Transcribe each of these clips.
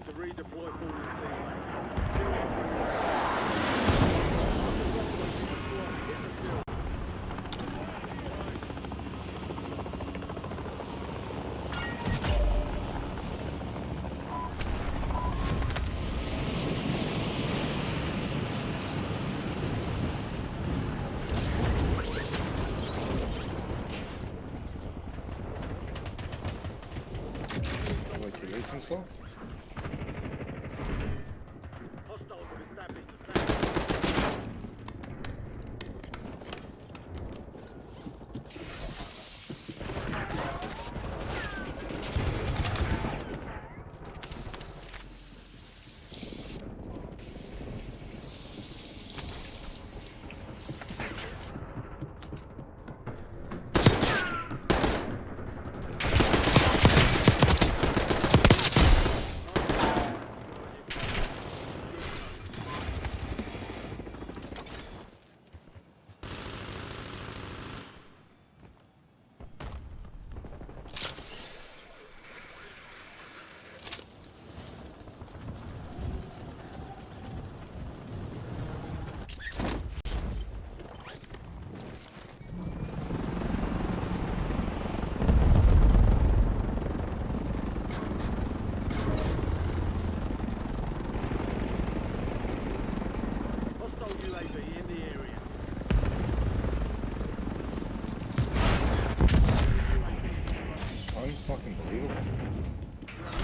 to redeploy fallen teammates. So? Hostiles have established a stand. UAV in the area. Unfucking believable.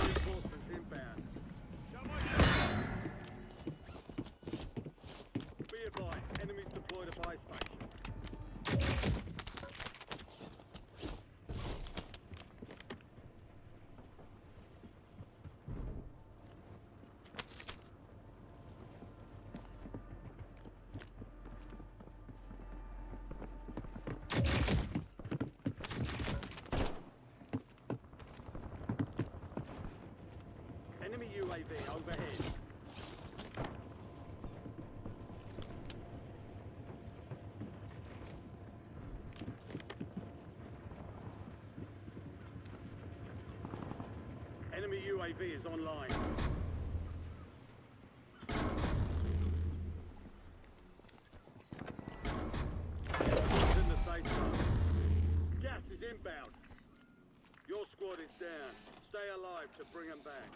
Reinforcements inbound. Be advised, enemies deployed a buy station. Enemy UAV overhead. Enemy UAV is online. It's in the safe zone. Gas is inbound. Your squad is down. Stay alive to bring them back.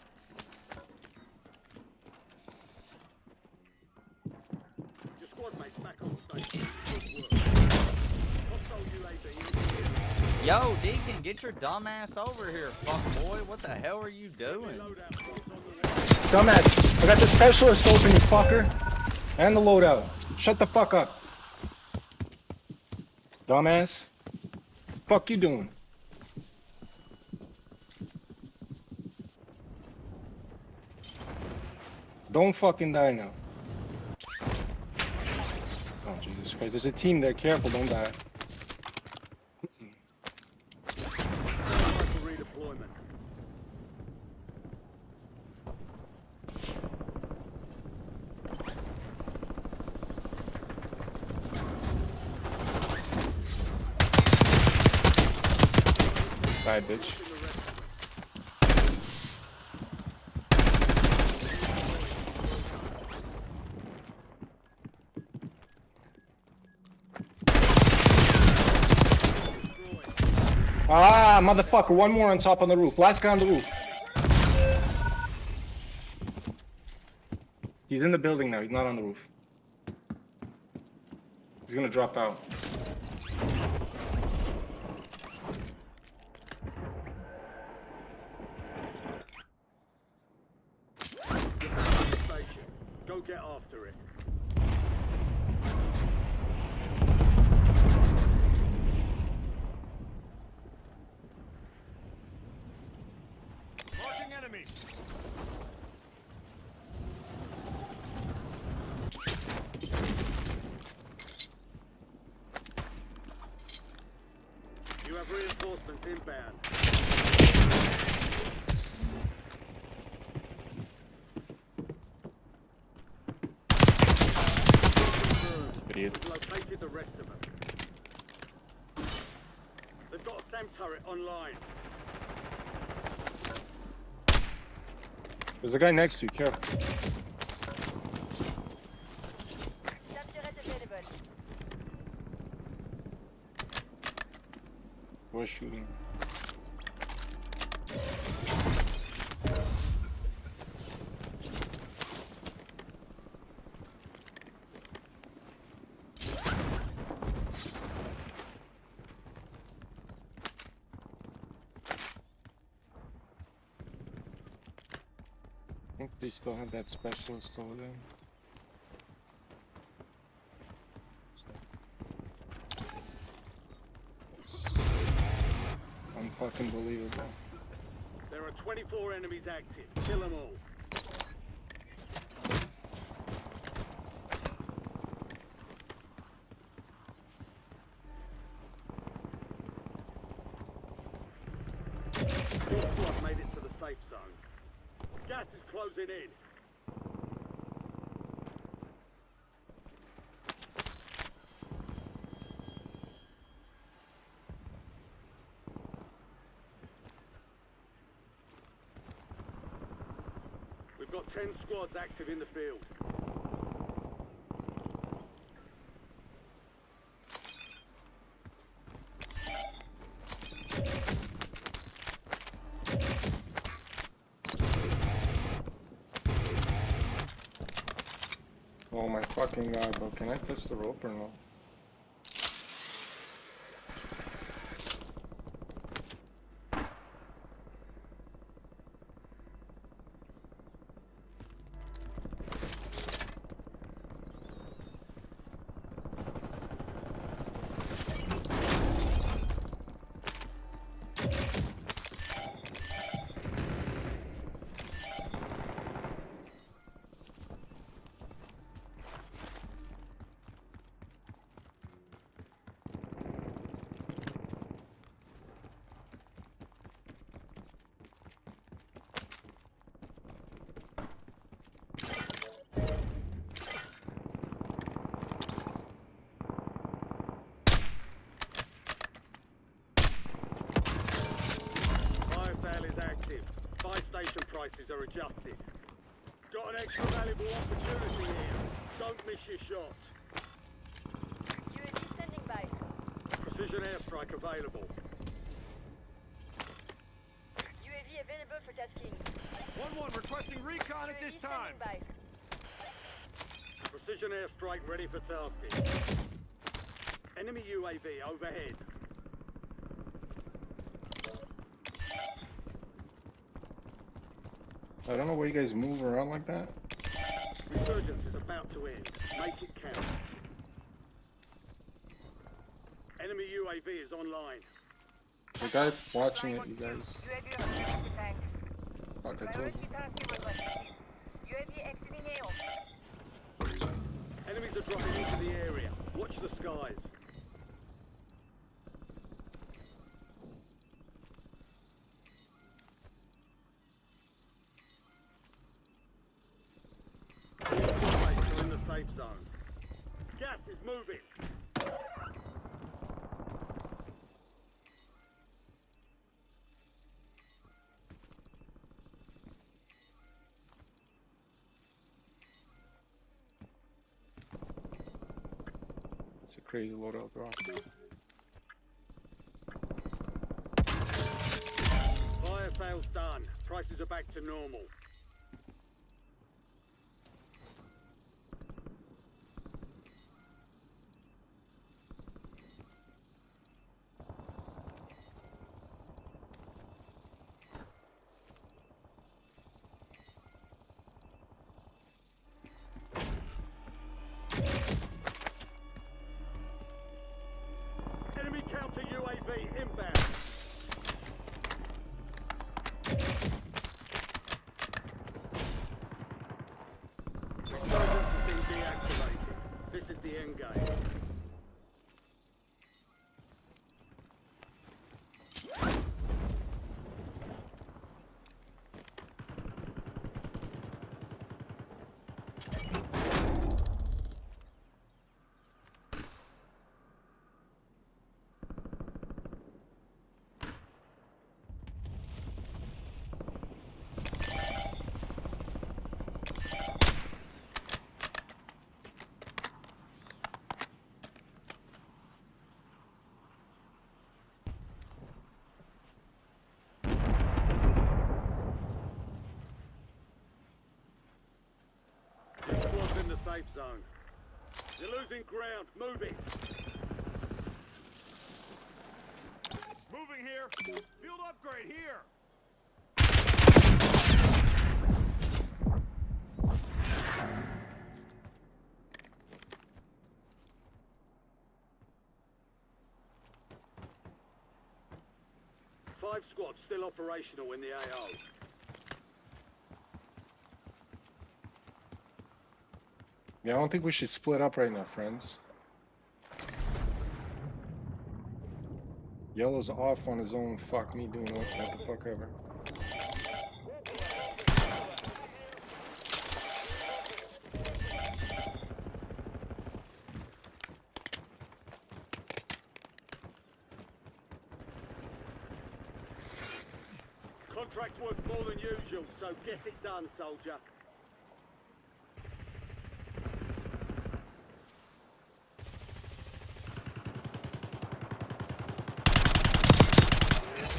Your squad mates back on station. Good work. Hostile UAV in the area. Yo, Deken, get your dumb ass over here, fuck boy. What the hell are you doing? Loadout points on the way. Dumbass, I got the specialist open, you fucker. And the loadout. Shut the fuck up. Dumbass. Fuck you doing? Don't fucking die now. Oh, Jesus Christ. There's a team there. Careful, don't die. For redeployment. Die, bitch. Ah, motherfucker. One more on top on the roof. Last guy on the roof. He's in the building now. He's not on the roof. He's gonna drop out. Station. Go get after it. Marking enemy. You have reinforcements inbound. Idiot. We've located the rest of them. They've got a SAM turret online. There's a guy next to you, careful. We're shooting. I think they still have that specialist over there. Unfucking believable. There are 24 enemies active. Kill them all. Your squad made it to the safe zone. Gas is closing in. We've got 10 squads active in the field. Oh my fucking god, bro. Can I touch the rope or no? Buy station prices are adjusted. Got an extra valuable opportunity here. Don't miss your shot. UAV standing by. Precision airstrike available. UAV available for tasking. 1-1 requesting recon at this UAV time. standing by. Precision airstrike ready for tasking. Enemy UAV overhead. I don't know why you guys move around like that. Resurgence is about to end. Make it count. Enemy UAV is online. The guy watching it, you guys. UAV on the tank. Fuck, I told Priority you. tasking requested. UAV exiting AO. Enemies are dropping into the area. Watch the skies. You're in the safe zone. Gas is moving. It's a crazy loadout drop. Fire sales done. Prices are back to normal. Enemy counter UAV inbound. Resurgence has been deactivated. This is the end game. safe zone. You're losing ground. Move it. Moving here. Field upgrade here. Five squads still operational in the AO. Yeah, I don't think we should split up right now, friends. Yellow's off on his own. Fuck me doing what the fuck ever. Contract's worth more than usual, so get it done, soldier.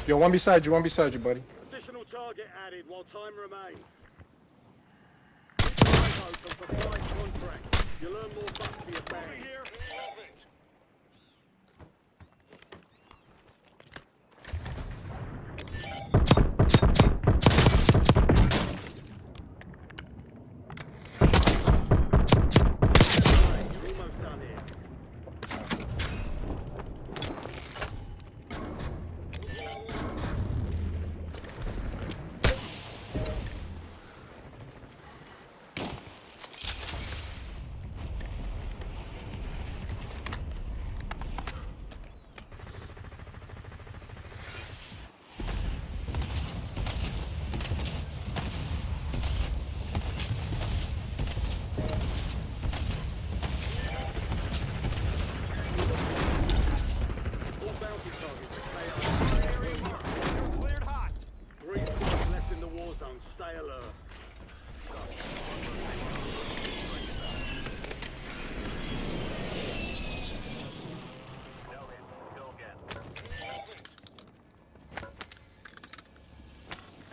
Yo, one beside you, buddy. Additional target added while time remains. Keep your eyes open for flight contracts. You'll earn more bucks for your bang. Moving here. You're almost done here. All bounty targets are KO. Area marked. You're cleared hot. 3 squads left in the war zone. Stay alert.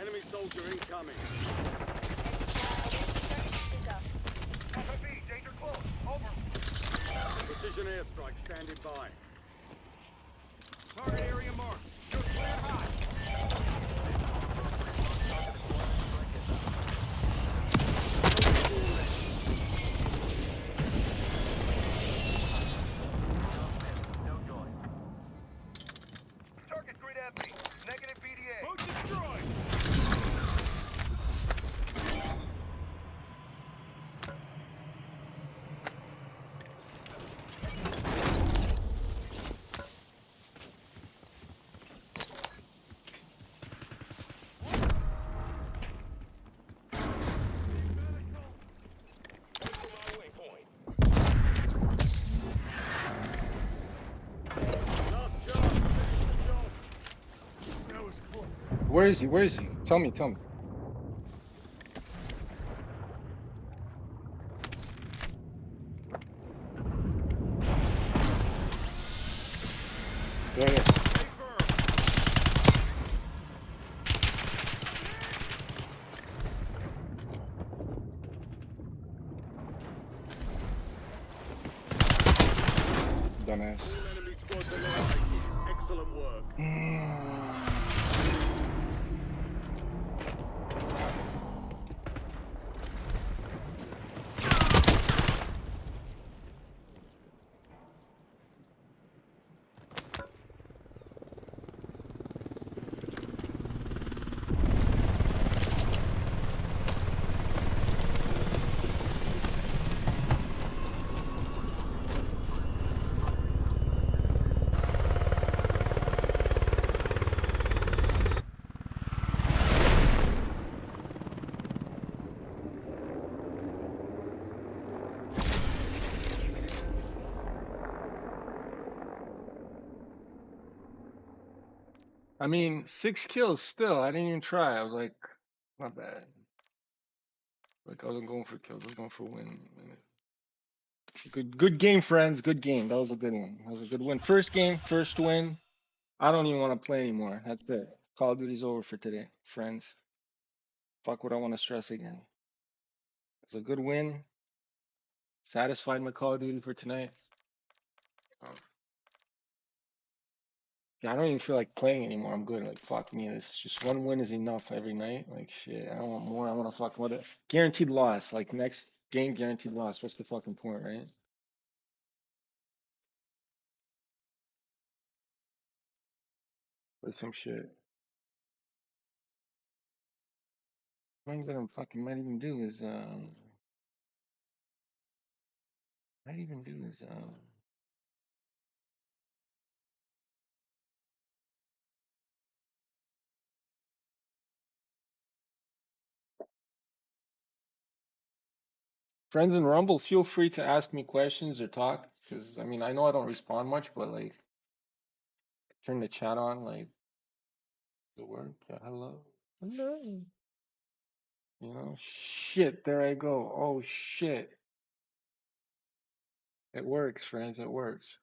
Enemy soldier incoming. FFE, danger close. Over. Precision airstrike standing by. Target area marked. You're cleared hot. Target grid empty. Negative PDA. Boat destroyed. Last job. Finish the job. That was close. Where is he? Where is he? Tell me. Yeah. Stay firm. Dumbass. All enemy squads eliminated. Excellent work. I mean, 6 kills still. I didn't even try. I was like, not bad. Like, I wasn't going for kills. I was going for win. Good game, friends. Good game. That was a good one. That was a good win. First game, first win. I don't even want to play anymore. That's it. Call of Duty's over for today, friends. Fuck what I want to stress again. It's a good win. Satisfied my Call of Duty for tonight. Um, yeah, I don't even feel like playing anymore. I'm good. Like, fuck me. This just one win is enough every night. Like, shit. I don't want more. I want to fuck what it. Guaranteed loss. Like, next game, guaranteed loss. What's the fucking point, right? Or some shit. One thing I'm fucking might even do is friends in Rumble, feel free to ask me questions or talk. Because I mean, I know I don't respond much, but like, turn the chat on. Like, the work. Yeah, hello. Hello. You know, shit. There I go. Oh shit. It works, friends. It works.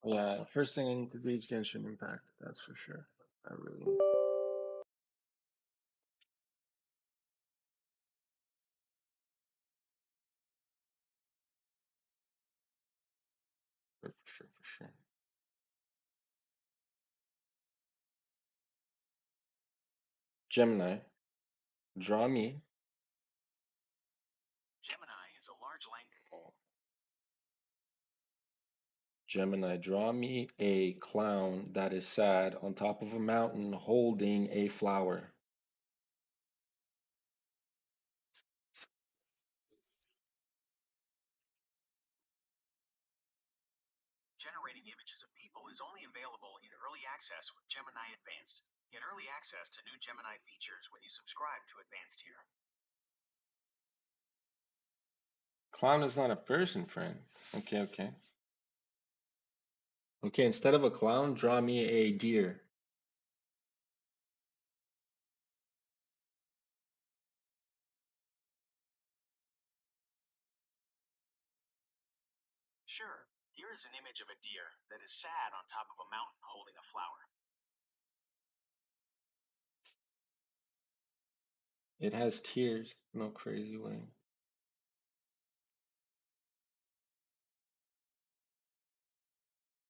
Yeah, first thing I need to do is Genshin Impact. That's for sure. I really need to. For sure, for sure. Gemini, draw me. Gemini is a large language. Oh. Gemini, draw me a clown that is sad on top of a mountain holding a flower. Generating images of people is only available in early access with Gemini Advanced. Get early access to new Gemini features when you subscribe to Advanced tier. Clown is not a person, friend. Okay, okay. Okay, instead of a clown, draw me a deer. Sure, here is an image of a deer that is sad on top of a mountain holding a flower. It has tears. No crazy way.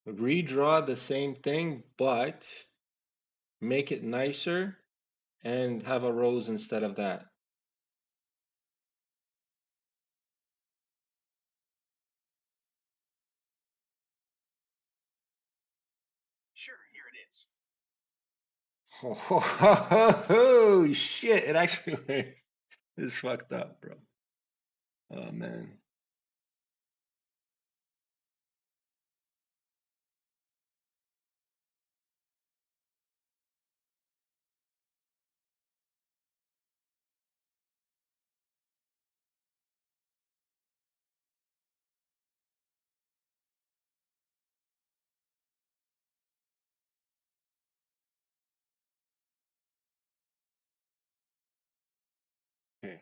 Redraw the same thing, but make it nicer and have a rose instead of that. Sure, here it is. Oh, shit, it actually works. It's fucked up, bro. Oh man. Okay.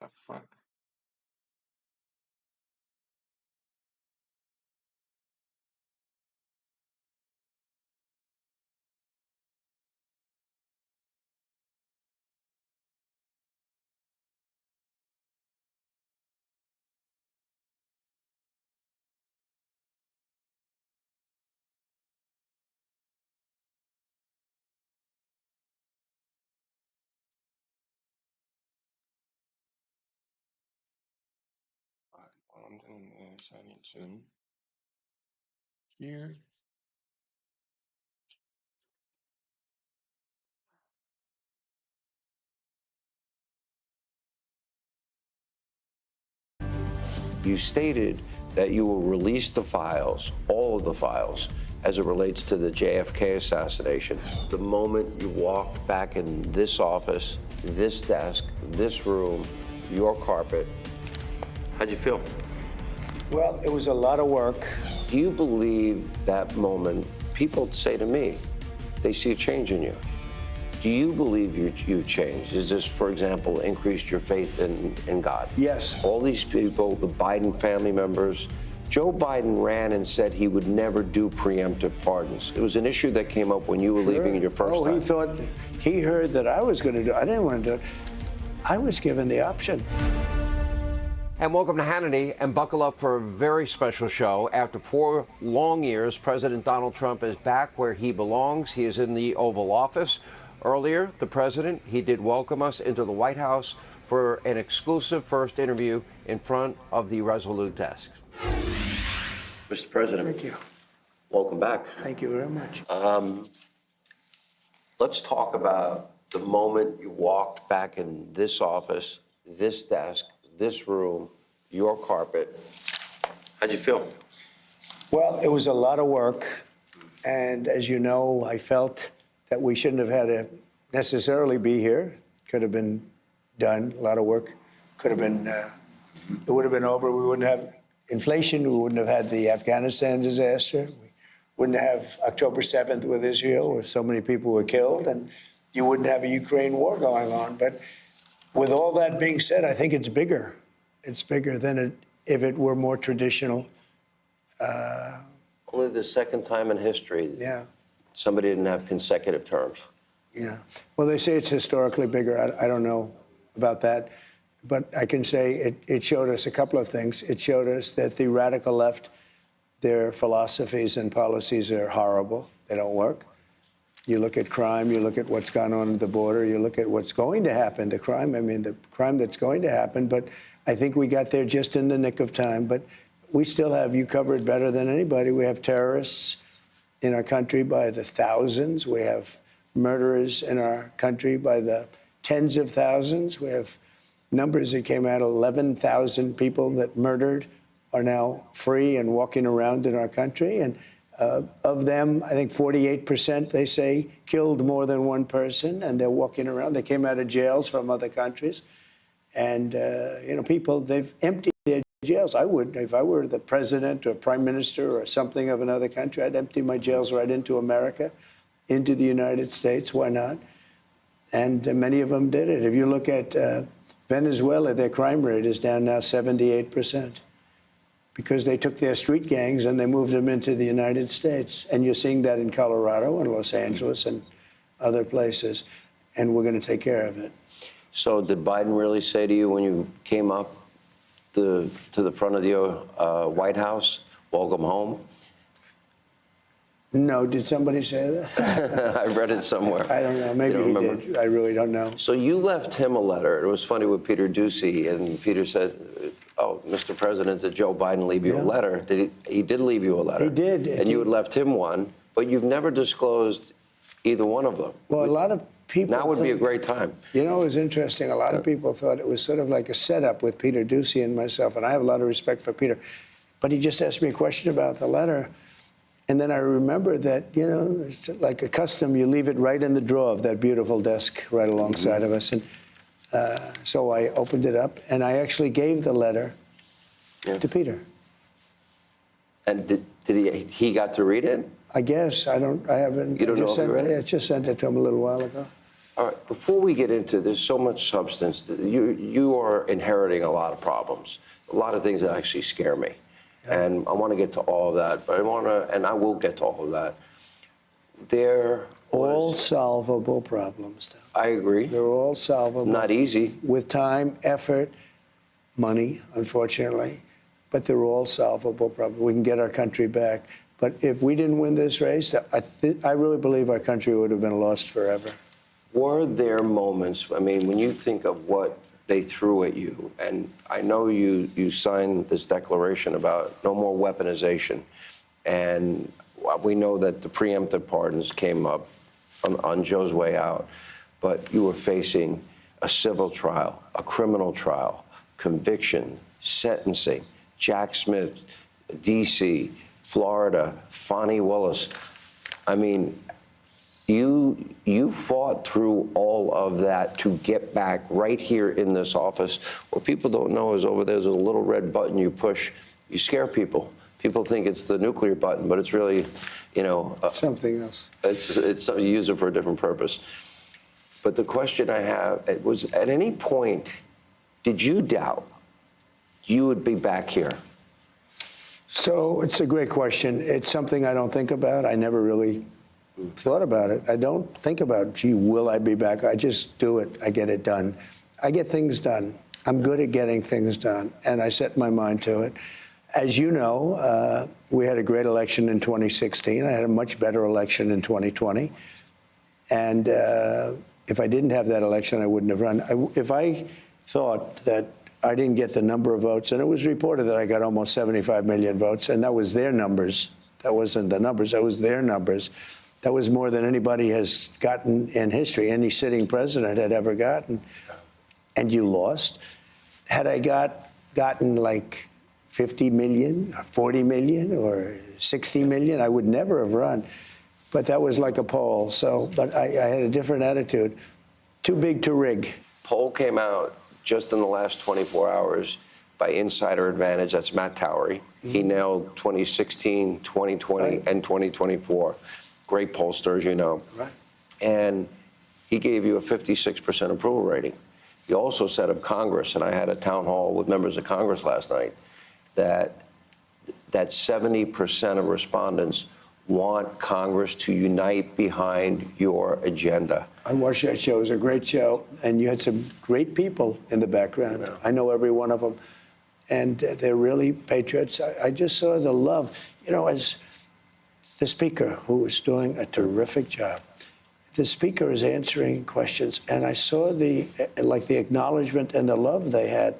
The fuck? While I'm doing this, I need to here. You stated that you will release the files, all of the files, as it relates to the JFK assassination. The moment you walked back in this office, this desk, this room, your carpet, how'd you feel? Well, it was a lot of work. Do you believe that moment, people say to me, they see a change in you? Do you believe you've changed? Is this, for example, increased your faith in God? Yes. All these people, the Biden family members, Joe Biden ran and said he would never do preemptive pardons. It was an issue that came up when you were leaving in your first time. He thought, he heard that I was going to do it. I didn't want to do it. I was given the option. And welcome to Hannity, and buckle up for a very special show. After 4 long years, President Donald Trump is back where he belongs. He is in the Oval Office. Earlier, the president, he did welcome us into the White House for an exclusive first interview in front of the Resolute desk. Mr. President. Thank you. Welcome back. Thank you very much. Let's talk about the moment you walked back in this office, this desk, this room, your carpet. How'd you feel? Well, it was a lot of work. And as you know, I felt that we shouldn't have had to necessarily be here. Could have been done, a lot of work. Could have been, it would have been over. We wouldn't have inflation. We wouldn't have had the Afghanistan disaster. We wouldn't have October 7th with Israel, where so many people were killed. And you wouldn't have a Ukraine war going on. But with all that being said, I think it's bigger. It's bigger than if it were more traditional. Only the second time in history somebody didn't have consecutive terms. Yeah. Well, they say it's historically bigger. I don't know about that. But I can say it showed us a couple of things. It showed us that the radical left, their philosophies and policies are horrible. They don't work. You look at crime, you look at what's gone on at the border, you look at what's going to happen, the crime that's going to happen. But I think we got there just in the nick of time. But we still have you covered better than anybody. We have terrorists in our country by the thousands. We have murderers in our country by the tens of thousands. We have numbers that came out, 11,000 people that murdered are now free and walking around in our country. And of them, I think 48%, they say, killed more than one person, and they're walking around. They came out of jails from other countries. And, people, they've emptied their jails. I would, if I were the president or prime minister or something of another country, I'd empty my jails right into America, into the United States. Why not? And many of them did it. If you look at Venezuela, their crime rate is down now 78%. Because they took their street gangs and they moved them into the United States. And you're seeing that in Colorado and Los Angeles and other places. And we're going to take care of it. So did Biden really say to you when you came up to the front of the White House, welcome home? No, did somebody say that? I read it somewhere. I don't know. Maybe he did. I really don't know. So you left him a letter. It was funny with Peter Doocy, and Peter said, "Oh, Mr. President, did Joe Biden leave you a letter?" He did leave you a letter. He did. And you had left him one, but you've never disclosed either one of them. Well, a lot of people now would be a great time. You know, it was interesting. A lot of people thought it was sort of like a setup with Peter Doocy and myself, and I have a lot of respect for Peter. But he just asked me a question about the letter. And then I remember that, it's like a custom. You leave it right in the drawer of that beautiful desk right alongside of us. And so I opened it up, and I actually gave the letter to Peter. And did he got to read it? I guess. I haven't. You don't know if he read it? I just sent it to him a little while ago. All right. Before we get into, there's so much substance. You are inheriting a lot of problems, a lot of things that actually scare me. Yeah. And I want to get to all of that, but I will get to all of that. All solvable problems. I agree. They're all solvable. Not easy. With time, effort, money, unfortunately. But they're all solvable problems. We can get our country back. But if we didn't win this race, I really believe our country would have been lost forever. Were there moments, I mean, when you think of what they threw at you, and I know you signed this declaration about no more weaponization, and we know that the preemptive pardons came up on Joe's way out, but you were facing a civil trial, a criminal trial, conviction, sentencing, Jack Smith, D.C., Florida, Fonnie Willis. I mean, you fought through all of that to get back right here in this office. What people don't know is over there's a little red button you push. You scare people. People think it's the nuclear button, but it's really, you know, Something else. it's you use it for a different purpose. But the question I have was, at any point, did you doubt you would be back here? So it's a great question. It's something I don't think about. I never really thought about it. I don't think about, gee, will I be back? I just do it. I get it done. I get things done. I'm good at getting things done, and I set my mind to it. As you know, we had a great election in 2016. I had a much better election in 2020. And if I didn't have that election, I wouldn't have run. If I thought that I didn't get the number of votes, and it was reported that I got almost 75 million votes, and that was their numbers. That wasn't the numbers. That was their numbers. That was more than anybody has gotten in history, any sitting president had ever gotten. And you lost. Had I gotten like 50 million, or 40 million, or 60 million, I would never have run. But that was like a poll. So, but I had a different attitude. Too big to rig. Poll came out just in the last 24 hours by Insider Advantage. That's Matt Towery. He nailed 2016, 2020, and 2024. Great pollster, as you know. Right. And he gave you a 56% approval rating. He also said of Congress, and I had a town hall with members of Congress last night, that 70% of respondents want Congress to unite behind your agenda. I watched that show. It was a great show, and you had some great people in the background. Yeah. I know every one of them, and they're really patriots. I just saw the love. You know, as the speaker, who was doing a terrific job, the speaker is answering questions, and I saw the acknowledgement and the love they had.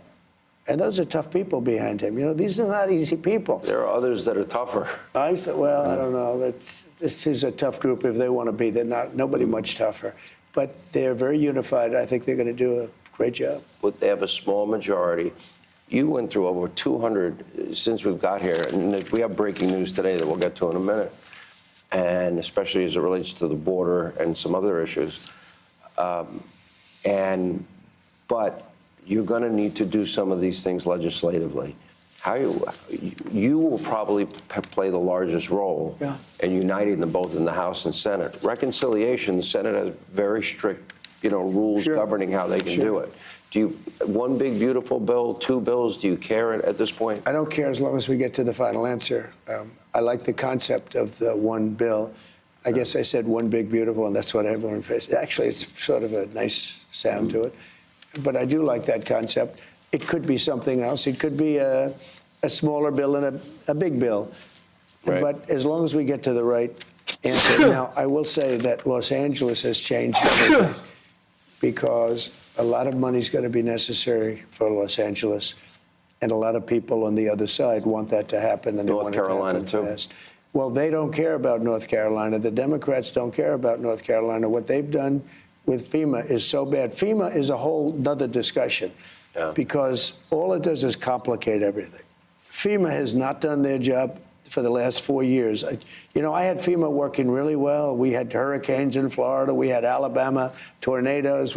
And those are tough people behind him. You know, these are not easy people. There are others that are tougher. I said, well, I don't know. This is a tough group if they want to be. They're not, nobody much tougher. But they're very unified. I think they're going to do a great job. But they have a small majority. You went through over 200 since we've got here. And we have breaking news today that we'll get to in a minute. And especially as it relates to the border and some other issues. But you're going to need to do some of these things legislatively. You will probably play the largest role in uniting them both in the House and Senate. Reconciliation, the Senate has very strict, rules governing how they can do it. Do you, one big beautiful bill, two bills, do you care at this point? I don't care as long as we get to the final answer. I like the concept of the one bill. I guess I said one big beautiful, and that's what everyone faces. Actually, it's sort of a nice sound to it. But I do like that concept. It could be something else. It could be a smaller bill and a big bill. Right. But as long as we get to the right answer. Now, I will say that Los Angeles has changed everything because a lot of money is going to be necessary for Los Angeles. And a lot of people on the other side want that to happen. And North Carolina, too. Fast. Well, they don't care about North Carolina. The Democrats don't care about North Carolina. What they've done with FEMA is so bad. FEMA is a whole other discussion because all it does is complicate everything. FEMA has not done their job for the last 4 years. I had FEMA working really well. We had hurricanes in Florida. We had Alabama tornadoes.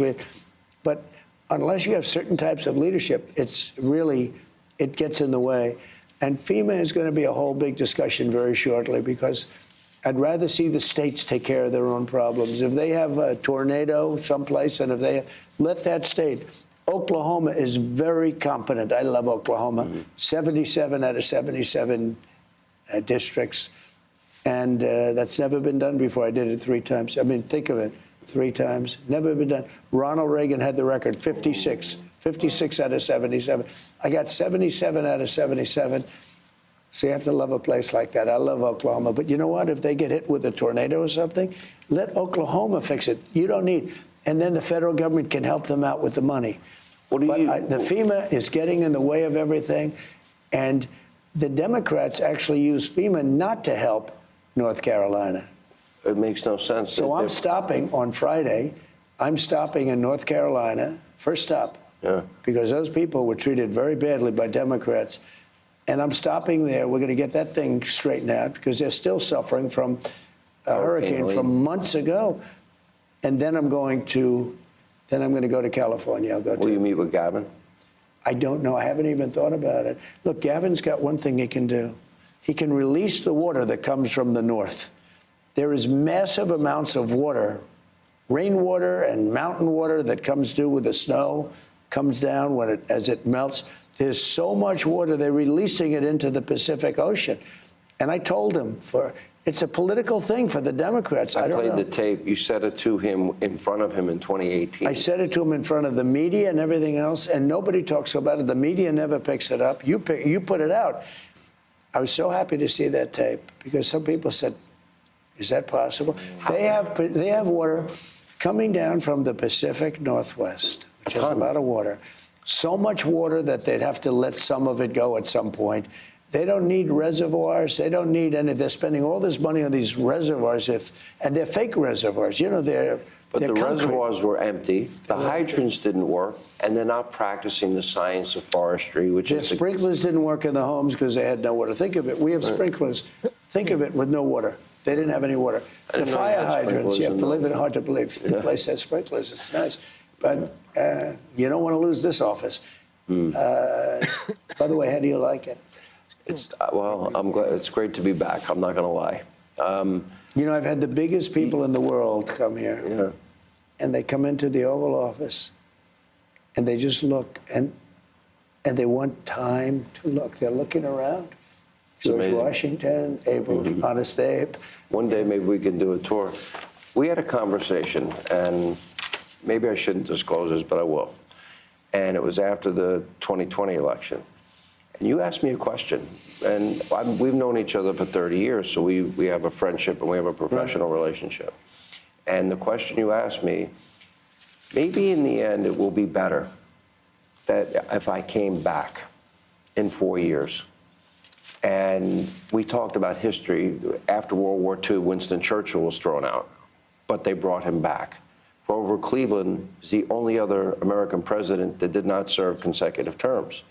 But unless you have certain types of leadership, it gets in the way. And FEMA is going to be a whole big discussion very shortly because I'd rather see the states take care of their own problems. If they have a tornado someplace, and let that state. Oklahoma is very competent. I love Oklahoma. 77 out of 77 districts. And that's never been done before. I did it 3 times. I mean, think of it, 3 times. Never been done. Ronald Reagan had the record, 56 out of 77. I got 77 out of 77. So you have to love a place like that. I love Oklahoma. But you know what? If they get hit with a tornado or something, let Oklahoma fix it. You don't need. And then the federal government can help them out with the money. The FEMA is getting in the way of everything. And the Democrats actually use FEMA not to help North Carolina. It makes no sense. So I'm stopping on Friday. I'm stopping in North Carolina, first stop, because those people were treated very badly by Democrats. And I'm stopping there. We're going to get that thing straightened out because they're still suffering from a hurricane from months ago. And then I'm going to go to California. I'll go Will you meet with Gavin? I don't know. I haven't even thought about it. Look, Gavin's got one thing he can do. He can release the water that comes from the north. There is massive amounts of water, rainwater and mountain water that comes due with the snow, comes down as it melts. There's so much water, they're releasing it into the Pacific Ocean. And I told him, it's a political thing for the Democrats. I don't know. I played the tape. You said it to him in front of him in 2018. I said it to him in front of the media and everything else, and nobody talks about it. The media never picks it up. You put it out. I was so happy to see that tape because some people said, is that possible? They have water coming down from the Pacific Northwest, which has a lot of water. So much water that they'd have to let some of it go at some point. They don't need reservoirs. They don't need any. They're spending all this money on these reservoirs, and they're fake reservoirs. You know, But the concrete. reservoirs were empty. The hydrants didn't work, and they're not practicing the science of forestry, which The is sprinklers didn't work in the homes because they had no water. Think of it. We have sprinklers. Think of it with no water. They didn't have any water. I The didn't know you fire had hydrants, sprinklers in believe it, hard to believe. The place has sprinklers. It's nice. But you don't want to lose this office. By the way, how do you like it? Well, I'm glad. It's great to be back. I'm not going to lie. You know, I've had the biggest people in the world come here. Yeah. And they come into the Oval Office, and they just look, and they want time to look. They're looking around. George amazing. Washington, Honest Abe. One day, maybe we can do a tour. We had a conversation, and maybe I shouldn't disclose this, but I will. And it was after the 2020 election. And you asked me a question, and we've known each other for 30 years, so we have a friendship and we have a professional relationship. And the question you asked me, maybe in the end it will be better that if I came back in 4 years. And we talked about history. After World War II, Winston Churchill was thrown out, but they brought him back. Grover Cleveland is the only other American president that did not serve consecutive terms.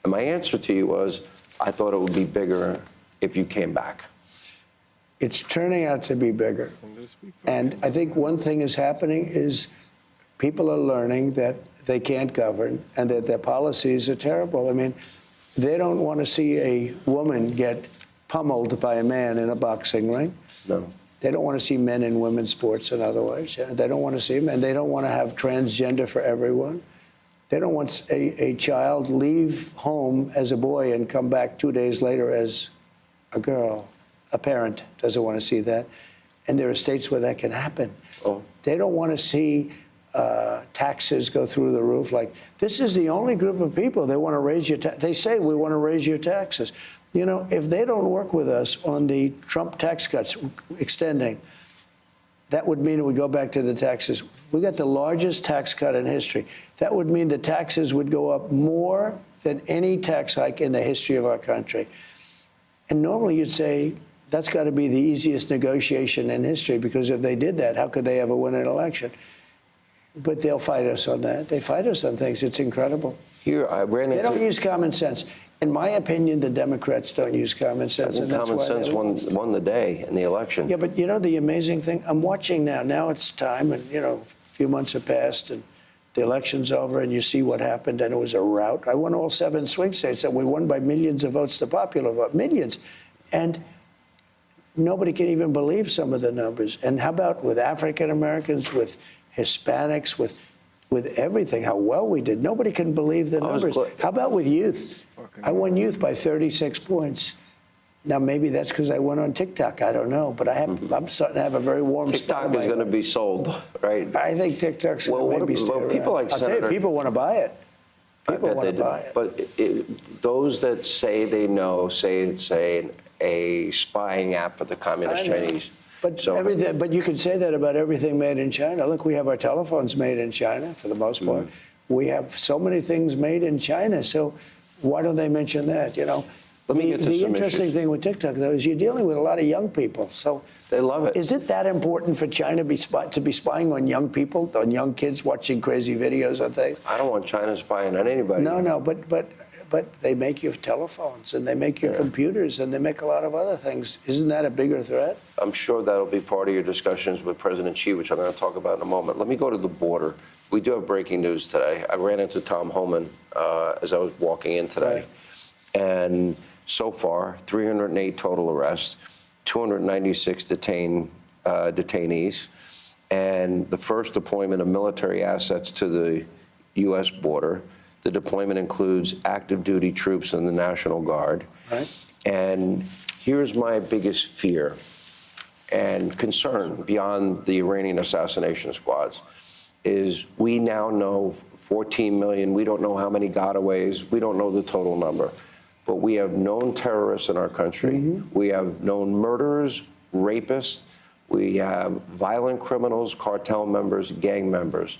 And my answer to you was, I thought it would be bigger if you came back. It's turning out to be bigger. And I think one thing is happening is people are learning that they can't govern and that their policies are terrible. I mean, they don't want to see a woman get pummeled by a man in a boxing ring. No. They don't want to see men in women's sports, in other words. They don't want to see them, and they don't want to have transgender for everyone. They don't want a child leave home as a boy and come back 2 days later as a girl. A parent doesn't want to see that. And there are states where that can happen. Oh. They don't want to see taxes go through the roof. Like, this is the only group of people they want to raise your taxes. They say, we want to raise your taxes. You know, if they don't work with us on the Trump tax cuts extending, that would mean it would go back to the taxes. We got the largest tax cut in history. That would mean the taxes would go up more than any tax hike in the history of our country. And normally you'd say, that's got to be the easiest negotiation in history, because if they did that, how could they ever win an election? But they'll fight us on that. They fight us on things. It's incredible. Here, I ran into... They don't use common sense. In my opinion, the Democrats don't use common sense. I think common sense won the day in the election. Yeah, but you know the amazing thing? I'm watching now. Now it's time, and, you know, a few months have passed, and the election's over, and you see what happened, and it was a rout. I won all 7 swing states, and we won by millions of votes, the popular vote, millions. And nobody can even believe some of the numbers. And how about with African Americans, with Hispanics, with everything, how well we did? Nobody can believe the numbers. How about with youth? I won youth by 36 points. Now, maybe that's because I went on TikTok. I don't know. But I'm starting to have a very warm spot. TikTok is going to be sold, right? I think TikTok's going to be sold. People like I'll tell you, people want to buy it. People want to buy it. But those that say they know say it's a spying app for the communist Chinese. But but you can say that about everything made in China. Look, we have our telephones made in China for the most part. We have so many things made in China. So why don't they mention that? You know, Let me get to The some interesting issues. thing with TikTok, though, is you're dealing with a lot of young people. So They love it. is it that important for China to be spying on young people, on young kids watching crazy videos on things? I don't want China spying on anybody. No, but they make you telephones and they make you computers and they make a lot of other things. Isn't that a bigger threat? I'm sure that'll be part of your discussions with President Xi, which I'm going to talk about in a moment. Let me go to the border. We do have breaking news today. I ran into Tom Homan as I was walking in today. Right. And so far, 308 total arrests, 296 detainees, and the first deployment of military assets to the U.S. border. The deployment includes active duty troops in the National Guard. Right. And here's my biggest fear and concern beyond the Iranian assassination squads is we now know 14 million. We don't know how many gotaways. We don't know the total number. But we have known terrorists in our country. Mm-hmm. We have known murderers, rapists. We have violent criminals, cartel members, gang members.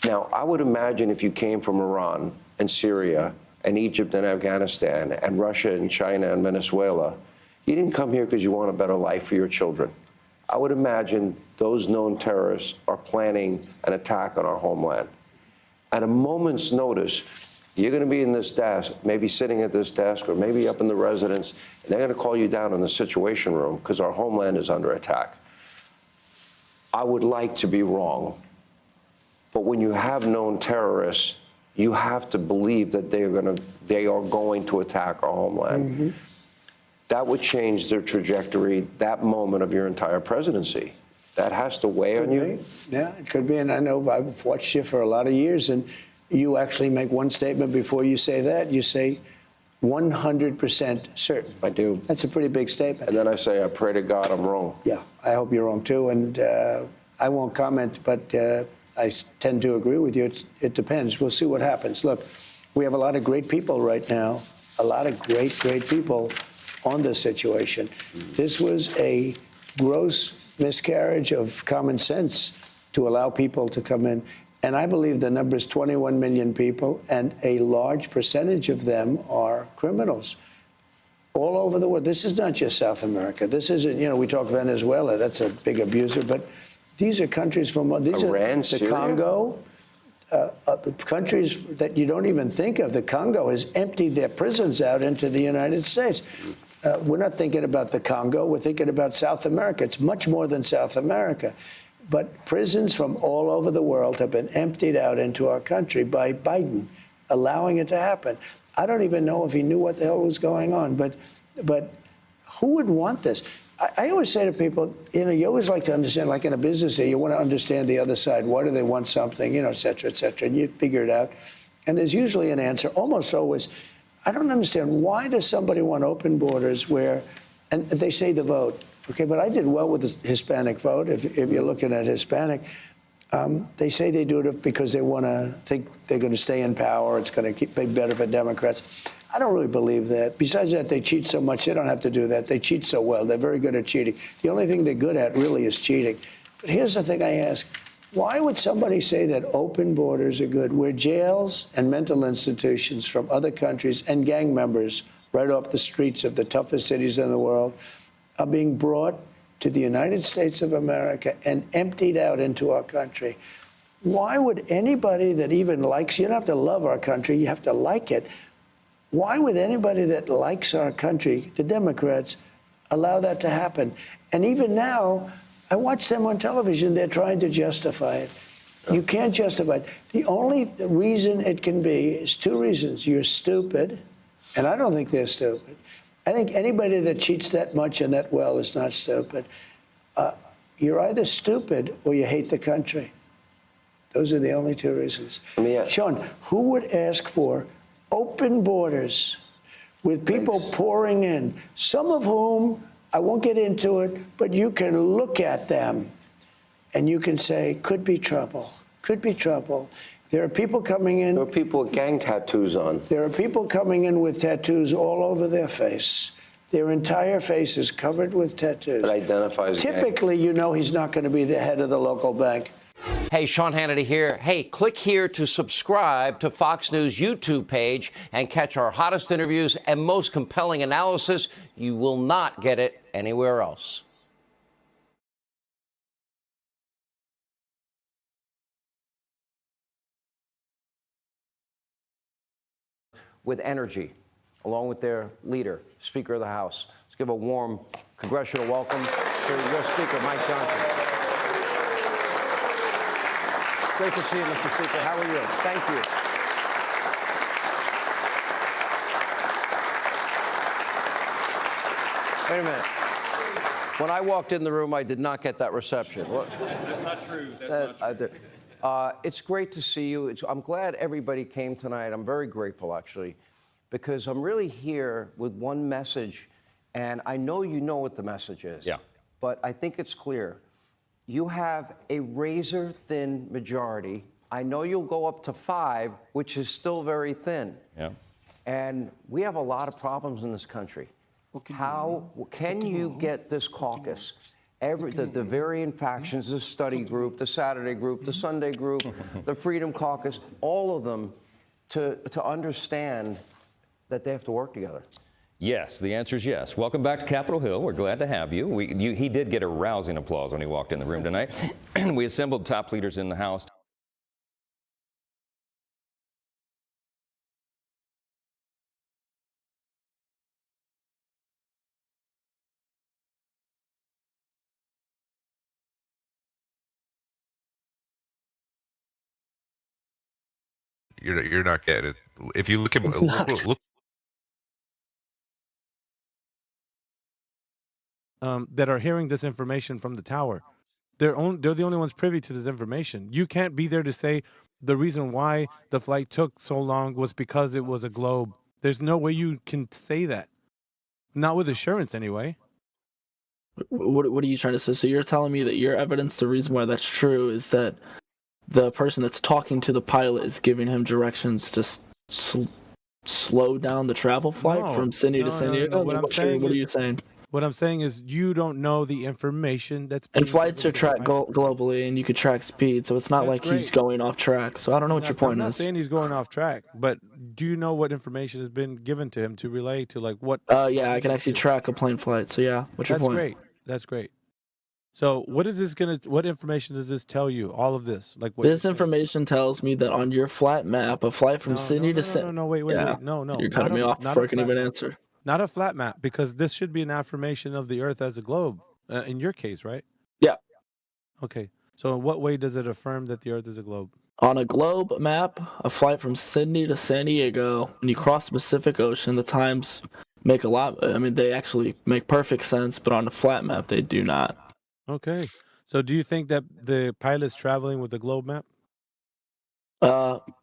Now, I would imagine if you came from Iran and Syria and Egypt and Afghanistan and Russia and China and Venezuela, you didn't come here because you want a better life for your children. I would imagine those known terrorists are planning an attack on our homeland. At a moment's notice, you're going to be in this desk, maybe sitting at this desk or maybe up in the residence, and they're going to call you down in the Situation Room because our homeland is under attack. I would like to be wrong, but when you have known terrorists, you have to believe that they are going to attack our homeland. Mm-hmm. That would change their trajectory, that moment of your entire presidency. That has to weigh on you. Yeah, it could be. And I know I've watched you for a lot of years, and you actually make one statement before you say that. You say 100% certain. I do. That's a pretty big statement. And then I say, I pray to God I'm wrong. Yeah, I hope you're wrong, too. And I won't comment, but I tend to agree with you. It depends. We'll see what happens. Look, we have a lot of great people right now, a lot of great, great people on this situation. This was a gross miscarriage of common sense to allow people to come in. And I believe the number is 21 million people, and a large percentage of them are criminals all over the world. This is not just South America. This isn't, we talk Venezuela, that's a big abuser, but these are countries from Iran, the Syria? Congo, countries that you don't even think of. The Congo has emptied their prisons out into the United States. We're not thinking about the Congo, we're thinking about South America. It's much more than South America. But prisons from all over the world have been emptied out into our country by Biden, allowing it to happen. I don't even know if he knew what the hell was going on, but who would want this? I always say to people, you always like to understand, like in a business here, you want to understand the other side. Why do they want something, et cetera, and you figure it out. And there's usually an answer, almost always. I don't understand, why does somebody want open borders where, and they say the vote, okay, but I did well with the Hispanic vote, if you're looking at Hispanic. They say they do it because they want to think they're going to stay in power, it's going to be better for Democrats. I don't really believe that. Besides that, they cheat so much, they don't have to do that. They cheat so well, they're very good at cheating. The only thing they're good at really is cheating. But here's the thing I ask. Why would somebody say that open borders are good, where jails and mental institutions from other countries and gang members right off the streets of the toughest cities in the world are being brought to the United States of America and emptied out into our country? Why would anybody that even likes, you don't have to love our country, you have to like it. Why would anybody that likes our country, the Democrats, allow that to happen? And even now, I watch them on television, they're trying to justify it. You can't justify it. The only reason it can be is two reasons. You're stupid, and I don't think they're stupid. I think anybody that cheats that much and that well is not stupid. You're either stupid or you hate the country. Those are the only two reasons. Sean, who would ask for open borders with people pouring in, some of whom, I won't get into it, but you can look at them and you can say, could be trouble, could be trouble. There are people coming in. There are people with gang tattoos on. There are people coming in with tattoos all over their face. Their entire face is covered with tattoos. That identifies Typically, you know he's not going to be the head of the local bank. Hey, Sean Hannity here. Hey, click here to subscribe to Fox News YouTube page and catch our hottest interviews and most compelling analysis. You will not get it anywhere else. With energy, along with their leader, Speaker of the House. Let's give a warm congressional welcome to your Speaker, Mike Johnson. Great to see you, Mr. Speaker. How are you? Thank you. Wait a minute. When I walked in the room, I did not get that reception. That's not true. That's not true. It's great to see you. I'm glad everybody came tonight. I'm very grateful, actually, because I'm really here with one message, and I know you know what the message is. Yeah. But I think it's clear. You have a razor-thin majority. I know you'll go up to 5, which is still very thin. Yeah. And we have a lot of problems in this country. How can you get this caucus, the varying factions, the study group, the Saturday group, the Sunday group, the Freedom Caucus, all of them to understand that they have to work together? Yes, the answer is yes. Welcome back to Capitol Hill. We're glad to have you. He did get a rousing applause when he walked in the room tonight. We assembled top leaders in the House. You're not getting it. If you look at look that are hearing this information from the tower. They're the only ones privy to this information. You can't be there to say the reason why the flight took so long was because it was a globe. There's no way you can say that. Not with assurance, anyway. What are you trying to say? So you're telling me that your evidence, the reason why that's true, is that the person that's talking to the pilot is giving him directions to slow down the travel flight from Sydney to San Diego? What are you saying? What I'm saying is you don't know the information that's being And flights are tracked globally, and you could track speed, so it's not like he's going off track. So I don't know what your point I'm not is. saying he's going off track, but do you know what information has been given to him to relay to, like, what? Yeah, I can actually track a plane flight. So yeah, what's your point? That's great. That's great. So what information does this tell you? All of this, like what? This information tells me that on your flat map, a flight from Sydney to San. No, wait, no. You're cutting me off before I can even answer. Not a flat map, because this should be an affirmation of the Earth as a globe. In your case, right? Yeah. Okay. So in what way does it affirm that the Earth is a globe? On a globe map, a flight from Sydney to San Diego, when you cross the Pacific Ocean, the times make a lot. I mean, they actually make perfect sense, but on a flat map, they do not. Okay. So do you think that the pilot's traveling with the globe map?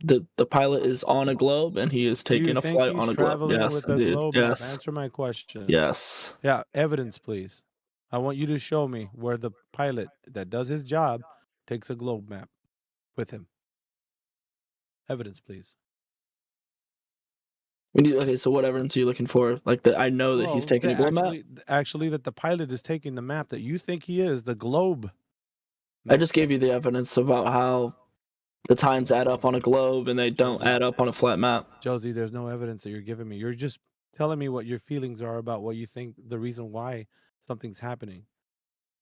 The pilot is on a globe, and he is taking a flight on a globe. Yes, indeed. Yes. Answer my question. Yes. Yeah, evidence, please. I want you to show me where the pilot that does his job takes a globe map with him. Evidence, please. Okay, so what evidence are you looking for? Like that, I know that he's taking a globe map. Actually, that the pilot is taking the map that you think he is, the globe map. I just gave you the evidence about how the times add up on a globe and they don't add up on a flat map. Josie, there's no evidence that you're giving me. You're just telling me what your feelings are about what you think the reason why something's happening.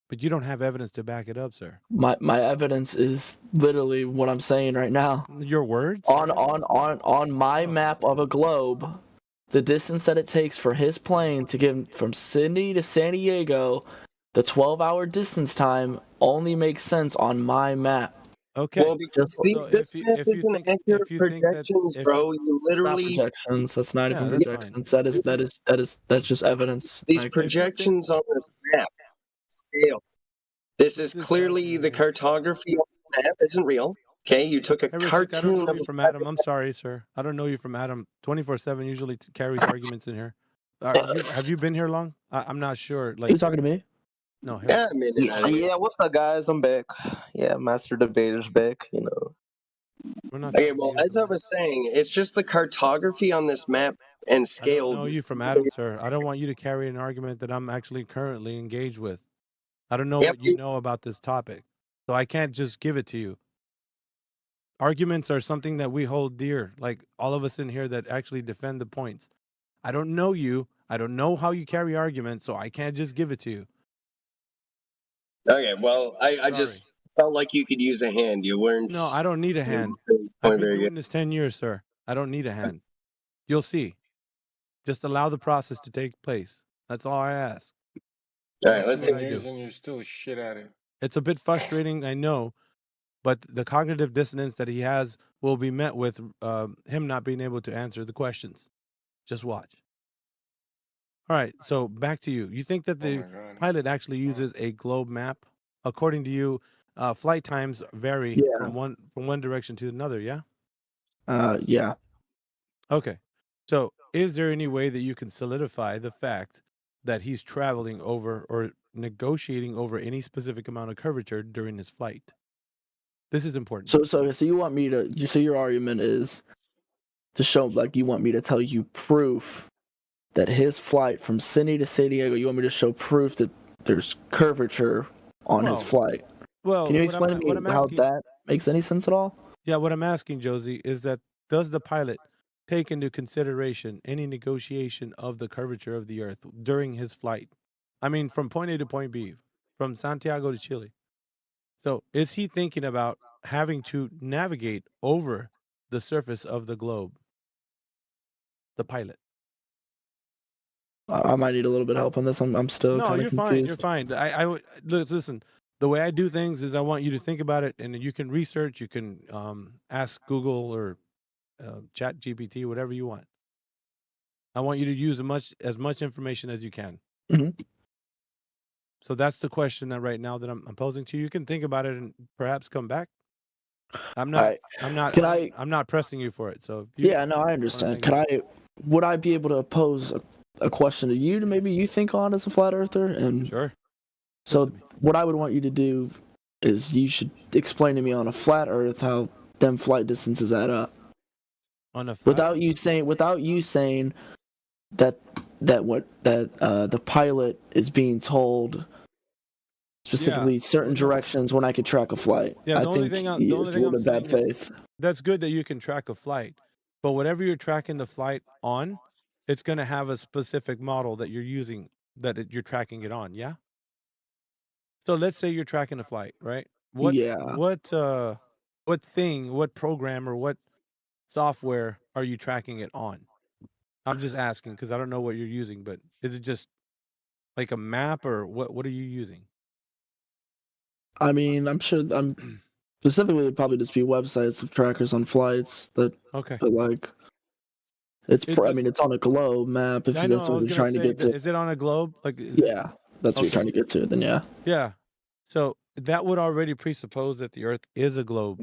But you don't have evidence to back it up, sir. My evidence is literally what I'm saying right now. Your words? On my map of a globe, the distance that it takes for his plane to get from Sydney to San Diego, the 12-hour distance time only makes sense on my map. Okay. Well, because this map isn't accurate projections, bro. You literally. It's not projections. That's not even projections. That's just evidence. These projections on this map scale. This is clearly the cartography on the map isn't real. Okay, you took a cartoon. I don't know you from Adam. I'm sorry, sir. I don't know you from Adam. 24/7 usually carries arguments in here. Have you been here long? I'm not sure. Like, are you talking to me? No. Yeah, what's up, guys? I'm back. Yeah, Master Debater's back, you know. Okay, well, as I was saying, it's just the cartography on this map and scale. I don't know you from Adam, sir. I don't want you to carry an argument that I'm actually currently engaged with. I don't know what you know about this topic. So I can't just give it to you. Arguments are something that we hold dear, like all of us in here that actually defend the points. I don't know you. I don't know how you carry arguments, so I can't just give it to you. Okay, well, I just felt like you could use a hand. You weren't. No, I don't need a hand. Point I've been very doing good. this 10 years, sir. I don't need a hand. You'll see. Just allow the process to take place. That's all I ask. All You'll right, see let's what see. I do. And you're still shit at it. It's a bit frustrating, I know, but the cognitive dissonance that he has will be met with him not being able to answer the questions. Just watch. All right, so back to you. You think that the pilot actually uses a globe map? According to you, flight times vary from one direction to another, yeah? Yeah. Okay. So, is there any way that you can solidify the fact that he's traveling over or negotiating over any specific amount of curvature during his flight? This is important. So you want me to? So your argument is to show, like, you want me to tell you proof that his flight from Sydney to San Diego. You want me to show proof that there's curvature on his flight. Well, Can you what explain to me how that makes any sense at all? Yeah, what I'm asking, Josie, is that does the pilot take into consideration any negotiation of the curvature of the Earth during his flight? I mean, from point A to point B, from Santiago to Chile. So, is he thinking about having to navigate over the surface of the globe? The pilot. I might need a little bit of help on this. I'm still No, kind of you're confused. fine. You're fine. Listen. The way I do things is I want you to think about it, and you can research. You can ask Google or Chat GPT, whatever you want. I want you to use as much information as you can. Mm-hmm. So that's the question that right now that I'm posing to you. You can think about it and perhaps come back. I'm not. Right. I'm not. Can I? I'm not pressing you for it. So Yeah, no, I understand. Would I be able to pose a question to you to maybe you think on as a flat earther? And sure. So what I would want you to do is you should explain to me on a flat earth how them flight distances add up. On a flat without you saying that the pilot is being told specifically certain directions when I could track a flight. Yeah, I think he is a little bit bad faith. That's good that you can track a flight, but whatever you're tracking the flight on, it's going to have a specific model that you're using you're tracking it on. Yeah. So let's say you're tracking a flight, right? What program or what software are you tracking it on? I'm just asking because I don't know what you're using, but is it just like a map or what are you using? I mean, I'm sure specifically it'd probably just be websites of trackers on flights that but like it's on a globe map if that's what you're trying to get to. Is it on a globe? Like that's what you're trying to get to, then yeah. Yeah. So that would already presuppose that the Earth is a globe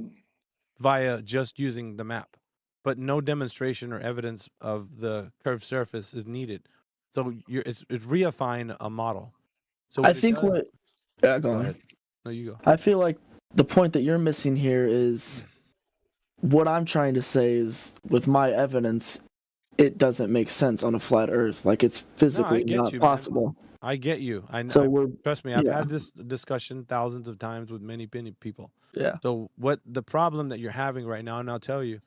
via just using the map, but no demonstration or evidence of the curved surface is needed. So it's reifying a model. So I think go on. Ahead. No, you go. I feel like the point that you're missing here is what I'm trying to say is with my evidence, it doesn't make sense on a flat Earth. Like it's physically not possible. Man. I get you. Trust me. I've had this discussion thousands of times with many people. Yeah. So what the problem that you're having right now, and I'll tell you,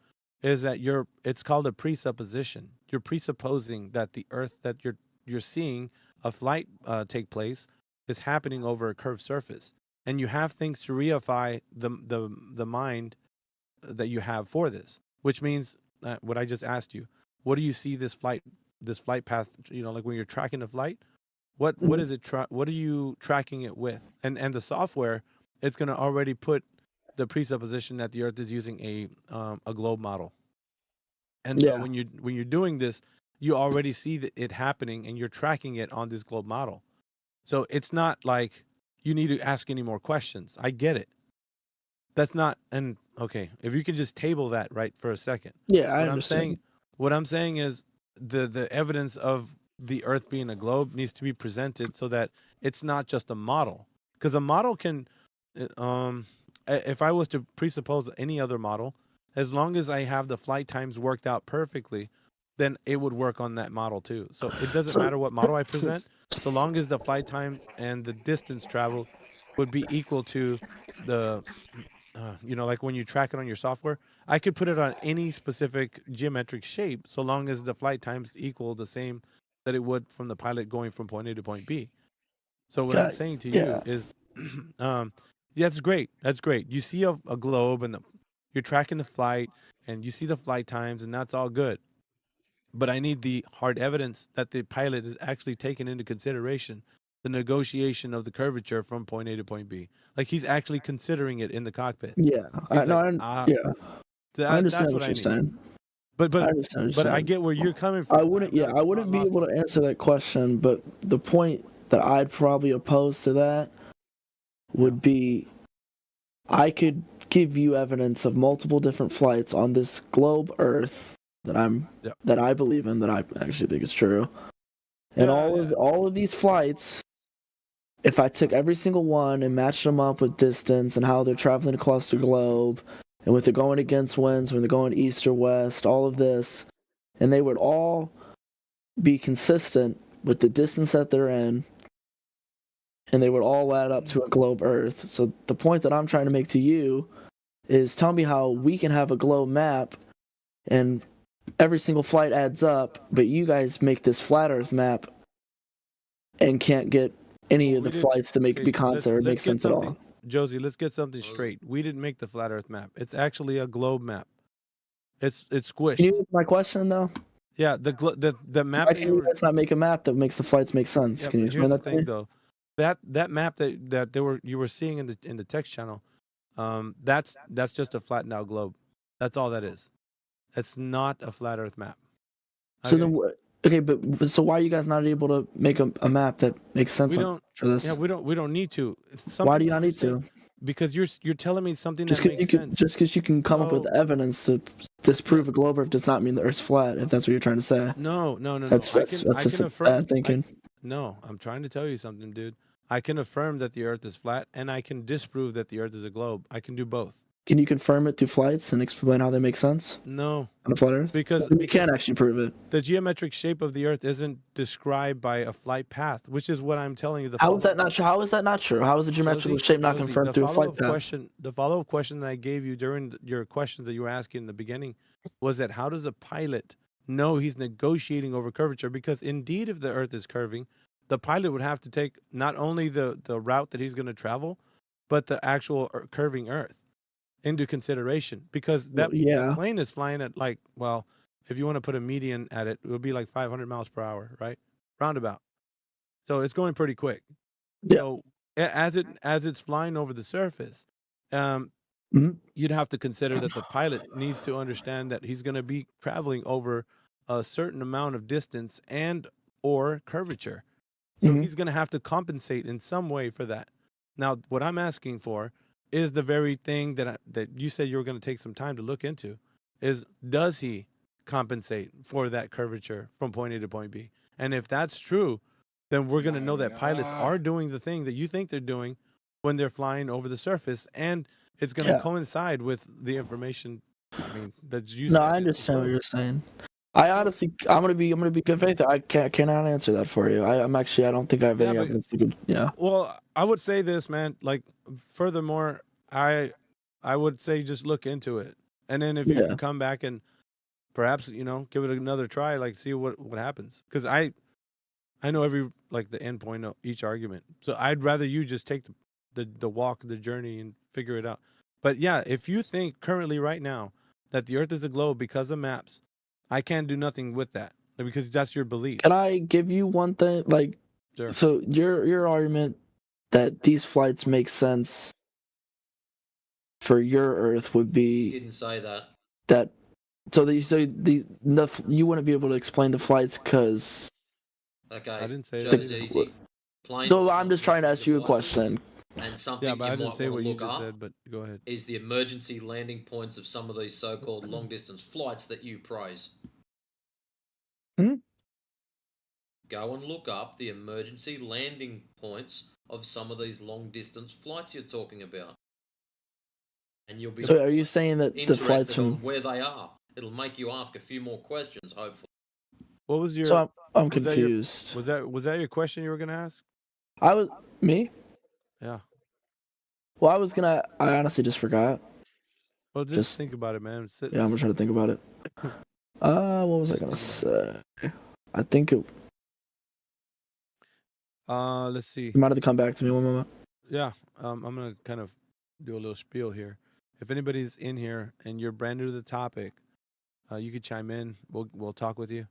is that it's called a presupposition. You're presupposing that the Earth that you're seeing a flight take place is happening over a curved surface, and you have things to reify the mind that you have for this, which means what I just asked you. What do you see this flight path? Like when you're tracking a flight. What is it? What are you tracking it with? And the software, it's going to already put the presupposition that the Earth is using a globe model. And so when you're doing this, you already see it happening, and you're tracking it on this globe model. So it's not like you need to ask any more questions. I get it. That's not okay. If you can just table that right for a second. Yeah, I understand. What I'm saying is the evidence of the Earth being a globe needs to be presented so that it's not just a model, because a model can if I was to presuppose any other model, as long as I have the flight times worked out perfectly, then it would work on that model too. So it doesn't matter what model I present, so long as the flight time and the distance traveled would be equal to the you know, like when you track it on your software, I could put it on any specific geometric shape so long as the flight times equal the same that it would from the pilot going from point A to point B. So what I'm Got saying to yeah. you is, yeah, that's great. That's great. You see a globe and you're tracking the flight and you see the flight times and that's all good. But I need the hard evidence that the pilot is actually taking into consideration the negotiation of the curvature from point A to point B. Like he's actually considering it in the cockpit. Yeah. He's like, Yeah. I that's understand what what I you're need. saying. But I understand what but you're I saying. get where you're coming from. I wouldn't. Yeah, I It's not wouldn't be lost able on to me. answer that question. But the point that I'd probably oppose to that would be, I could give you evidence of multiple different flights on this globe Earth that I believe in, that I actually think is true. And all of these flights, if I took every single one and matched them up with distance and how they're traveling across the globe, and with they're going against winds, when they're going east or west, all of this, and they would all be consistent with the distance that they're in, and they would all add up to a globe Earth. So the point that I'm trying to make to you is, tell me how we can have a globe map and every single flight adds up, but you guys make this flat Earth map and can't get any of the flights to be constant or make Let's get sense at something, all. Josie. Let's get something straight. We didn't make the flat Earth map. It's actually a globe map. It's Can squished. you answer my question though? Yeah, the map Why that can you you were. guys not make a map that makes the flights make sense? Yeah, Can you but here's explain the that to thing me? though, that map that you were seeing in the text channel, that's just a flattened out globe. That's all that is. It's not a flat Earth map. So Okay. then, okay, but so why are you guys not able to make a map that makes sense We don't. for this? Yeah, we don't need to. It's Why something do you that not you're need saying, to? because you're telling me something Just that because you makes can, sense. just because you can come up with No. evidence to disprove a globe Earth does not mean the Earth's flat. If that's what you're trying to say. No. That's I just can a affirm. bad thinking. No, I'm trying to tell you something, dude. I can affirm that the Earth is flat, and I can disprove that the Earth is a globe. I can do both. Can you confirm it through flights and explain how they make sense No, on a flat Earth? because You can't actually prove it. the geometric shape of the Earth isn't described by a flight path, which is what I'm telling you. How is that not true? How is that not true? How is the geometrical shape not confirmed The through a flight path? the follow-up question that I gave you during your questions that you were asking in the beginning was that how does a pilot know he's negotiating over curvature? Because indeed, if the Earth is curving, the pilot would have to take not only the route that he's going to travel, but the actual curving Earth into consideration. Because that plane is flying at like, well, if you want to put a median at it, it would be like 500 miles per hour, right? Roundabout. So it's going pretty quick. Yeah. So as it's flying over the surface, you'd have to consider that the pilot needs to understand that he's going to be traveling over a certain amount of distance and or curvature. So he's going to have to compensate in some way for that. Now, what I'm asking for is the very thing that you said you were going to take some time to look into. Is does he compensate for that curvature from point A to point B? And if that's true, then we're going to know that pilots are doing the thing that you think they're doing when they're flying over the surface, and it's going to coincide with the information. I mean, that you No, said. I understand what you're saying. I honestly, I'm gonna be good faith. I cannot answer that for you. I don't think I have any evidence to good. Yeah. Well, I would say this, man. Like, furthermore, I would say just look into it, and then if you can come back and perhaps give it another try, like see what happens. Because I know every like the end point of each argument. So I'd rather you just take the walk, the journey, and figure it out. But yeah, if you think currently right now that the Earth is a globe because of maps, I can't do nothing with that because that's your belief. Can I give you one thing? Like, Sure. so your argument that these flights make sense for your Earth would be Didn't say that. that. So you wouldn't be able to explain the flights because. Okay. I didn't say Joe's that. easy. Planes So I'm just trying to ask you a devices, question. And something Yeah, but I you didn't might say want what to you look just up said. But go ahead. is the emergency landing points of some of these so-called long-distance flights that you praise. Go and look up the emergency landing points of some of these long-distance flights you're talking about. And you'll be So are you saying that the interested flights on from? where they are. It'll make you ask a few more questions, hopefully. What was your? So I'm was that confused. Was that your question you were gonna ask? I was me. Yeah. Well, I honestly just forgot. Well, just think about it, man. Yeah, I'm gonna try to think about it. What was I gonna say? I think it. Let's see. You might have to come back to me one moment. Yeah, I'm gonna kind of do a little spiel here. If anybody's in here and you're brand new to the topic, you could chime in. We'll talk with you.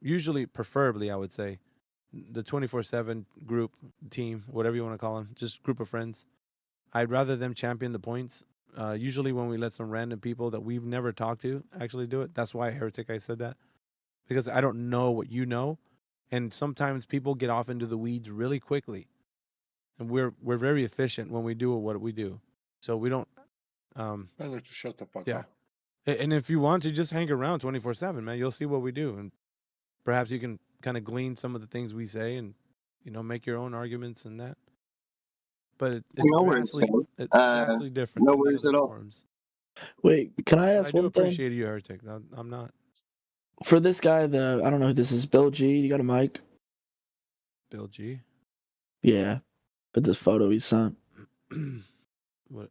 Usually, preferably, I would say, the 24/7 group, team, whatever you want to call them, just group of friends. I'd rather them champion the points. Usually, when we let some random people that we've never talked to actually do it, that's why Heretic I said that, because I don't know what you know, and sometimes people get off into the weeds really quickly, and we're very efficient when we do what we do, so we don't. Better to shut the fuck Yeah, up. and if you want to just hang around 24/7, man, you'll see what we do, and perhaps you can kind of glean some of the things we say, and make your own arguments and that. But it's No worries, fam. vastly different No than the worries other at all. forums. Wait, can I ask I do one thing? appreciate you, Heretic. I'm not. For this guy, I don't know who this is. Bill G. You got a mic? Bill G. Yeah, but this photo he sent. What?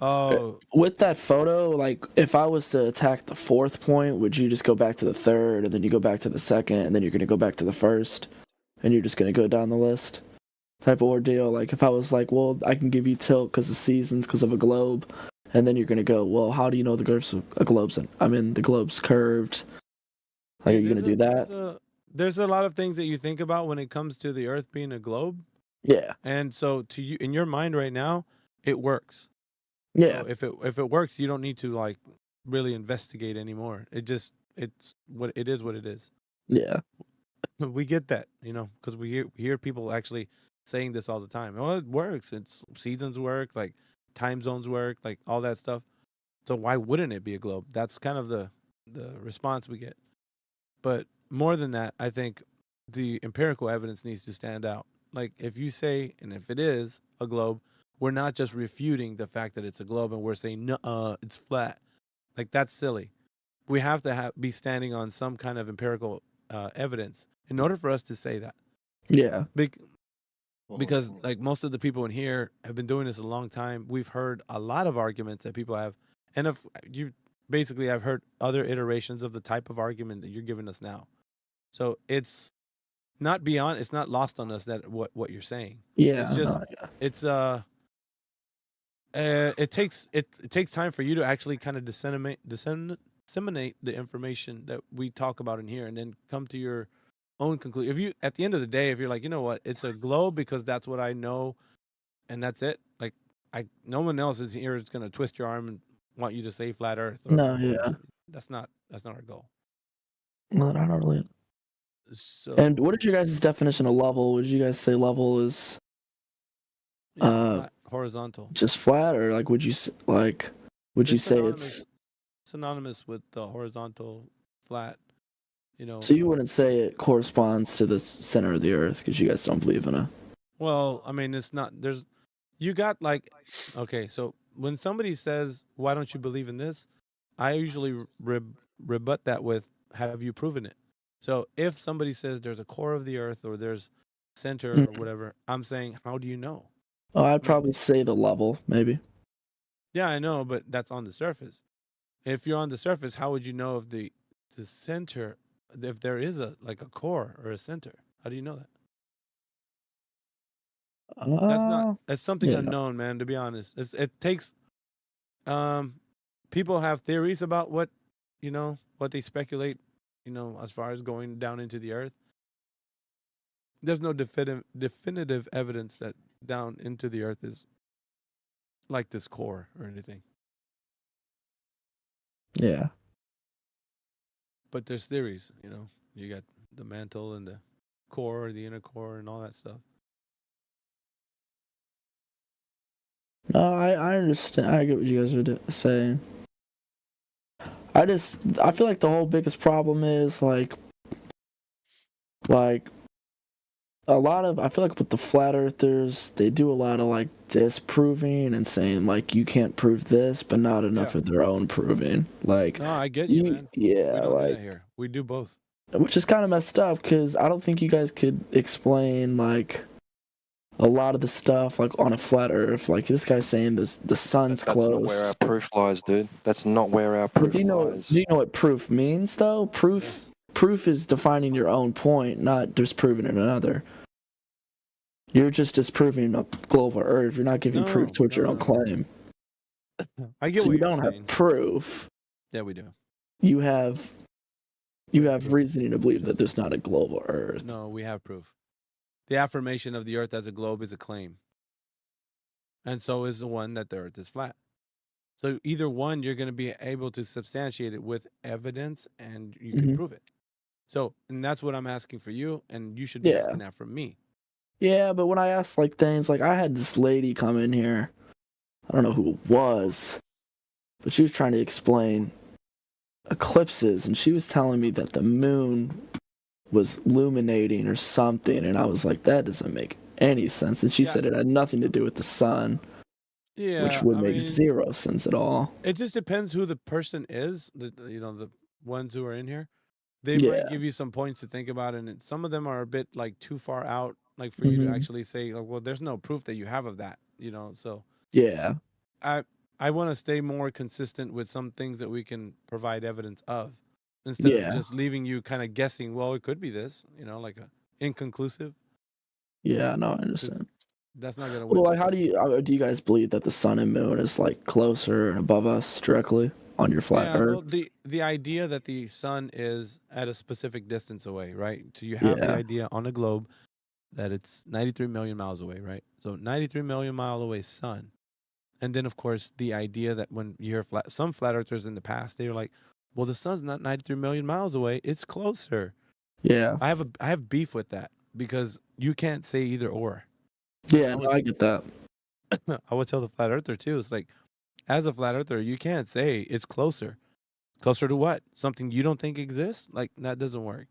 Oh. With that photo, like, if I was to attack the fourth point, would you just go back to the third, and then you go back to the second, and then you're gonna go back to the first, and you're just gonna go down the list? Type of ordeal. Like, if I was like, well, I can give you tilt because of seasons, because of a globe, and then you're gonna go, well, how do you know the globe's curved? Like, are you gonna do that? There's a lot of things that you think about when it comes to the Earth being a globe. Yeah. And so, to you, in your mind right now, it works. Yeah. So if it works, you don't need to like really investigate anymore. It's what it is. What it is. Yeah. We get that, because we hear people actually saying this all the time. Oh, it works. It's seasons work, like time zones work, like all that stuff. So why wouldn't it be a globe? That's kind of the response we get. But more than that, I think the empirical evidence needs to stand out. Like if you say, and if it is a globe, we're not just refuting the fact that it's a globe and we're saying no, it's flat. Like that's silly. We have to be standing on some kind of empirical evidence in order for us to say that. Yeah. Because like most of the people in here have been doing this a long time. We've heard a lot of arguments that people have, and if you basically I've heard other iterations of the type of argument that you're giving us now. So it's not lost on us that what you're saying. Yeah. It's just it takes time for you to actually kind of disseminate the information that we talk about in here, and then come to your own conclusion. If you, at the end of the day, if you're like, you know what, it's a globe because that's what I know, and that's it. Like, no one else is here is gonna twist your arm and want you to say flat Earth. No, yeah. That's not our goal. No, I don't really. So. And what is your guys' definition of level? Would you guys say level is flat, horizontal? Just flat, or like would you say it's synonymous with the horizontal, flat? So you wouldn't say it corresponds to the center of the Earth because you guys don't believe in it. Well, I mean, it's not. You got like, okay, so when somebody says, "Why don't you believe in this?" I usually rebut that with, "Have you proven it?" So if somebody says there's a core of the Earth or there's center or whatever, I'm saying, how do you know? Oh, I'd probably say the level, maybe. Yeah, I know, but that's on the surface. If you're on the surface, how would you know if the center, if there is a core or a center? How do you know that? That's something unknown, man, to be honest. It takes people have theories about what they speculate, as far as going down into the Earth. There's no definitive evidence that down into the Earth is like this core or anything. Yeah. But there's theories, you got the mantle and the core, the inner core, and all that stuff. No, I understand. I get what you guys are saying. I feel like the whole biggest problem is like a lot of, I feel like with the flat earthers, they do a lot of like disproving and saying like you can't prove this, but not enough of their own proving. Like, no, I get you, man. Yeah, we don't like do that here. We do both. Which is kind of messed up because I don't think you guys could explain like a lot of the stuff like on a flat Earth, like this guy's saying this the sun's That's not where our close. proof lies, dude. That's not where our But proof do lies. you know what proof means though? Proof is defining your own point, not disproving another. You're just disproving a globe or Earth. You're not giving proof towards your own claim. I get So what you you're don't saying. have proof. Yeah, we do. You have reasoning to believe that there's not a globe or Earth. No, we have proof. The affirmation of the Earth as a globe is a claim. And so is the one that the Earth is flat. So either one, you're going to be able to substantiate it with evidence and you can Mhm. prove it. So, and that's what I'm asking for you, and you should be Yeah. asking that from me. Yeah, but when I asked like things, like I had this lady come in here. I don't know who it was, but she was trying to explain eclipses, and she was telling me that the moon was illuminating or something, and I was like, that doesn't make any sense. And she said it had nothing to do with the sun, which Yeah, would I make mean, zero sense at all. it just depends who the person is, the ones who are in here. They Yeah. might give you some points to think about, and some of them are a bit like too far out, like for you to Mhm. actually say, like, well, there's no proof that you have of that, so Yeah. I want to stay more consistent with some things that we can provide evidence of instead of Yeah. just leaving you kind of guessing, well, it could be this, like a inconclusive. Yeah, no, I 'Cause understand. that's not gonna Well, win. like, how do you guys believe that the sun and moon is like closer and above us directly on your flat Yeah, Earth? well, the idea that the sun is at a specific distance away, right? So you have the Yeah. idea on a globe that it's 93 million miles away, right? So 93 million mile away sun. And then of course the idea that when you hear some flat earthers in the past, they were like, well, the sun's not 93 million miles away, it's closer. Yeah. I have beef with that because you can't say either or. Yeah, no, I get that. I would tell the flat earther too. It's like, as a flat earther, you can't say it's closer. Closer to what? Something you don't think exists? Like that doesn't work.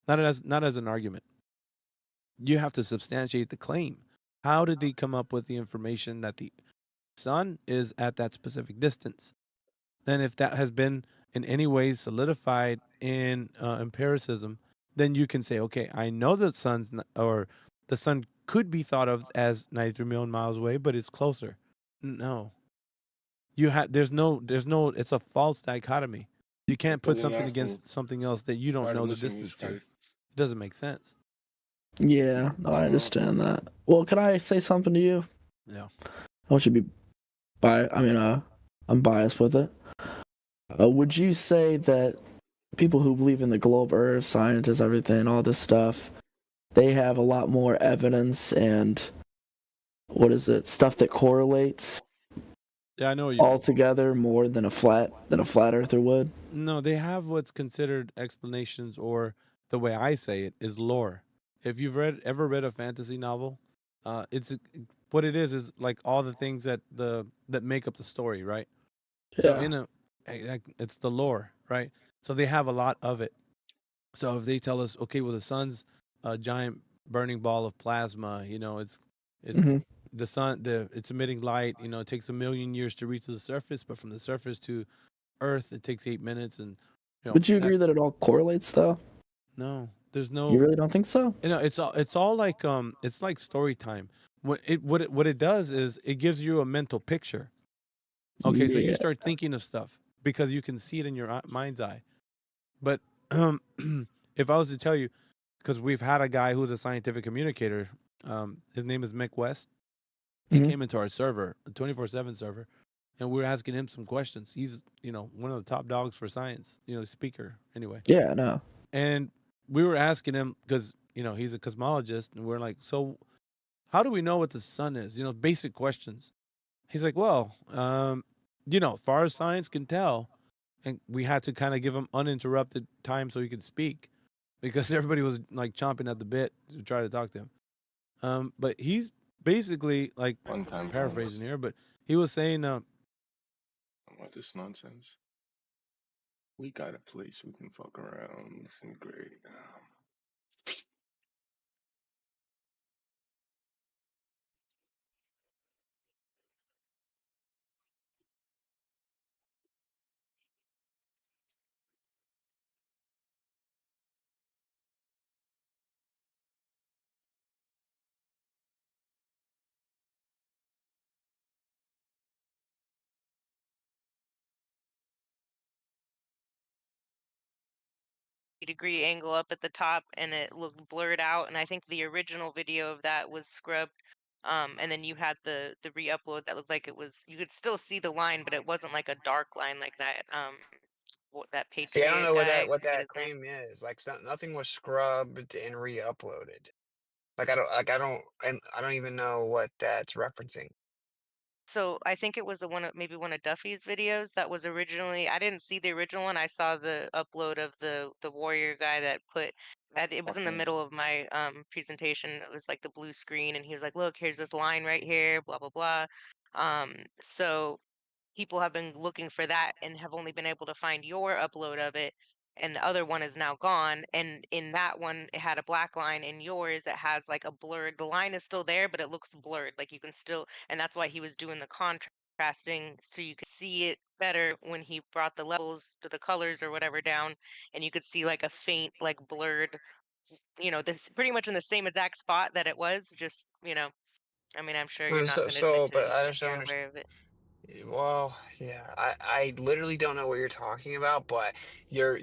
Not as an argument. You have to substantiate the claim. How did they come up with the information that the sun is at that specific distance? Then if that has been in any way solidified in empiricism, then you can say, okay, I know the the sun could be thought of as 93 million miles away, but it's closer. No, there's no. It's a false dichotomy. You can't But put then something ask me, against something else that you don't try to know the listen to you, distance to. Scotty. It doesn't make sense. Yeah, no, I understand that. Well, can I say something to you? Yeah. I want you to be I'm biased with it. Would you say that people who believe in the globe Earth, scientists, everything, all this stuff, they have a lot more evidence and stuff that correlates Yeah, I know what you mean. altogether more than a flat earther would? No, they have what's considered explanations, or the way I say it is lore. If you've ever read a fantasy novel, it's what it is like all the things that make up the story, right? So Yeah. it's the lore, right? So they have a lot of it. So if they tell us, okay, well, the sun's a giant burning ball of plasma, it's Mhm. the sun, it's emitting light. It takes 1 million years to reach the surface, but from the surface to Earth, it takes 8 minutes, and Would you agree that it all correlates though? no, there's You no. really don't think so? It's all like it's like story time. What it does is it gives you a mental picture. Okay, so you Yeah. start thinking of stuff because you can see it in your mind's eye. But if I was to tell you, because we've had a guy who's a scientific communicator, his name is Mick West. He Mhm. came into our server, a 24/7 server, and we were asking him some questions. He's one of the top dogs for science, speaker anyway. Yeah, no. And we were asking him because he's a cosmologist, and we're like, so how do we know what the sun is? Basic questions. He's like, well, as far as science can tell, and we had to kind of give him uninterrupted time so he could speak because everybody was like chomping at the bit to try to talk to him. But he's basically like, One time, I'm friends. paraphrasing here, but he was saying, What this nonsense? We got a place we can fuck around. Listen, great. 90-degree angle up at the top, and it looked blurred out. And I think the original video of that was scrubbed. And then you had the re-upload that looked like it was, you could still see the line, but it wasn't like a dark line like that. That See, I don't Patriot know guy, I what forget that his name. claim is. Like, nothing was scrubbed and re-uploaded. I don't even know what that's referencing. So I think it was the one of maybe one of Duffy's videos that was originally. I didn't see the original one. I saw the upload of the warrior guy that put. It was in the Okay. middle of my presentation. It was like the blue screen, and he was like, "Look, here's this line right here, blah blah blah." So people have been looking for that and have only been able to find your upload of it, and the other one is now gone. And in that one it had a black line. In yours it has like a blurred, the line is still there but it looks blurred, like you can still, and that's why he was doing the contrasting so you could see it better when he brought the levels to the colors or whatever down, and you could see like a faint like blurred, this pretty much in the same exact spot that it was, just, I mean, I'm sure you're not going to admit to But it, I but just don't you're understand. aware of it. Well, yeah, I literally don't know what you're talking about, but you're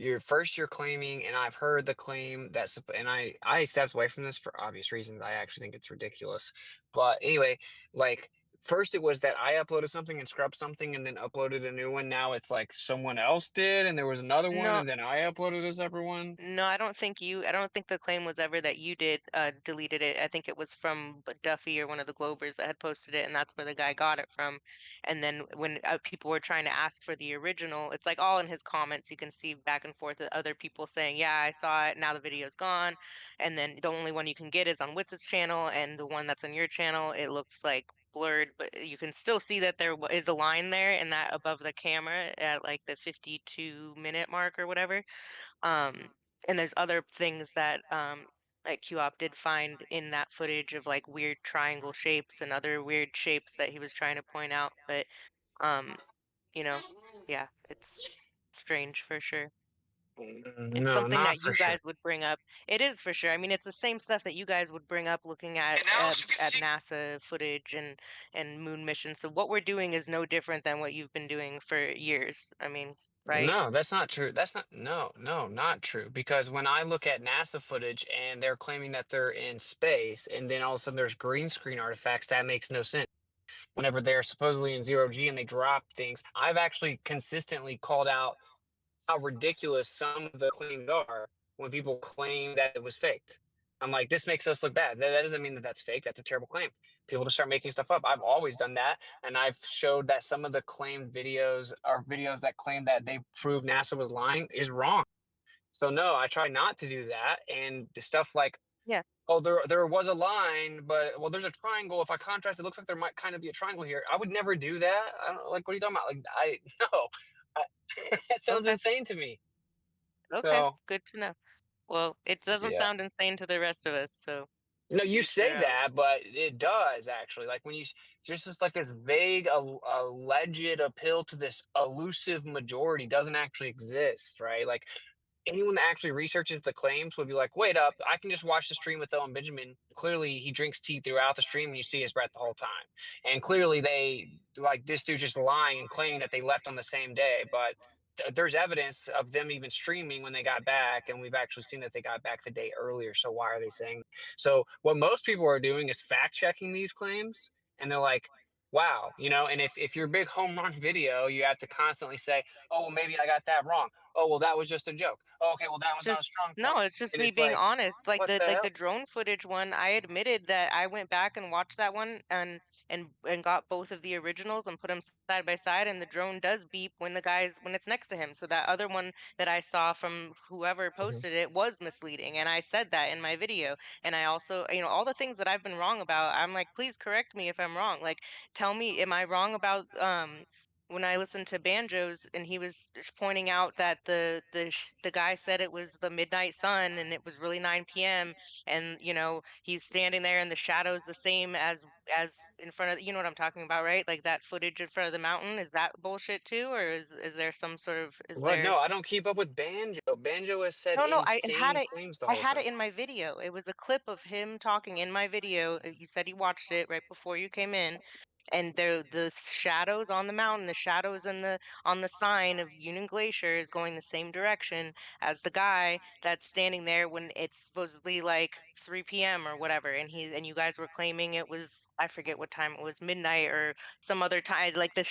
claiming, and I've heard the claim and I stepped away from this for obvious reasons. I actually think it's ridiculous. But anyway, like first it was that I uploaded something and scrubbed something and then uploaded a new one. Now it's like someone else did, and there was another one, No, and then I uploaded a separate one. No, I don't think the claim was ever that you deleted it. I think it was from Duffy or one of the Globers that had posted it, and that's where the guy got it from. And then when people were trying to ask for the original, it's like all in his comments. You can see back and forth with other people saying, "Yeah, I saw it. Now the video's gone." And then the only one you can get is on Witz's channel, and the one that's on your channel, it looks like blurred, but you can still see that there is a line there, and that above the camera at like the 52-minute mark or whatever. Um, and there's other things that like QOP did find in that footage of like weird triangle shapes and other weird shapes that he was trying to point out. But um, you know, yeah, it's strange for sure. It's No, something not that for you sure. guys would bring up. It is for sure. I mean, it's the same stuff that you guys would bring up looking at NASA footage and moon missions. So what we're doing is no different than what you've been doing for years. I mean, right? No, that's not true. That's not, no, not true. Because when I look at NASA footage and they're claiming that they're in space, and then all of a sudden there's green screen artifacts, that makes no sense. Whenever they're supposedly in zero G and they drop things, I've actually consistently called out how ridiculous some of the claims are when people claim that it was faked. I'm like, this makes us look bad. That doesn't mean that that's fake. That's a terrible claim. People just start making stuff up. I've always done that, and I've showed that some of the claimed videos are videos that claim that they prove NASA was lying is wrong. So no, I try not to do that. And the stuff like, Yeah. oh, there was a line, but well, there's a triangle. If I contrast, it looks like there might kind of be a triangle here. I would never do that. I don't like, what are you talking about? Like, I no, I, that sounds Okay. insane to me. Okay. So Good to know. Well, it doesn't yeah. sound insane to the rest of us, so No, to you each say their own. that, but it does actually. Like when just like this vague, alleged appeal to this elusive majority doesn't actually exist, right? Like anyone that actually researches the claims would be like, wait up, I can just watch the stream with Owen Benjamin. Clearly, he drinks tea throughout the stream, and you see his breath the whole time. And clearly, they like this dude's just lying and claiming that they left on the same day, but. There's evidence of them even streaming when they got back, and we've actually seen that they got back the day earlier. So why are they saying? So what most people are doing is fact checking these claims, and they're like, "Wow, And if you're a big home run video, you have to constantly say, "Oh, well, maybe I got that wrong. Oh, well, that was just a joke. Oh, okay, well, that It's was not a just strong no, point." it's just And me it's being like, honest. Like what the the like the hell? drone footage one, I admitted that I went back and watched that one and got both of the originals and put them side by side, and the drone does beep when it's next to him. So that other one that I saw from whoever Mhm. posted it was misleading, and I said that in my video. And I also, all the things that I've been wrong about, I'm like, please correct me if I'm wrong. Like, tell me, am I wrong about when I listened to Banjos and he was pointing out that the guy said it was the midnight sun and it was really 9 p.m. and he's standing there and the shadow's the same as in front of, what I'm talking about, right? Like that footage in front of the mountain, is that bullshit too, or is there some sort of, is What? there? No, I don't keep up with Banjo. Banjo has said No, I had insane it. claims the I whole had it time. in my video. It was a clip of him talking in my video. He said he watched it right before you came in, and the shadows on the mountain, the shadows on the sign of Union Glacier is going the same direction as the guy that's standing there when it's supposedly like 3 p.m. or whatever, and you guys were claiming it was, I forget what time it was, midnight or some other time, like the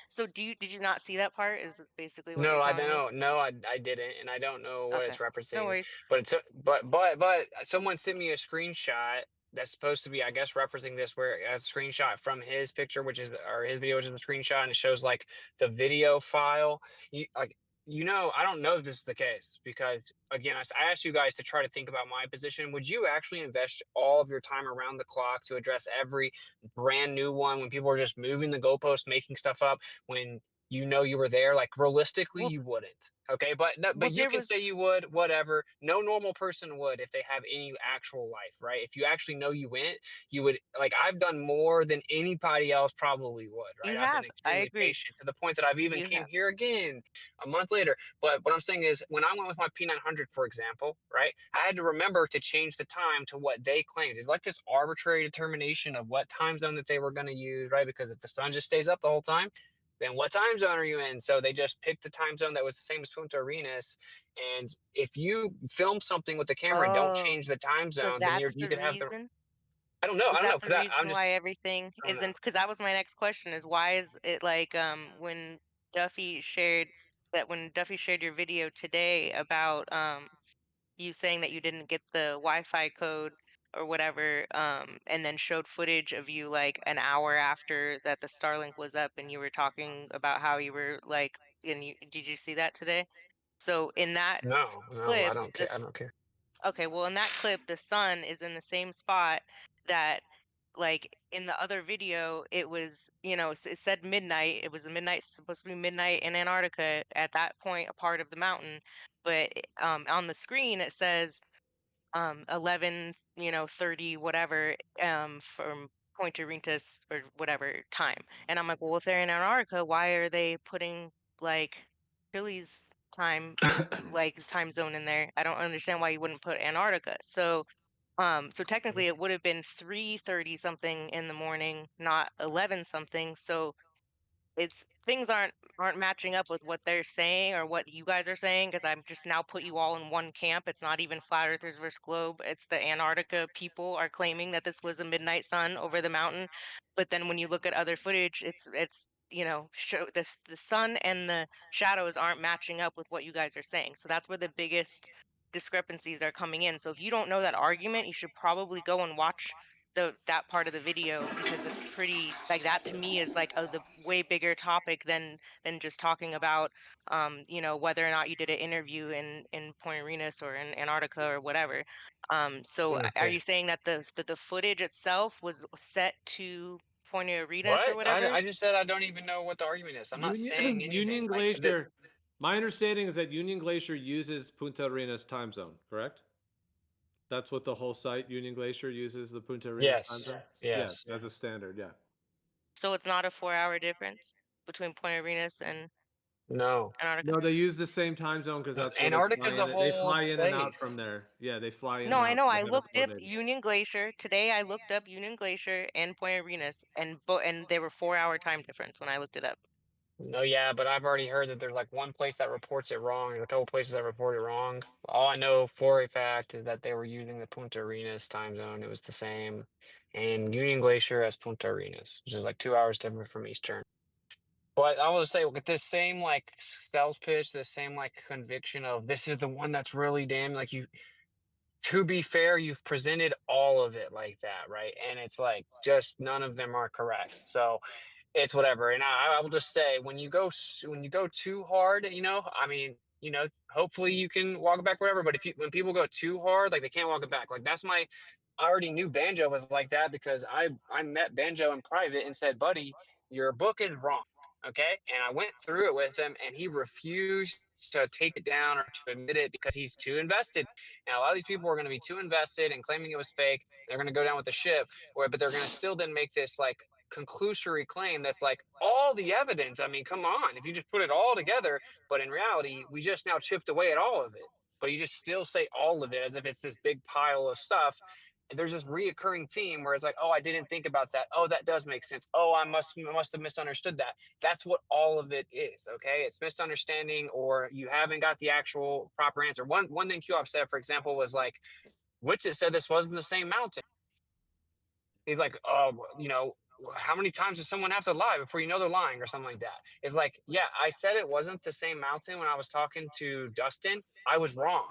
so did you not see that part? Is basically what you're No, I telling me? don't. No, I didn't, and I don't know what it's Okay, no referencing. worries. But it's but someone sent me a screenshot that's supposed to be, I guess, referencing this, where a screenshot from his picture, which is or his video, which is a screenshot, and it shows like the video file. I don't know if this is the case because again, I asked you guys to try to think about my position. Would you actually invest all of your time around the clock to address every brand new one when people are just moving the goalposts, making stuff up? When you were there, like realistically Well, you wouldn't, okay, but no, but you there can was. say you would, whatever. No normal person would if they have any actual life, right? If you actually know you went, you would, like, I've done more than anybody else probably would, right? You I've been have. I extremely agree. patient to the point that I've even You came have. here again a month later. But what I'm saying is, when I went with my P900, for example, right, I had to remember to change the time to what they claimed. It's like this arbitrary determination of what time zone that they were going to use, right? Because if the sun just stays up the whole time, then what time zone are you in? So they just picked a time zone that was the same as Punta Arenas. And if you film something with the camera and don't Oh, change the time so zone, then that's you the could have the, reason? I Is don't know, that the because I'm reason why just, everything I don't know. isn't? Because that was my next question, is why is it like when Duffy shared your video today about you saying that you didn't get the Wi-Fi code or whatever, and then showed footage of you like an hour after that the Starlink was up, and you were talking about how you were like, and did you see that today? So in that No, I clip, don't care. I this don't care. okay, well, in that clip, the sun is in the same spot that, like, in the other video, it was, it said midnight. It was a midnight, supposed to be midnight in Antarctica at that point, a part of the mountain. But on the screen, it says 11, 30, whatever, from Point Arentas or whatever time. And I'm like, well, if they're in Antarctica, why are they putting like Chile's time, like time zone in there? I don't understand why you wouldn't put Antarctica. So technically it would have been 3:30 something in the morning, not 11 something. So it's things aren't matching up with what they're saying or what you guys are saying, because I'm just now put you all in one camp. It's not even flat earthers versus globe. It's the Antarctica people are claiming that this was a midnight sun over the mountain. But then when you look at other footage, it's show this the sun and the shadows aren't matching up with what you guys are saying. So that's where the biggest discrepancies are coming in. So if you don't know that argument, you should probably go and watch that part of the video, because it's pretty, like, that to me is like the way bigger topic than just talking about whether or not you did an interview in Point Arenas or in Antarctica or whatever. So are Okay. you saying that the footage itself was set to Point Arenas or What? whatever? I just said I don't even know what the argument is. I'm not saying Union anything. Union Like the, Glacier. My understanding is that Union Glacier uses Punta Arenas time zone, correct? That's what the whole site, Union Glacier, uses the Punta Arenas time yes, zone? Yeah, yes. that's a standard, yeah. So it's not a 4-hour difference between Point Arenas and No. Antarctica? No, they use the same time zone because that's where they fly Antarctica's a in. They whole fly in and out from place. there. Yeah, they fly in No, and I out. know. So they I have it looked up coordinated. Union Glacier today. I looked up Union Glacier and Point Arenas, and they were 4-hour time difference when I looked it up. No, yeah, but I've already heard that there's like one place that reports it wrong and a couple places that report it wrong. All I know for a fact is that they were using the Punta Arenas time zone. It was the same. And Union Glacier as Punta Arenas, which is like 2 hours different from Eastern. But I will say, with this same like sales pitch, this same like conviction of this is the one that's really damn, like, you, to be fair, you've presented all of it like that, right? And it's like just none of them are correct. So it's whatever. And I will just say, when you go when you go too hard, I mean, hopefully you can walk it back, whatever. But when people go too hard, like, they can't walk it back. Like, that's my, I already knew Banjo was like that because I met Banjo in private and said, buddy, your book is wrong. Okay. And I went through it with him and he refused to take it down or to admit it because he's too invested. And a lot of these people are going to be too invested and claiming it was fake. They're going to go down with the ship, but they're going to still then make this like conclusory claim that's like all the evidence. I mean, come on, if you just put it all together, but in reality, we just now chipped away at all of it. But you just still say all of it as if it's this big pile of stuff. there's this reoccurring theme where it's like, oh, I didn't think about that. Oh, that does make sense. Oh, I must have misunderstood that. That's what all of it is. Okay, it's misunderstanding, or you haven't got the actual proper answer. One thing QOP said, for example, was like, Witsit said this wasn't the same mountain. He's like, oh, how many times does someone have to lie before you know they're lying, or something like that? It's like, yeah, I said it wasn't the same mountain when I was talking to Dustin. I was wrong.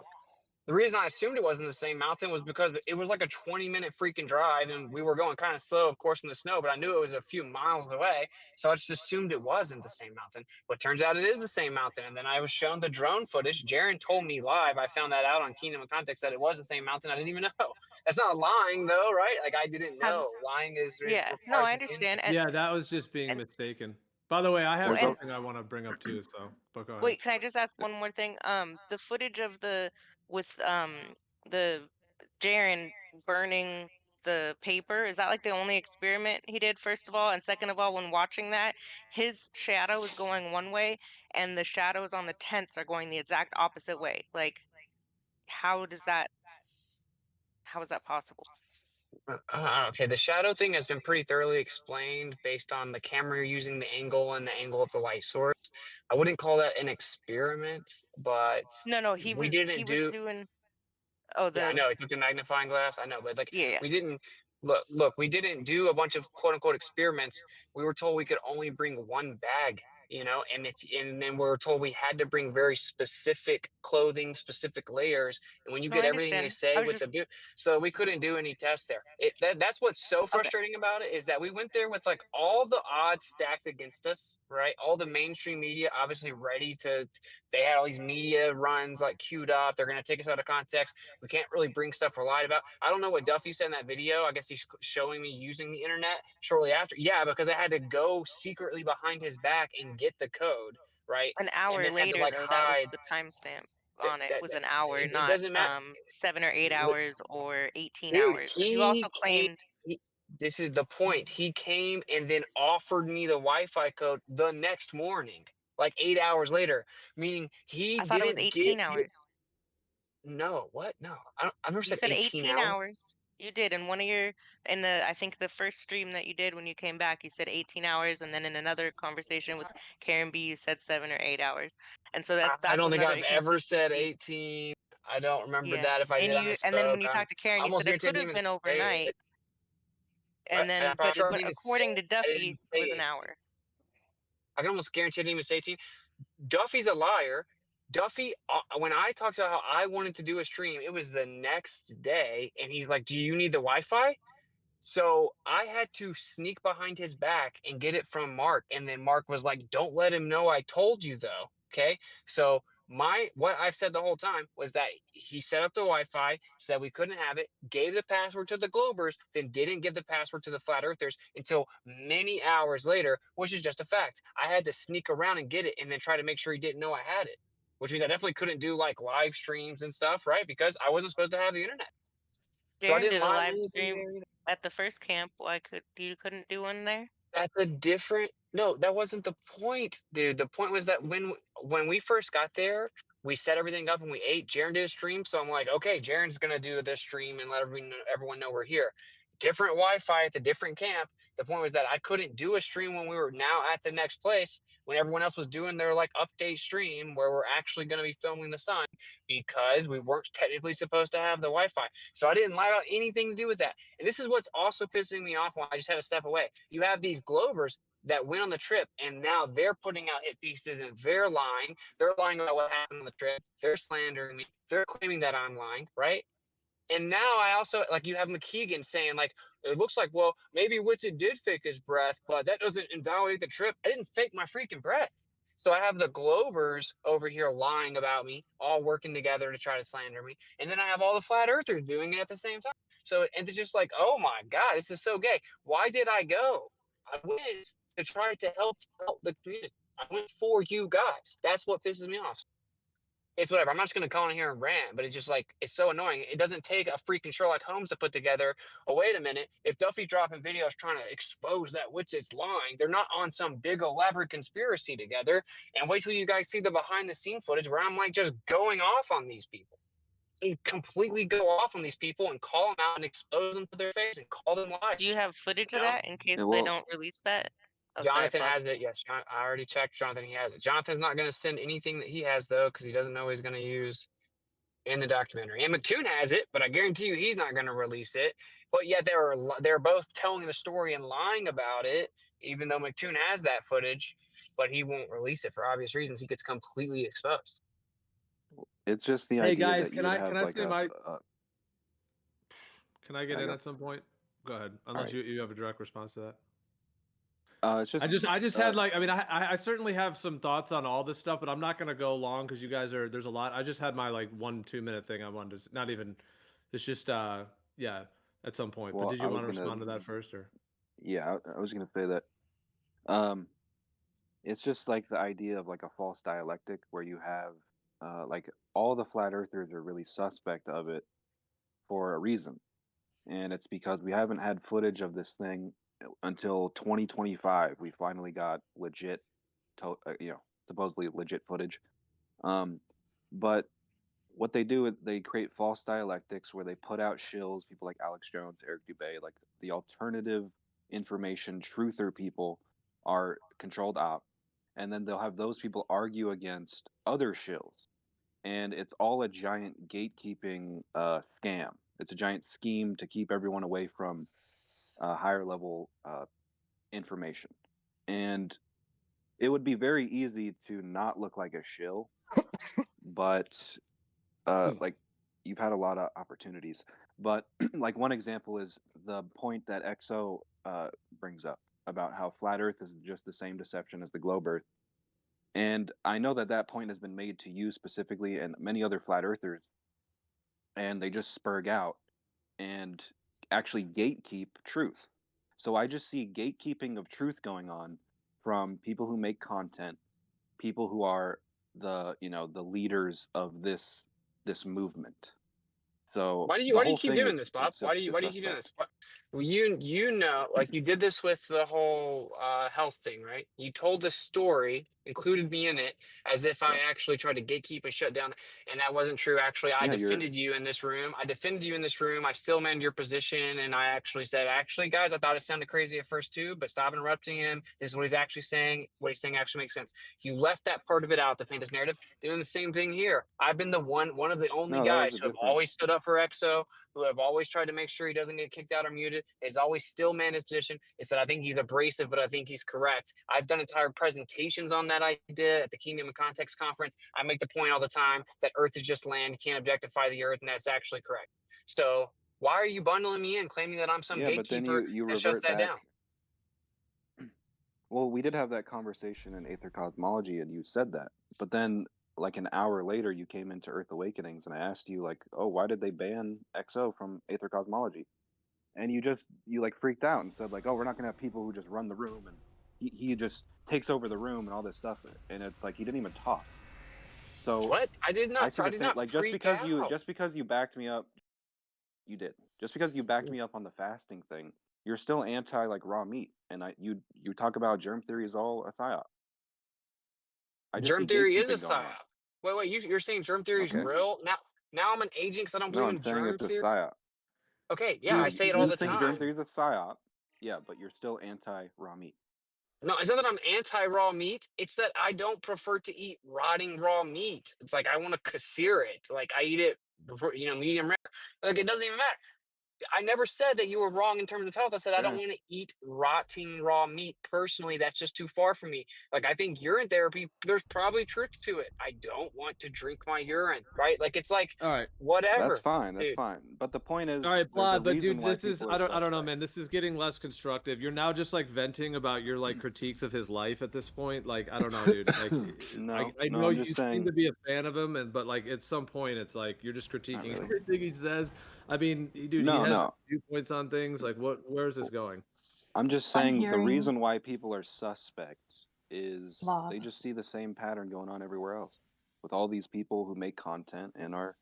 The reason I assumed it wasn't the same mountain was because it was like a 20-minute freaking drive, and we were going kind of slow, of course, in the snow, but I knew it was a few miles away. So I just assumed it wasn't the same mountain. But turns out it is the same mountain. And then I was shown the drone footage. Jaren told me live. I found that out on Kingdom of Context that it was the same mountain. I didn't even know. That's not lying, though, right? Like, I didn't Have know. Lying yeah, no, requires I intention. understand. Yeah, that was just being mistaken. By the way, I have Well, and something I want to bring up too. So, but go ahead. wait, can I just ask one more thing? The footage of the Jaren burning the paper, is that like the only experiment he did, first of all? And second of all, when watching that, his shadow is going one way and the shadows on the tents are going the exact opposite way. Like, how is that possible? Okay, the shadow thing has been pretty thoroughly explained based on the camera you're using, the angle, and the angle of the light source. I wouldn't call that an experiment, but No, we he didn't was do. doing Yeah, I the know. He took the magnifying glass. I know, but like yeah. we didn't look. We didn't do a bunch of quote unquote experiments. We were told we could only bring one bag, and then we were told we had to bring very specific clothing, specific layers. And when you No, get I everything they understand. I say was with just so we couldn't do any tests there. That's what's so okay. frustrating about it, is that we went there with like all the odds stacked against us, right? All the mainstream media obviously ready to. They had all these media runs like queued up. They're going to take us out of context. We can't really bring stuff we're lied about. I don't know what Duffy said in that video. I guess he's showing me using the internet shortly after. Yeah, because I had to go secretly behind his back and get the code, right? An And hour then had to later, like though, that was hide. the timestamp That, on it that, was that an hour, it not doesn't matter, 7 or 8 hours or 18 dude. hours. Because you He also came. claimed This is the point. He came and then offered me the Wi-Fi code the next morning, like 8 hours later. Meaning he I thought it was didn't 18 get. hours. No, what? No, I've never You said said 18 18 hours. hours. You did in one of your I think the first stream that you did when you came back, you said 18 hours, and then in another conversation with Karen B, you said 7 or 8 hours. And so I that's don't think another I've ever said inconsistency. 18. I don't remember Yeah. that. If I did, I And then misspoke. when you I'm talked to Karen, you almost said it guaranteed I could didn't have even been say overnight. it. And I'm then probably sure I but didn't even say according to it. I Duffy, didn't it say was an it. hour. I can almost guarantee I didn't even say 18. Duffy's a liar. Duffy, when I talked about how I wanted to do a stream, it was the next day, and he's like, "Do you need the Wi-Fi?" So I had to sneak behind his back and get it from Mark. And then Mark was like, don't let him know I told you though. Okay. So what I've said the whole time was that he set up the Wi-Fi, said we couldn't have it, gave the password to the Globers, then didn't give the password to the Flat Earthers until many hours later, which is just a fact. I had to sneak around and get it and then try to make sure he didn't know I had it, which means I definitely couldn't do like live streams and stuff, right? Because I wasn't supposed to have the internet. So I Jaren didn't did a lie to live anything stream there. at the first camp. Why you couldn't do one there? That's a different. No, that wasn't the point, dude. The point was that when we first got there, we set everything up and we ate. Jaren did a stream, so I'm like, okay, Jaren's gonna do this stream and let everyone know we're here. Different Wi-Fi at the different camp. The point was that I couldn't do a stream when we were now at the next place when everyone else was doing their like update stream where we're actually gonna be filming the sun because we weren't technically supposed to have the Wi-Fi. So I didn't lie about anything to do with that. And this is what's also pissing me off when I just had to step away. You have these Globers that went on the trip and now they're putting out hit pieces and they're lying. They're lying about what happened on the trip. They're slandering me. They're claiming that I'm lying, right? And now I also like you have McKeegan saying like it looks like well maybe Whitson did fake his breath, but that doesn't invalidate the trip. I didn't fake my freaking breath. So I have the Globers over here lying about me, all working together to try to slander me, and then I have all the flat earthers doing it at the same time. So and they're just like, oh my god, this is so gay. Why did I go? I went to try to help out the community. I went for you guys. That's what pisses me off. It's whatever. I'm not just gonna call in here and rant, but it's just like it's so annoying. It doesn't take a freaking Sherlock Holmes to put together. Oh, wait a minute. If Duffy dropping videos trying to expose that Witsit's lying, they're not on some big elaborate conspiracy together. And wait till you guys see the behind the scene footage where I'm like just going off on these people. and completely go off on these people and call them out and expose them to their face and call them liars. Do you have footage You of know? that in case Yeah, they well, don't release that? Oh, sorry, Jonathan Plop. has it. Yes, I already checked. Jonathan, he has it. Jonathan's not going to send anything that he has though, because he doesn't know he's going to use in the documentary. And McToon has it, but I guarantee you he's not going to release it. But yet they're both telling the story and lying about it, even though McToon has that footage, but he won't release it for obvious reasons. He gets completely exposed. it's just the Hey idea guys, that you can would I have like say a. my can I get I in go. at some point? Go ahead, All unless right. you have a direct response to that. It's just. I just had like, I mean, I certainly have some thoughts on all this stuff, but I'm not gonna go long because you guys there's a lot. I just had my like 1-2 minute thing I wanted to not even. It's just yeah, at some point. But Well, did I you was want to gonna. respond to that first or? Yeah, I was gonna say that. Um, it's just like the idea of like a false dialectic where you have like all the flat earthers are really suspect of it for a reason, and it's because we haven't had footage of this thing until 2025. We finally got legit, supposedly legit footage. Um, but what they do is they create false dialectics where they put out shills, people like Alex Jones, Eric Dubay, like the alternative information truther people are controlled op, and then they'll have those people argue against other shills, and it's all a giant gatekeeping scam. It's a giant scheme to keep everyone away from higher level information, and it would be very easy to not look like a shill, but like you've had a lot of opportunities. But like one example is the point that XO brings up about how flat Earth is just the same deception as the globe Earth. And I know that that point has been made to you specifically and many other flat earthers, and they just spurg out and actually gatekeep truth. So I just see gatekeeping of truth going on from people who make content, people who are the leaders of this movement. So Why do the you whole keep thing doing is this, Bob? just Why do you keep doing suspect. this? Well, you know, like you did this with the whole health thing, right? You told the story, included me in it, as if I Yeah. actually tried to gatekeep and shut down, and that wasn't true. Actually, I Yeah, you're defended you in this room. I defended you in this room. I still manned your position, and I actually said, actually, guys, I thought it sounded crazy at first too, but stop interrupting him. This is what he's actually saying. What he's saying actually makes sense. You left that part of it out to paint this narrative. Doing the same thing here. I've been the one of the only no, that was guys a who have different. always stood up for EXO, who have always tried to make sure he doesn't get kicked out or muted, has always still manned his position. It's that I think he's abrasive, but I think he's correct. I've done entire presentations on that idea at the Kingdom of Context conference. I make the point all the time that Earth is just land. You can't objectify the Earth, and that's actually correct. So why are you bundling me in, claiming that I'm some Yeah, but then gatekeeper you that shuts revert that back. down? Well, we did have that conversation in Aether Cosmology, and you said that. But then, like an hour later, you came into Earth Awakenings, and I asked you, like, "Oh, why did they ban XO from Aether Cosmology?" And you like freaked out and said, like, "Oh, we're not gonna have people who just run the room, and he just takes over the room and all this stuff." And it's like he didn't even talk. So What? I did I not. see I the did same. not Like freak out. just because you backed me up, you did. Just because you backed me up on the fasting thing, you're still anti like raw meat, and you talk about germ theory is all a psyop. I just Germ see theory is a gatekeeping going on. psyop. Wait, you're saying germ theory is Okay. real? Now I'm an agent because I don't No, believe I'm in saying germ it's a theory. psyop. Okay, yeah, I You say it all you the think germ time. theory is a psyop, yeah, but you're still anti raw meat. No, it's not that I'm anti-raw meat. It's that I don't prefer to eat rotting raw meat. It's like I want to sear it. Like I eat it before, medium rare. Like it doesn't even matter. I never said that you were wrong in terms of health. I said I don't Okay. want to eat rotting raw meat personally. That's just too far for me. Like I think urine therapy, there's probably truth to it. I don't want to drink my urine, right? Like it's like All right. That's whatever, fine. That's dude. fine. But the point All is, right, there's a Plod, but reason dude, why this is people are I don't know, suspect. man. This is getting less constructive. You're now just like venting about your like critiques of his life at this point. Like, I don't know, dude. Like No, I no, know I'm you just seem saying. to be a fan of him but like at some point it's like you're just Not critiquing really. everything he says. I mean, dude, he No, has no. viewpoints on things. Like where's this going? I'm just I'm saying the hearing reason why people are suspect is Blob. they just see the same pattern going on everywhere else with all these people who make content and are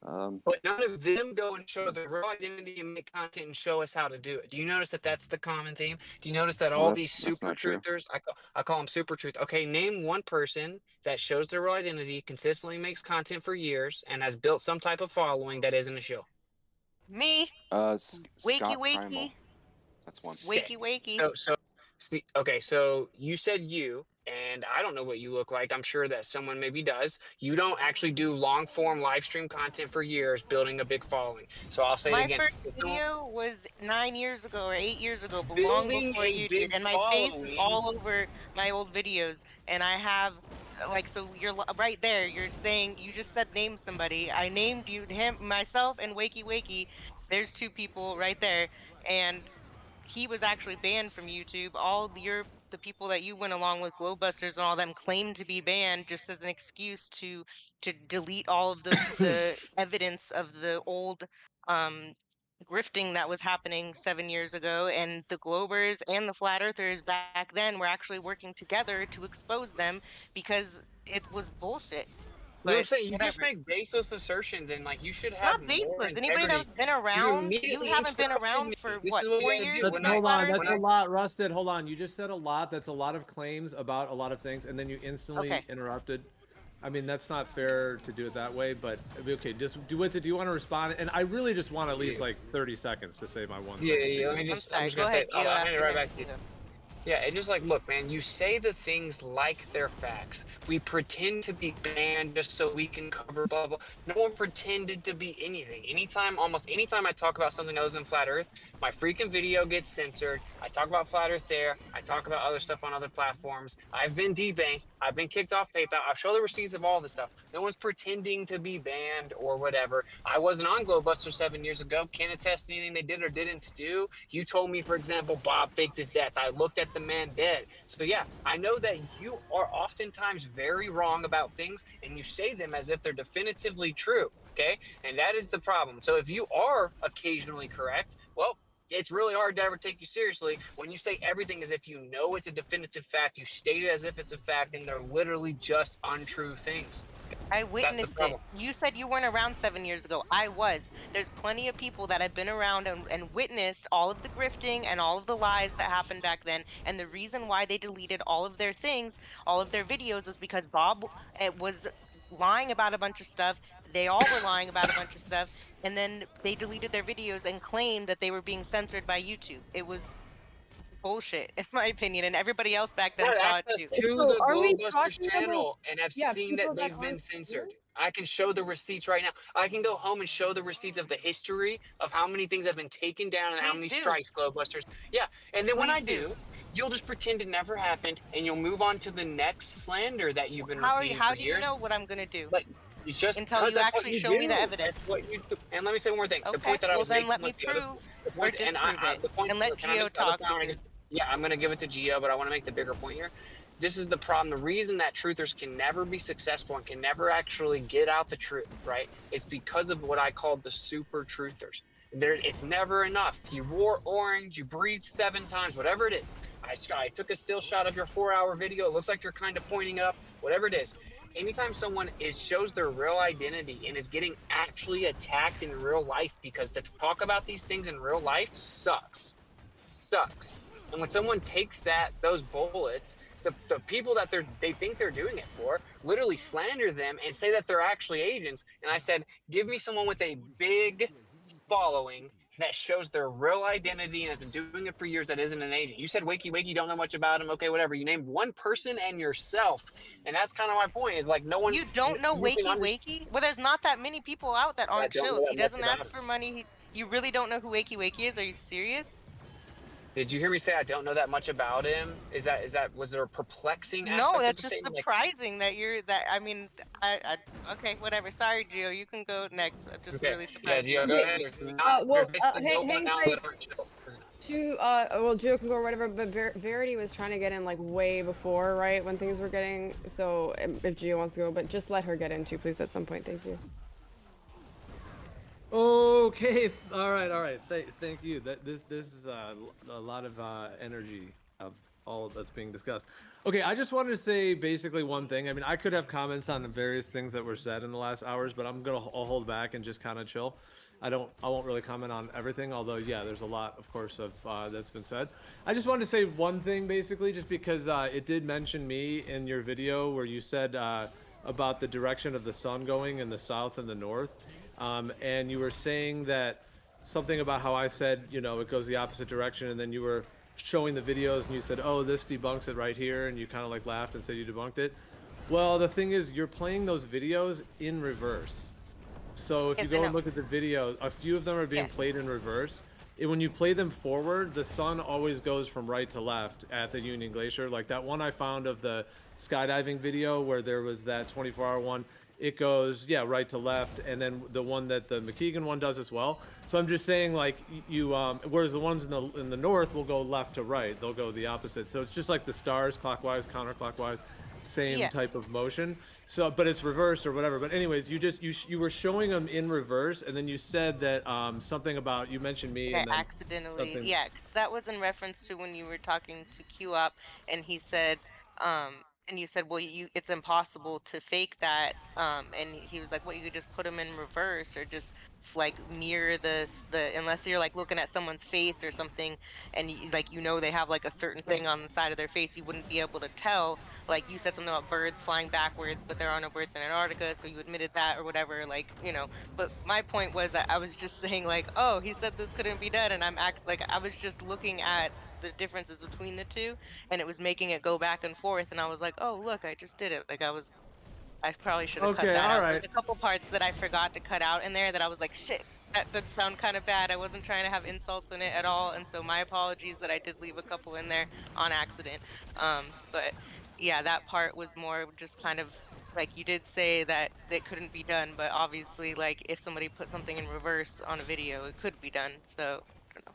But none of them go and show their real identity and make content and show us how to do it. Do you notice that that's the common theme? Do you notice that Well, all these that's super not true. truthers, I call them super truth. Okay, name one person that shows their real identity, consistently makes content for years, and has built some type of following that isn't a shill. Me. Wakey Scott Primal. wakey. That's one. Okay. Wakey wakey. So see, okay, so you said you, and I don't know what you look like. I'm sure that someone maybe does. You don't actually do long form live stream content for years, building a big following. So I'll say it My again. first It's no video was 9 years ago or 8 years ago, but long building before a you did. big And my face is following. all over my old videos. And I have, like, so you're right there. You're saying, you just said name somebody. I named you, him, myself, and Wakey Wakey. There's two people right there. And he was actually banned from YouTube. The people that you went along with, Glowbusters and all them, claimed to be banned just as an excuse to delete all of the evidence of the old um grifting that was happening 7 years ago. And the Globers and the Flat Earthers back then were actually working together to expose them because it was bullshit. You know what I'm But saying? You just whatever. make baseless assertions, and like you should It's have not more baseless. Anybody integrity. that's been You around, you immediately haven't been interrupted around me. for This what, is what you 4 have to years do. with the Hold Flat on, that's a Earthers? lot, Rusted. Hold on, you just said a lot. That's a lot of claims about a lot of things, and then you instantly Okay. interrupted. I mean, that's not fair to do it that way, but okay, just do it. Do you want to respond? And I really just want at least like 30 seconds to say my one Yeah, thing. yeah. Let me I'm just. I'm sorry. just Go gonna say. ahead, Gio, I'm handing it after right him. back to you. Gio. Yeah, and just like, look, man, you say the things like they're facts. We pretend to be banned just so we can cover blah blah. No one pretended to be anything. Almost anytime I talk about something other than flat Earth, my freaking video gets censored. I talk about flat Earth there. I talk about other stuff on other platforms. I've been debanked. I've been kicked off PayPal. I'll show the receipts of all this stuff. No one's pretending to be banned or whatever. I wasn't on Glowbuster 7 years ago. Can't attest to anything they did or didn't do. You told me, for example, Bob faked his death. I looked at the man dead. So yeah, I know that you are oftentimes very wrong about things, and you say them as if they're definitively true. Okay, and that is the problem. So if you are occasionally correct, well, it's really hard to ever take you seriously when you say everything as if you know it's a definitive fact. You state it as if it's a fact, and they're literally just untrue things. I That's the witnessed it. problem. You said you weren't around 7 years ago. I was. There's plenty of people that have been around and witnessed all of the grifting and all of the lies that happened back then. And the reason why they deleted all of their things, all of their videos, was because Bob was lying about a bunch of stuff. They all were lying about a bunch of stuff. And then they deleted their videos and claimed that they were being censored by YouTube. It was bullshit, in my opinion. And everybody else back I then have saw it access too. to So the are we Glowbusters talking about, channel and have yeah, seen people that that they've been aren't censored. here? I can show the receipts right now. I can go home and show the receipts of the history of how many things have been taken down and how Please many do. strikes Glowbusters. Yeah, and then when I Please do. do, you'll just pretend it never happened and you'll move on to the next slander that you've been How repeating how for do you years. know what I'm gonna do? Like, it's just Until because you that's what actually you show me the do. evidence. That's what you do. And let me say one more thing. The Okay, point that I well was then making let me was the other, prove the or point, and disprove it, the point. and let Can I Geo make the other talk point? I wanna because get- Yeah, I'm gonna give it to Geo, but I want to make the bigger point here. This is the problem. The reason that truthers can never be successful and can never actually get out the truth, right? It's because of what I call the super truthers. It's never enough. You wore orange, you breathed 7 times, whatever it is. I took a still shot of your 4-hour video. It looks like you're kind of pointing up, whatever it is. Anytime someone shows their real identity and is getting actually attacked in real life, because to talk about these things in real life sucks. And when someone takes those bullets, the people that they think they're doing it for literally slander them and say that they're actually agents. And I said, give me someone with a big following that shows their real identity and has been doing it for years that isn't an agent. You said Wakey Wakey, don't know much about him. Okay, whatever. You named one person and yourself. And that's kind of my point. Is like no one. you don't know You can Wakey Wakey? Well, there's not that many people out that I aren't don't know shills. that He much doesn't about ask him. for money. You really don't know who Wakey Wakey is? Are you serious? Did you hear me say I don't know that much about him? Was there a perplexing No, aspect of that's the just statement? Like, surprising that you're that. I mean, okay, whatever. Sorry, Gio. You can go next. It just okay, really yeah, surprised me. Gio, go ahead. There's basically no one hang now tight. that aren't chills. Well, Joe can go or whatever, but Verity was trying to get in like way before, right, when things were getting, so if Gio wants to go, but just let her get in too, please, at some point. Thank you. Okay, all right. Thank you. This is a lot of energy of all that's being discussed. Okay, I just wanted to say basically one thing. I mean, I could have comments on the various things that were said in the last hours, but I'll hold back and just kind of chill. I won't really comment on everything, although yeah, there's a lot, of course, of that's been said. I just wanted to say one thing basically, just because it did mention me in your video where you said about the direction of the sun going in the south and the north, and you were saying that something about how I said, you know, it goes the opposite direction, and then you were showing the videos and you said, oh, this debunks it right here, and you kind of like laughed and said you debunked it. Well, the thing is, you're playing those videos in reverse. So if you Yes, I go and know. look at the video, a few of them are being Yeah. played in reverse. When you play them forward, the sun always goes from right to left at the Union Glacier. Like that one I found of the skydiving video where there was that 24-hour one, it goes, yeah, right to left, and then the one that the McKeegan one does as well. So I'm just saying, like, whereas the ones in the north will go left to right, they'll go the opposite. So it's just like the stars, clockwise, counterclockwise, same Yeah. type of motion. So, but it's reversed or whatever. But anyways, you were showing them in reverse, and then you said that something about, you mentioned me, I and then accidentally, something. yeah, 'cause that was in reference to when you were talking to QOP, and he said, and you said, well, it's impossible to fake that, and he was like, well, you could just put them in reverse or just like mirror unless you're like looking at someone's face or something, and like they have like a certain thing on the side of their face, you wouldn't be able to tell. Like you said something about birds flying backwards, but there are no birds in Antarctica, so you admitted that or whatever, like but my point was that I was just saying like, oh, he said this couldn't be done, and I was just looking at the differences between the two, and it was making it go back and forth, and I was like, oh, look, I just did it. I probably should have cut Okay, that all out. There's right. a couple parts that I forgot to cut out in there that I was like, shit, that did sound kind of bad. I wasn't trying to have insults in it at all, and so my apologies that I did leave a couple in there on accident. But yeah, that part was more just kind of like you did say that it couldn't be done, but obviously, like if somebody put something in reverse on a video, it could be done. So I don't know.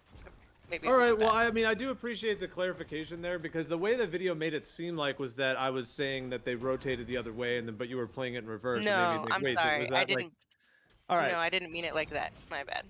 Maybe All it right, wasn't well, bad. I mean, I do appreciate the clarification there, because the way the video made it seem like was that I was saying that they rotated the other way, and then but you were playing it in reverse. It made me No, think, I'm wait, sorry. was that like? All No, right. I didn't mean it like that. My bad.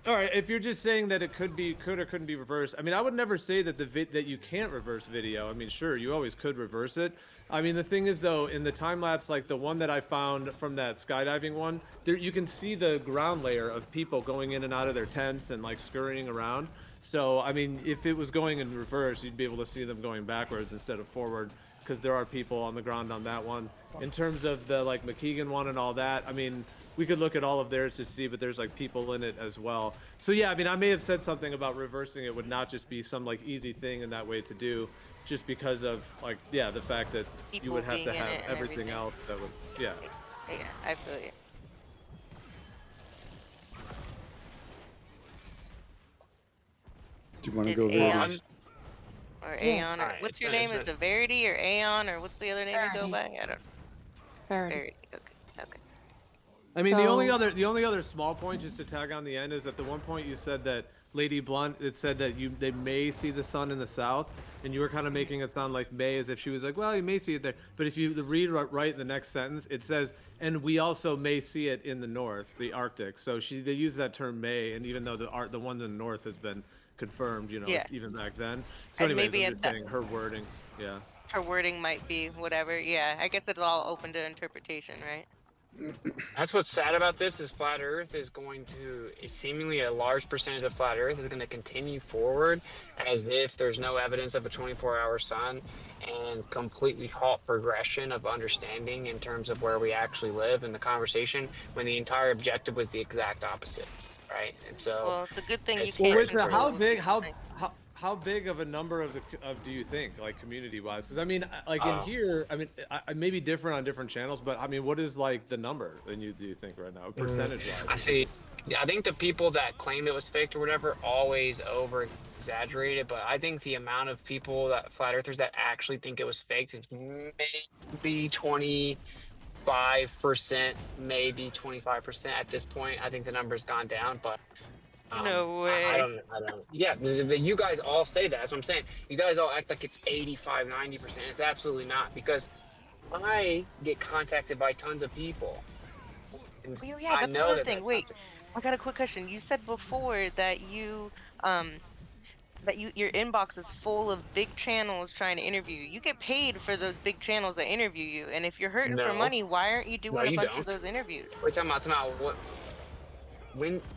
All right, if you're just saying that it could or couldn't be reversed, I mean, I would never say that that you can't reverse video. I mean, sure, you always could reverse it. I mean, the thing is though, in the time lapse, like the one that I found from that skydiving one, there you can see the ground layer of people going in and out of their tents and like scurrying around. So, I mean, if it was going in reverse, you'd be able to see them going backwards instead of forward, because there are people on the ground on that one. In terms of the like McKeegan one and all that, I mean, we could look at all of theirs to see, but there's like people in it as well. So yeah, I mean, I may have said something about reversing it would not just be some like easy thing in that way to do, just because of like, yeah, the fact that you People would have being to in have it and everything everything. else that would, yeah. Yeah, I feel you. Do you want to Did go there? Aeon or Aeon or Alright, what's it's your been- name? it's Is been- it Verity or Aeon or what's the other name you go by? I don't. Verity. Okay. I mean, So- the only other small point just to tag on the end is at the one point you said that Lady Blunt, it said that they may see the sun in the south, and you were kind of making it sound like may, as if she was like, well, you may see it there. But if you read right in the next sentence, it says, and we also may see it in the north, the Arctic. So they use that term may, and even though the one in the north has been confirmed, you know, Yeah. even back then. So And anyways, maybe I'm at just that saying her wording, yeah. her wording might be whatever. Yeah, I guess it's all open to interpretation, right? That's what's sad about this is flat Earth is going to seemingly a large percentage of flat Earth is going to continue forward as if there's no evidence of a 24-hour sun and completely halt progression of understanding in terms of where we actually live in the conversation when the entire objective was the exact opposite, right? And so Well, it's a good thing you it's can't Well, pretty control how what big people think. how big of a number of do you think, like, community wise? Because I mean, like in Oh. here, I mean, I may be different on different channels, but I mean, what is like the number do you think right now, percentage I wise? see. Yeah, I think the people that claim it was faked or whatever always over exaggerate it, but I think the amount of people that flat earthers that actually think it was faked is maybe 25%, maybe 25% at this point. I think the number's gone down, but No I way. don't. Yeah, you guys all say that. That's what I'm saying. You guys all act like it's 85, 90%. It's absolutely not, because I get contacted by tons of people. And Oh, yeah, I that's know another that thing. that's not Wait, I got a quick question. You said before that you that your inbox is full of big channels trying to interview you. You get paid for those big channels that interview you. And if you're hurting for No, money, why aren't you no, doing a you bunch of don't. those interviews? Wait, time out.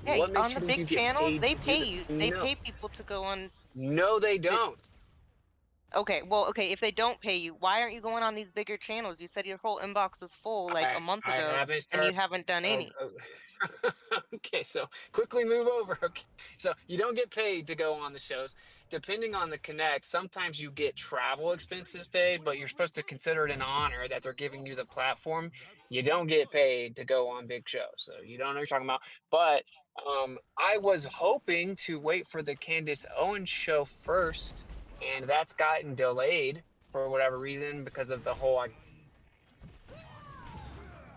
Yeah, What makes on you the think big you get channels, paid they to do pay that? you. They No, pay people to go on. no, they The, don't. okay, well, okay, if they don't pay you, why aren't you going on these bigger channels? You said your whole inbox was full like a month I ago, haven't and you started. haven't done any. Okay, so quickly move over. Okay, so you don't get paid to go on the shows. Depending on the connect, sometimes you get travel expenses paid, but you're supposed to consider it an honor that they're giving you the platform. You don't get paid to go on big shows, so you don't know what you're talking about. But I was hoping to wait for the Candace Owens show first, and that's gotten delayed for whatever reason because of the whole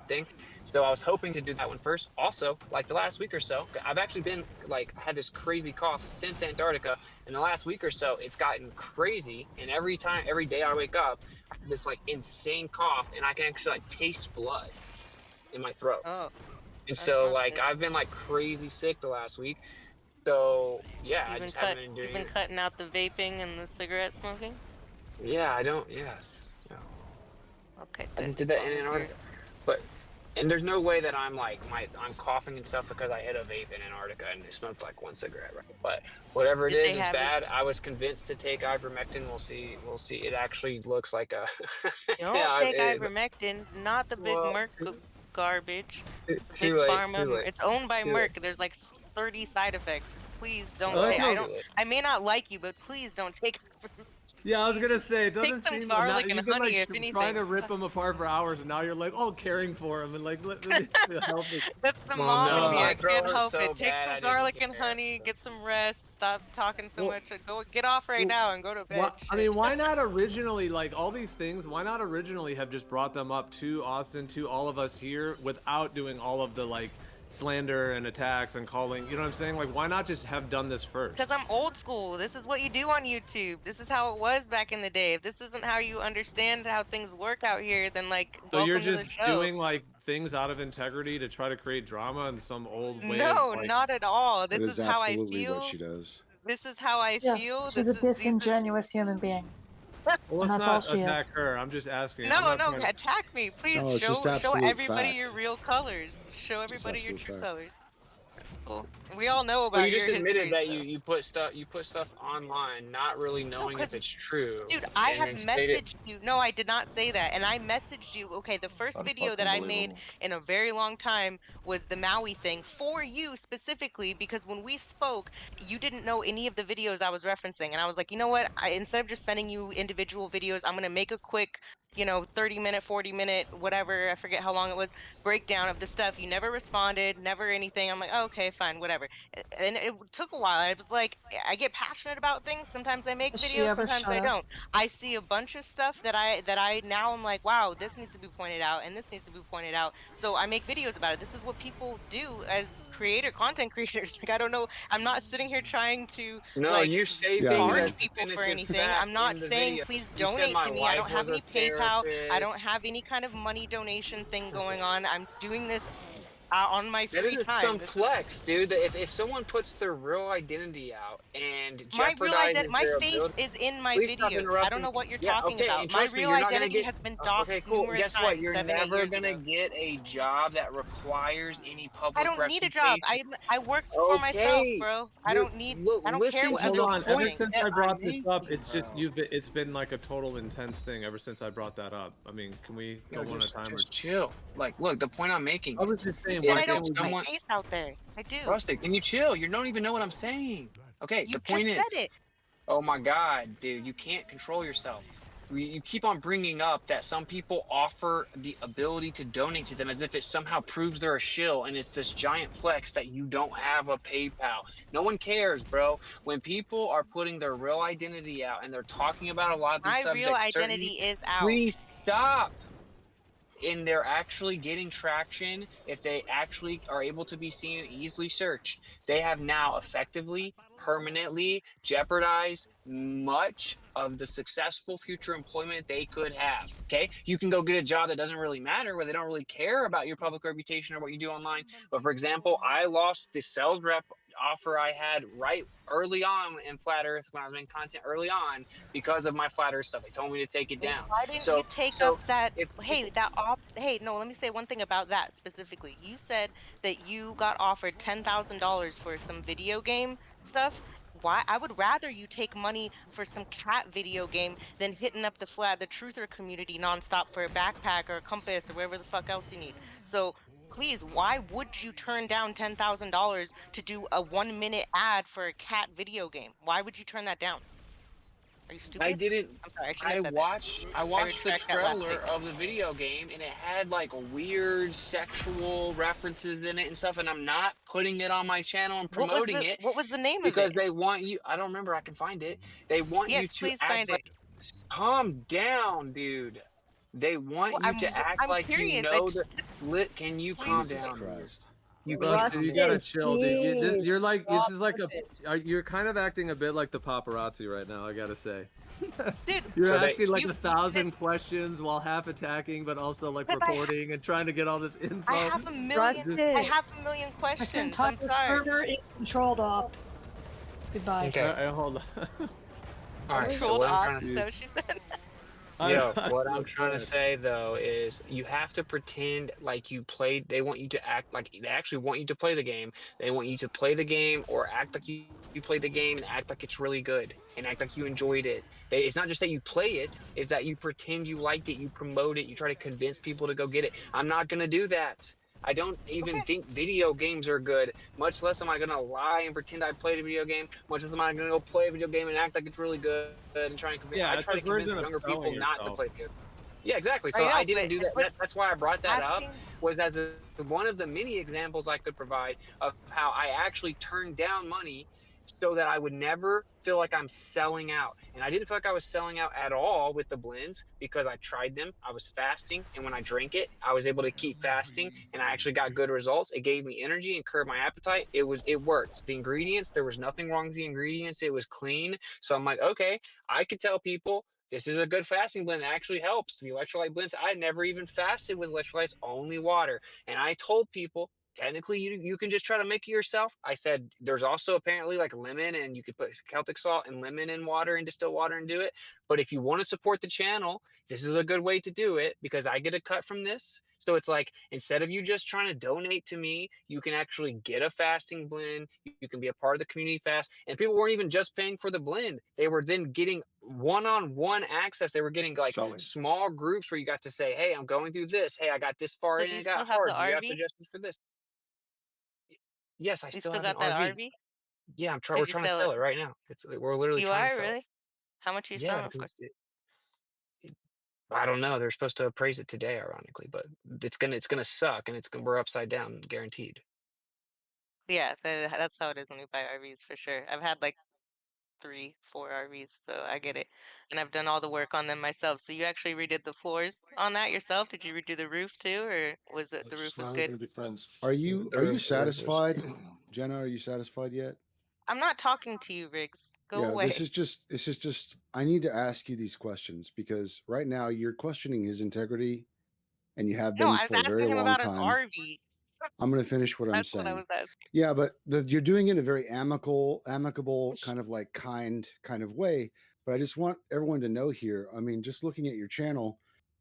thing. So I was hoping to do that one first. Also, like the last week or so, I've actually been like had this crazy cough since Antarctica. In the last week or so, it's gotten crazy. And every day I wake up, I have this like insane cough, and I can actually like taste blood in my throat. Oh, And that's so not like good. I've been like crazy sick the last week. So yeah, I just haven't been You've doing been it. cutting out the vaping and the cigarette smoking? Yeah, I don't. Yes. Yeah. Okay, I good. just did As that long in as you're Antarctica. But and there's no way that I'm like I'm coughing and stuff because I hit a vape in Antarctica and I smoked like one cigarette, right? But whatever it did they is have you bad. I was convinced to take ivermectin. We'll see. We'll see. It actually looks like a don't yeah. take ivermectin, not the big Well, Merck garbage. The big too late. pharma. Too late. It's owned by Too late. Merck. There's like 30 side effects. Please I don't like take. Well, I how too don't. late. I may not like you, but please don't take. Yeah, I was gonna Jesus. say it Take doesn't some seem now garlic and you've been honey, like if trying to anything. rip them apart for hours, and now you're like, oh, caring for them and like let me help me. That's the Well, mom in no, me. my I throat can't hurts help so it. Take bad some I didn't garlic and care. honey. So. Get some rest. Stop talking so Well, much. Go get off right well, now and go to bed. why? I Shit. mean, why not originally like all these things? Why not originally have just brought them up to Austin, to all of us here, without doing all of the like slander and attacks and calling? You know what I'm saying? Like, why not just have done this first? Because I'm old school. This is what you do on YouTube. This is how it was back in the day. If this isn't how you understand how things work out here, then like So you're welcome to the just show. doing like things out of integrity to try to create drama in some old way of No, like. not at all. That This is is how I absolutely what feel. she does. This is how I Yeah, feel. she's a These are disingenuous human being, Well, and let's that's all not she attack is. her. I'm just asking. I'm no, not no, trying to. attack me. Please No, it's just show absolute everybody your fact. real colors. Show Just everybody your absolute true fact. colors. That's cool. We all know Well, you about just your admitted history, that so. you put stuff online, not really No, knowing if because it's true, dude, I and have then stated. messaged you. No, I did not say that. And I messaged you. Okay, the first video that I made in a very long time was the Maui thing for you specifically because when we spoke, you didn't know any of the videos I was referencing. And I was like, you know what? Instead of just sending you individual videos, I'm going to make a quick, 30-minute, 40-minute, whatever, I forget how long it was, breakdown of the stuff. You never responded, never anything. I'm like, oh, okay, fine, whatever. And it took a while. I was like, I get passionate about things. Sometimes I make Does she videos, ever sometimes shut I up? don't. I see a bunch of stuff that I now I'm like, wow, this needs to be pointed out and this needs to be pointed out. So I make videos about it. This is what people do as content creators. Like I don't know, I'm not sitting here trying to No, like you say Yeah, things charge as no. people for definitive anything. I'm fact not in the saying videos. please You said donate my to me. I wife don't have was a any PayPal. I don't therapist. have any kind of money donation thing going on. I'm doing this on my That free isn't time. some This is flex, dude. If someone puts their real identity out and my real identity. jeopardizes My their face ability, is in my please stop videos. I don't interrupting know me. what you're Yeah, talking okay, and about. My trust me, real you're not gonna identity get. has been Okay, doxed cool. And numerous guess what? times You're 7, 8 never years gonna ago. get a job that requires any I public don't need a job. reputation. I work for myself, Okay, bro. you're I don't care listen what to Hold the other on. people Ever points think. since that I I'm brought this up, making, it's just bro. it's been like a total intense thing ever since I brought that up. I mean, can we go Yo, one at a time or? just chill. Like, look, the point I'm making I was just You saying, said why I is don't if can't we put my just? someone, face out there. I do. Rustic, can you chill? You don't even know what I'm saying. Okay, You the point just said is, it. oh my God, dude, you can't control yourself. You keep on bringing up that some people offer the ability to donate to them as if it somehow proves they're a shill, and it's this giant flex that you don't have a PayPal. No one cares, bro. When people are putting their real identity out and they're talking about a lot of these My real subjects, identity is out. please stop. And they're actually getting traction, if they actually are able to be seen and easily searched, they have now effectively permanently jeopardize much of the successful future employment they could have. Okay, you can go get a job that doesn't really matter, where they don't really care about your public reputation or what you do online. But for example, I lost the sales rep offer I had right early on in Flat Earth when I was making content early on because of my Flat Earth stuff. They told me to take it down. Why didn't you So take up so that? if Hey, people, hey, no, let me say one thing about that specifically. You said that you got offered $10,000 for some video game stuff. Why? I would rather you take money for some cat video game than hitting up the truther community nonstop for a backpack or a compass or whatever the fuck else you need. So please, why would you turn down $10,000 to do a 1 minute ad for a cat video game? Why would you turn that down? Are you I stupid? didn't. I'm sorry, I shouldn't have said that. I I watched the retract that last trailer statement. of the video game, and it had like weird sexual references in it and stuff. And I'm not putting it on my channel and promoting it What was the name of because it? they want you. I don't remember. I can find it. They want you Yes, to please act find it. like. Calm down, dude. They Well, want you to act I'm like you curious. I know the. just Can you calm please. Jesus down, dude? Christ. You Rusty, calm you down. gotta chill, dude. Please, You're like, this stop is like with it. you're kind of acting a bit like the paparazzi right now, I gotta say. Dude, You're So asking like you 1,000 questions while half attacking, but also like because reporting and trying to get all this I info. have a million. Rusted. I have a million This questions. entire I'm sorry. server is controlled up. Goodbye. Okay. Hold on. All right. So Controlled what I'm off. trying to Is that what she said? Yo, what I'm trying to say though is you have to pretend like you played. They want you to act like they actually want you to play the game. They want you to play the game or act like you played the game and act like it's really good and act like you enjoyed it. It's not just that you play it, it's that you pretend you liked it, you promote it, you try to convince people to go get it. I'm not going to do that. I don't even think video games are good, much less am I going to lie and pretend I played a video game, much less am I going to go play a video game and act like it's really good and try and convince. Yeah, I it's try a to convince version of younger selling people not to yourself. play video games. Yeah, exactly. So I I know, didn't do that. but That's why I brought that up, asking. was as one of the many examples I could provide of how I actually turned down money so that I would never feel like I'm selling out. And I didn't feel like I was selling out at all with the blends because I tried them. I was fasting. And when I drank it, I was able to keep fasting and I actually got good results. It gave me energy and curbed my appetite. It worked. The ingredients, there was nothing wrong with the ingredients. It was clean. So I'm like, okay, I could tell people this is a good fasting blend. It actually helps. The electrolyte blends, I never even fasted with electrolytes, only water. And I told people, technically you can just try to make it yourself. I said there's also apparently like lemon and you could put Celtic salt and lemon in water and distill water and do it. But if you want to support the channel, this is a good way to do it because I get a cut from this. So it's like instead of you just trying to donate to me, you can actually get a fasting blend. You can be a part of the community fast. And people weren't even just paying for the blend. They were then getting one-on-one access. They were getting like small groups where you got to say, hey, I'm going through this. Hey, I got this far So in do and you it still got have the hard. Do you have RV? suggestions for this? Yes, I You still still have an got that RV. RV? Yeah, we're Could you trying to sell sell it? it right now. We're literally You trying to are sell it. really? How much are you Yeah, selling it for? because I don't know. They're supposed to appraise it today, ironically, but it's gonna suck and we're upside down, guaranteed. Yeah, that's how it is when we buy RVs for sure. I've had like 3, 4 RVs, so I get it. And I've done all the work on them myself. So you actually redid the floors on that yourself? Did you redo the roof too, or was it the roof was good? be friends. Are you satisfied, Jenna? Are you satisfied yet? I'm not talking to you, Riggs. Go Yeah, away. this is just I need to ask you these questions because right now you're questioning his integrity and you have No, been I was for a very asking him long about his time. RV. I'm going to finish what I'm That's what I saying. was asking. Yeah, but you're doing it in a very amicable, kind of like kind of way. But I just want everyone to know here. I mean, just looking at your channel,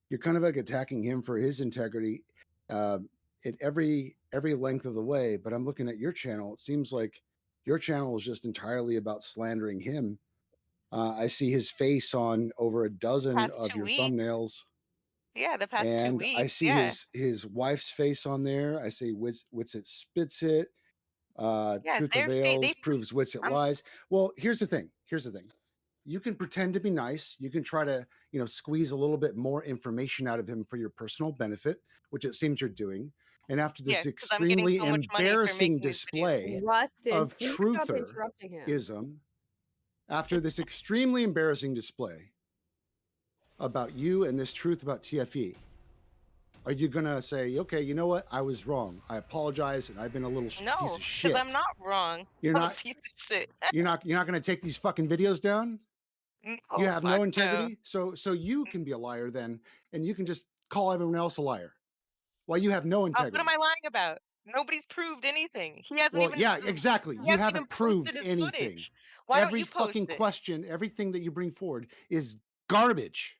you're kind of like attacking him for his integrity uh, at every length of the way. But I'm looking at your channel. It seems like your channel is just entirely about slandering him. I see his face on over a dozen Past of 2 your weeks. thumbnails. Yeah, the past 2 And I weeks. see Yeah. his wife's face on there. I see Witsit spits it. Yeah, Truth they're fake. prevails, proves Witsit I'm lies. Well, here's the thing. You can pretend to be nice. You can try to, squeeze a little bit more information out of him for your personal benefit, which it seems you're doing. And after Yeah, this because I'm getting extremely so much money for embarrassing making these display videos. Rustin, of please stop interrupting him. trutherism, after this extremely embarrassing display about you and this truth about TFE, Are you gonna say, okay, you know what? I was wrong. I apologize, and I've been a little piece No, of because I'm shit. not wrong. You're I'm a not. piece of shit. You're not gonna take these fucking videos down. You Oh have fuck no no. integrity. So you can be a liar then, and you can just call everyone else a liar. Well, you have no What am integrity. I lying about? Nobody's proved anything. He hasn't Well, even yeah, exactly. he You hasn't even haven't proved posted his anything. footage. Why don't Every you post fucking it? question, everything that you bring forward is garbage.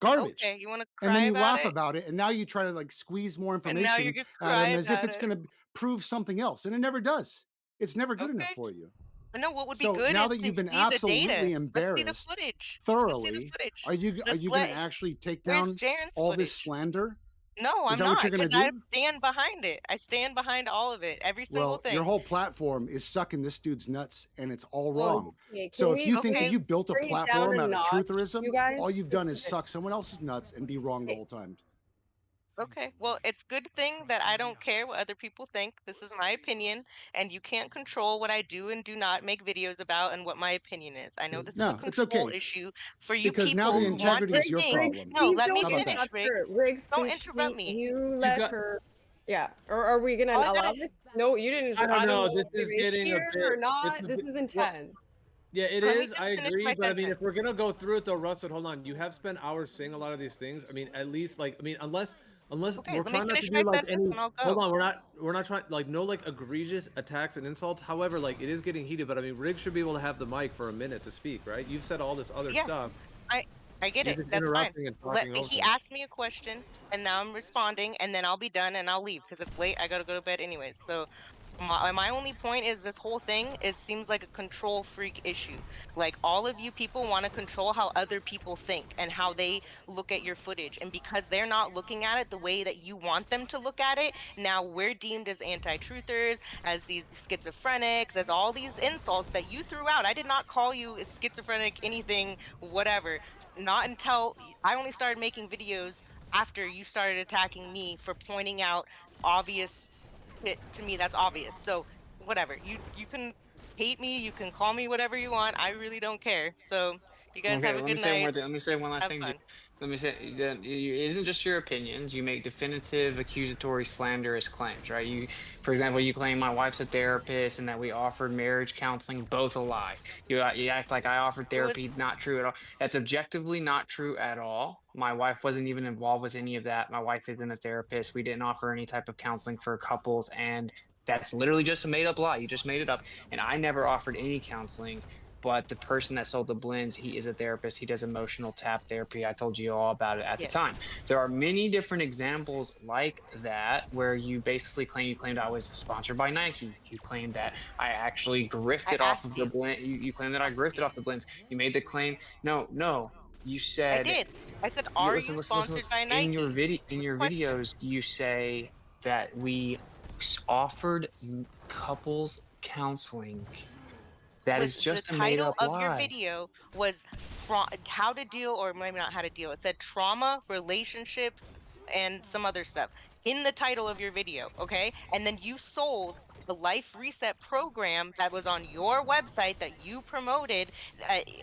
Garbage. Okay, you want to And then cry you about laugh it? about it, and now you try to like squeeze more And now you're information gonna out of cry them as if about it's it. going to prove something else, and it never does. It's never good enough Okay. for you. But no, what would be So good now is that to you've been see the data. absolutely Let's see the embarrassed footage. Let's see the thoroughly, footage. are you Let's going to let. actually take Where's down Jaren's all this footage? slander? No, Is I'm that what not, you're going to because I do? stand behind it. I stand behind all of it, every single Well, your thing. whole platform is sucking this dude's nuts, and it's all Well, wrong. okay, So if you think that Okay. you built a bring it down platform a out of notch, trutherism, you guys? all you've done is suck someone else's nuts and be wrong the Okay. whole time. Okay, well, it's good thing that I don't care what other people think. This is my opinion, and you can't control what I do and do not make videos about and what my opinion is. I know this is a No, it's control okay issue for you because now people the who want integrity to is your think. Riggs, problem. No, please let me How don't about that? finish, interrupt her. Riggs. Riggs, Don't please, interrupt me. you You let got. her. Yeah. Or are we gonna All I allow gotta. this? No, you didn't. I don't I don't know. know This if is it's getting a here or bit. It's not. a This bit. is Well, intense. yeah, it Let me is. just I finish agree, my but I mean, sentence. if we're gonna go through it though, Russell, hold on. You have spent hours saying a lot of these things. I mean, at least like, I mean, unless Okay, we're let me trying not to finish do my like sentence any. and I'll Hold go. on, we're not trying like no like egregious attacks and insults. However, like it is getting heated. But I mean, Riggs should be able to have the mic for a minute to speak, right? You've said all this other Yeah, stuff. I I get You're it. just That's fine. interrupting and Let talking over he him. asked me a question and now I'm responding and then I'll be done and I'll leave because it's late. I gotta go to bed anyways. So my only point is this whole thing, it seems like a control freak issue. Like all of you people want to control how other people think and how they look at your footage. And because they're not looking at it the way that you want them to look at it, now we're deemed as anti-truthers, as these schizophrenics, as all these insults that you threw out. I did not call you a schizophrenic, anything, whatever. Not until I only started making videos after you started attacking me for pointing out obvious to me that's obvious. So whatever. You can hate me, you can call me whatever you want. I really don't care. So you guys have Okay, a let me good say one more night. thing. Let me say one last Have thing. fun. Let me say that it isn't just your opinions. You make definitive, accusatory, slanderous claims, right? For example, you claim my wife's a therapist and that we offered marriage counseling. Both a lie. You act like I offered It was therapy. Not true at all. That's objectively not true at all. My wife wasn't even involved with any of that. My wife isn't a therapist. We didn't offer any type of counseling for couples, and that's literally just a made up lie. You just made it up. And I never offered any counseling, but the person that sold the blends, he is a therapist. He does emotional tap therapy. I told you all about it at the yes. time. There are many different examples like that where you basically claimed I was sponsored by Nike. You claimed that I actually I grifted off of asked the you. blend. You claimed that I Asked grifted you. off the blends. You made the claim. No. You I said, did. I said, you "Are listen, you listen, listen, sponsored listen. by Nike?" In Was the your question. videos, you say that we offered couples counseling. That Was is the just a made title up of your lie. video was how to deal, or maybe not how to deal. It said trauma, relationships, and some other stuff in the title of your video, okay? And then you sold the life reset program that was on your website that you promoted.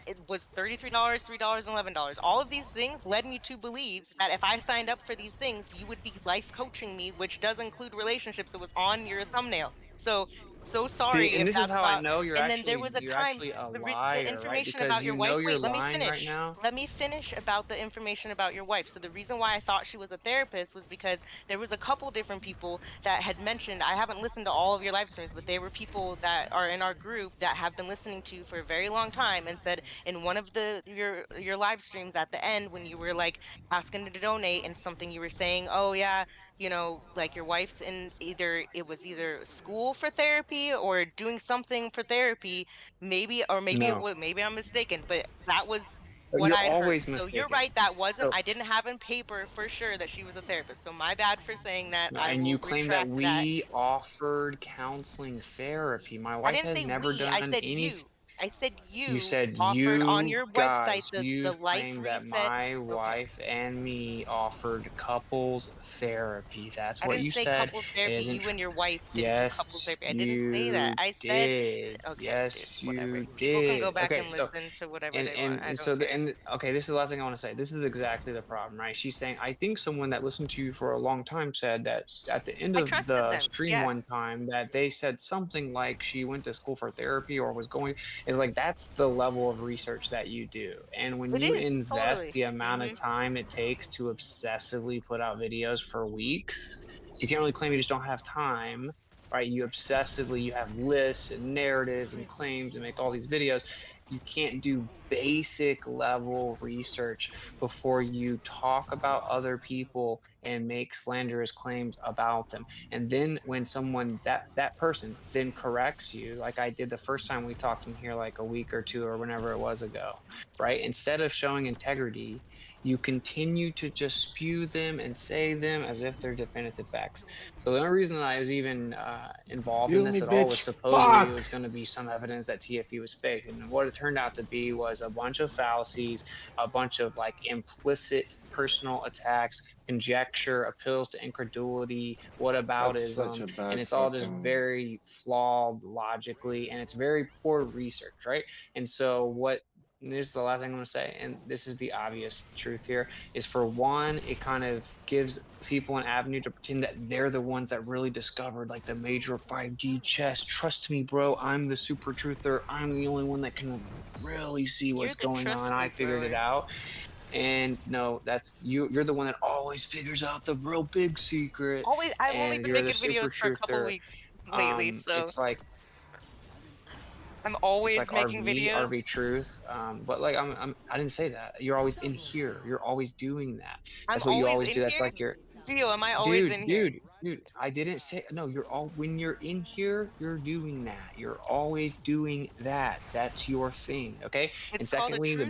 It was $33, $3, and $11. All of these things led me to believe that if I signed up for these things, you would be life coaching me, which does include relationships. It was on your thumbnail. So See, sorry and if this is that's how I not. know And then there was a you're time, actually a the liar, right? information Because about you your know wife. you're Wait, let me lying right finish. now. Let me finish about the information about your wife. So the reason why I thought she was a therapist was because there was a couple different people that had mentioned. I haven't listened to all of your live streams, but they were people that are in our group that have been listening to you for a very long time and said in one of your live streams at the end when you were like asking to donate and something you were saying, oh yeah, like your wife's in either school for therapy or doing something for therapy, maybe, or maybe No, maybe I'm mistaken, but that was what you're I'd heard. always So you're mistaken. right, that wasn't, So, I didn't have in paper for sure that she was a therapist. So my bad for saying that. I and you will claim that retract that. we offered counseling therapy. My I wife didn't has say never we, I done said any. you. I said You said offered on you your website guys, the you life claimed that reset. my Okay. wife and me offered couples therapy. That's I what didn't you say said. couples It therapy. isn't You true. and your wife didn't do couples Yes, therapy. I didn't say that. you I said, did. okay, dude, Yes, whatever. you People can go did. back Okay, and so listen to whatever and they want. and I and don't so care. okay, this is the last thing I want to say. This is exactly the problem, right? She's saying, I think someone that listened to you for a long time said that at the end I of trusted the them. stream Yeah. one time that they said something like she went to school for therapy or was going. It's like that's the level of research that you do. And when It you is invest totally. the amount of Hmm. time it takes to obsessively put out videos for weeks, so you can't really claim you just don't have time, right? You obsessively, you have lists and narratives and claims and make all these videos. You can't do basic level research before you talk about other people and make slanderous claims about them. And then when someone that person then corrects you, like I did the first time we talked in here, like a week or two or whenever it was ago, right? Instead of showing integrity, you continue to just spew them and say them as if they're definitive facts. So the only reason I was even involved in Kill me, this at all was bitch. supposedly it Fuck. was going to be some evidence that TFE was fake, and what it turned out to be was a bunch of fallacies, a bunch of like implicit personal attacks, conjecture, appeals to incredulity, That's such whataboutism, a and bad it's all just fucking. very flawed logically, and it's very poor research, right? And so what. And this is the last thing I'm going to say, and this is the obvious truth here is for one, it kind of gives people an avenue to pretend that they're the ones that really discovered like the major 5G chess. Trust me, bro, I'm the super truther. I'm the only one that can really see You're what's the going trust on. I me figured it thrower. out. And no, that's you're the one that always figures out the real big secret. Always, I've only And been you're the making super videos for a couple truther. weeks lately, so It's like I'm it's always like making RV, videos. RV truth. But like I didn't say that. You're always in here. You're always doing that. I'm That's what you always always in do. That's here. like your Gio, am I always dude, in here? dude, dude. I didn't say no. You're all when you're in here, you're doing that. You're always doing that. That's your thing. Okay. And It's called a secondly, truther.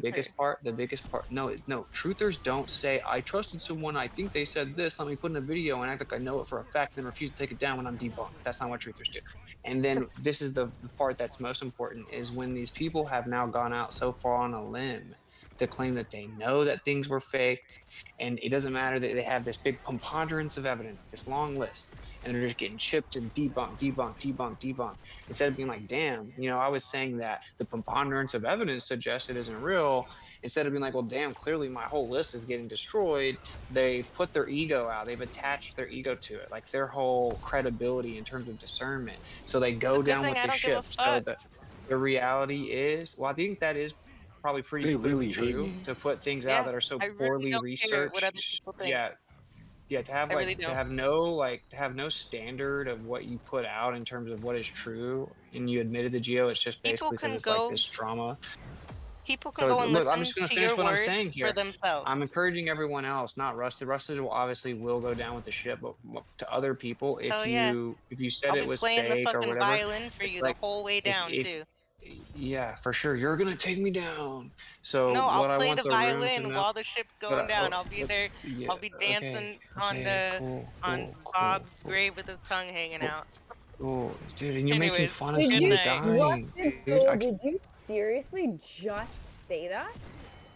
the biggest part, no, it's no. Truthers don't say, I trusted someone. I think they said this. Let me put in a video and act like I know it for a fact, and then refuse to take it down when I'm debunked. That's not what truthers do. And then this is the part that's most important is when these people have now gone out so far on a limb to claim that they know that things were faked, and it doesn't matter that they have this big preponderance of evidence, this long list, and they're just getting chipped and debunked. Instead of being like, damn, I was saying that the preponderance of evidence suggests it isn't real. Instead of being like, well, damn, clearly my whole list is getting destroyed. They've put their ego out. They've attached their ego to it, like their whole credibility in terms of discernment. So they It's a go good down thing with I the don't give a ship. So fuck. the reality is, well, I think that is probably pretty They clearly really hate true me. to put things out Yeah, that are so I really poorly don't care what other researched. people think. Yeah, yeah, to have I really like don't. to have no standard of what you put out in terms of what is true, and you admitted to Geo, it's just People basically because can it's like go. this drama. People can So go and look, I'm listen just gonna to finish your what I'm words saying for here. I'm themselves. encouraging everyone else, not Rusted. Rusted will obviously will go down with the ship, but to other people, Hell yeah. if you said I'll it be was playing the fake or fucking whatever, violin for it's you the like whole way down if too. yeah, for sure, you're gonna take me down. So No, I'll what I play want the the room to violin know, while the ship's but going down. I'll be there. yeah, I'll be okay, dancing okay, cool, on cool, cool, Bob's cool. grave with his tongue hanging Cool. out. Cool. Dude, and you're making Anyways, fun of Did good someone you, night. dying, Rusted dude. Soul, did you seriously just say that?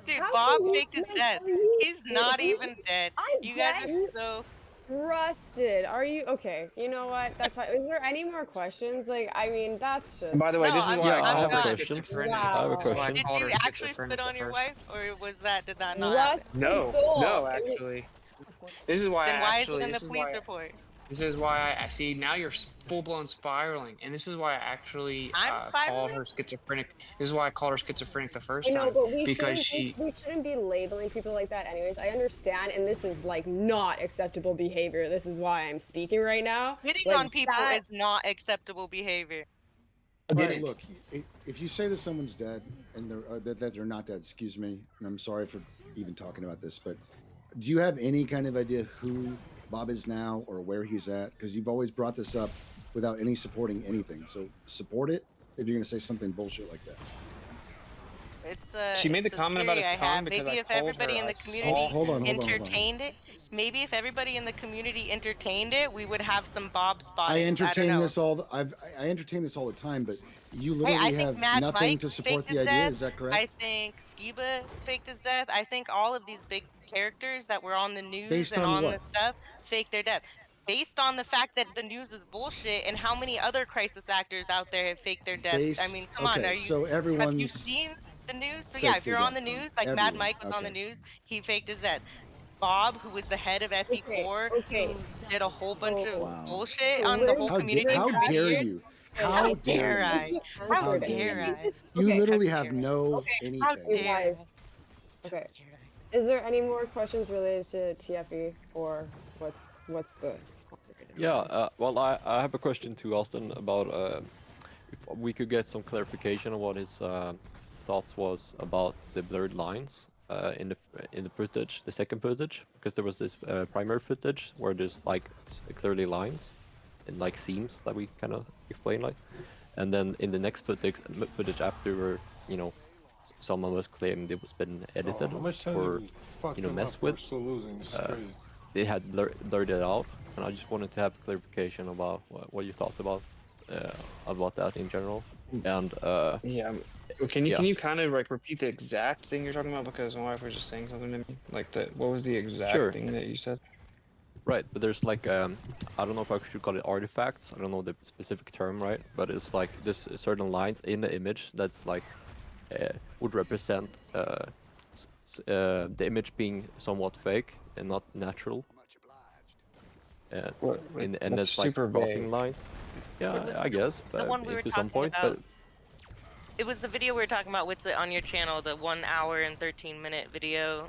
Dude, How Bob can you, faked his like, death. are you He's not kidding even me? dead. I You guys get are you. so. Rusted, are you, okay, you know what, that's fine. Is there any more questions? Like, I mean, that's And by the just, way, No, this is I'm why I Yeah, I I'm have called a her done. question. schizophrenic. I have a This is why I wow. question. Did called you her actually spit schizophrenic on at your first. wife, or did that not happen? Rusted No, Soul. no, actually. This is why I Then why is it actually. in the police report? This is why I see now you're full blown spiraling, and this is why I actually I'm called spiraling? her schizophrenic. This is why I called her schizophrenic the I first know, time but we because shouldn't she. we shouldn't be labeling people like that anyways. I understand, and this is like not acceptable behavior. This is why I'm speaking right now. Hitting Like on people that. is not acceptable behavior. I All right, didn't. look, if you say that someone's dead and that they're not dead, excuse me, and I'm sorry for even talking about this, but do you have any kind of idea who Bob is now or where he's at? Because you've always brought this up without any supporting anything. So support it if you're going to say something bullshit like that. She made the It's a comment about theory his I tongue have. because Maybe I if told her everybody in I the saw community Hold on, hold on, hold on. entertained it, maybe if everybody in the community entertained it, we would have some Bob I spottings. I don't entertain know. this I entertain this all the time, but You Hey, I literally think have Mad nothing Mike to support faked the his idea. death. Is that I correct? think Skiba faked his death. I think all of these big characters that were on the news Based and on on what? the stuff faked their death. Based on the fact that the news is bullshit and how many other crisis actors out there have faked their death. I mean, come on, Okay, so have you everyone's seen the news? So yeah, faked if their you're on death the then. news, like Mad Everyone. Mike was on the Okay. news, he faked his death. Bob, who was the head of Okay, FE4, okay, who did a whole bunch of so Wow. bullshit on the where's whole community How for many dare years. you? okay, How How okay, dare dare you? I? let's get How How answered. dare dare you? I? You Okay, How literally have dare I? no How anything. hey dare guys. I? Okay, is there any more questions related to TFE or what's the Yeah, well, I have a question to Austin about if we could get some clarification on what his thoughts was about the blurred lines in the footage, the second footage, because there was this primary footage where there's like clearly lines and like seams that we kind of explained, like, and then in the next footage after, where some of us claimed it was been edited How much time or you fucked them up? messed We're with. still losing. This is crazy. They had blurred it out, and I just wanted to have clarification about what you thought about that in general. And Yeah. Can yeah, you kind of like repeat the exact thing you're talking about, because my wife was just saying something to me, like what was the exact sure, thing that you said? right. But there's like I don't know if I should call it artifacts. I don't know the specific term, right? But it's like there's certain lines in the image that's like would represent the image being somewhat fake and not natural. And That's it's like super crossing vague. lines. Yeah, It was I guess, the one we were to some talking point. about. But It was the video we were talking about with on your channel, the 1 hour and 13-minute video.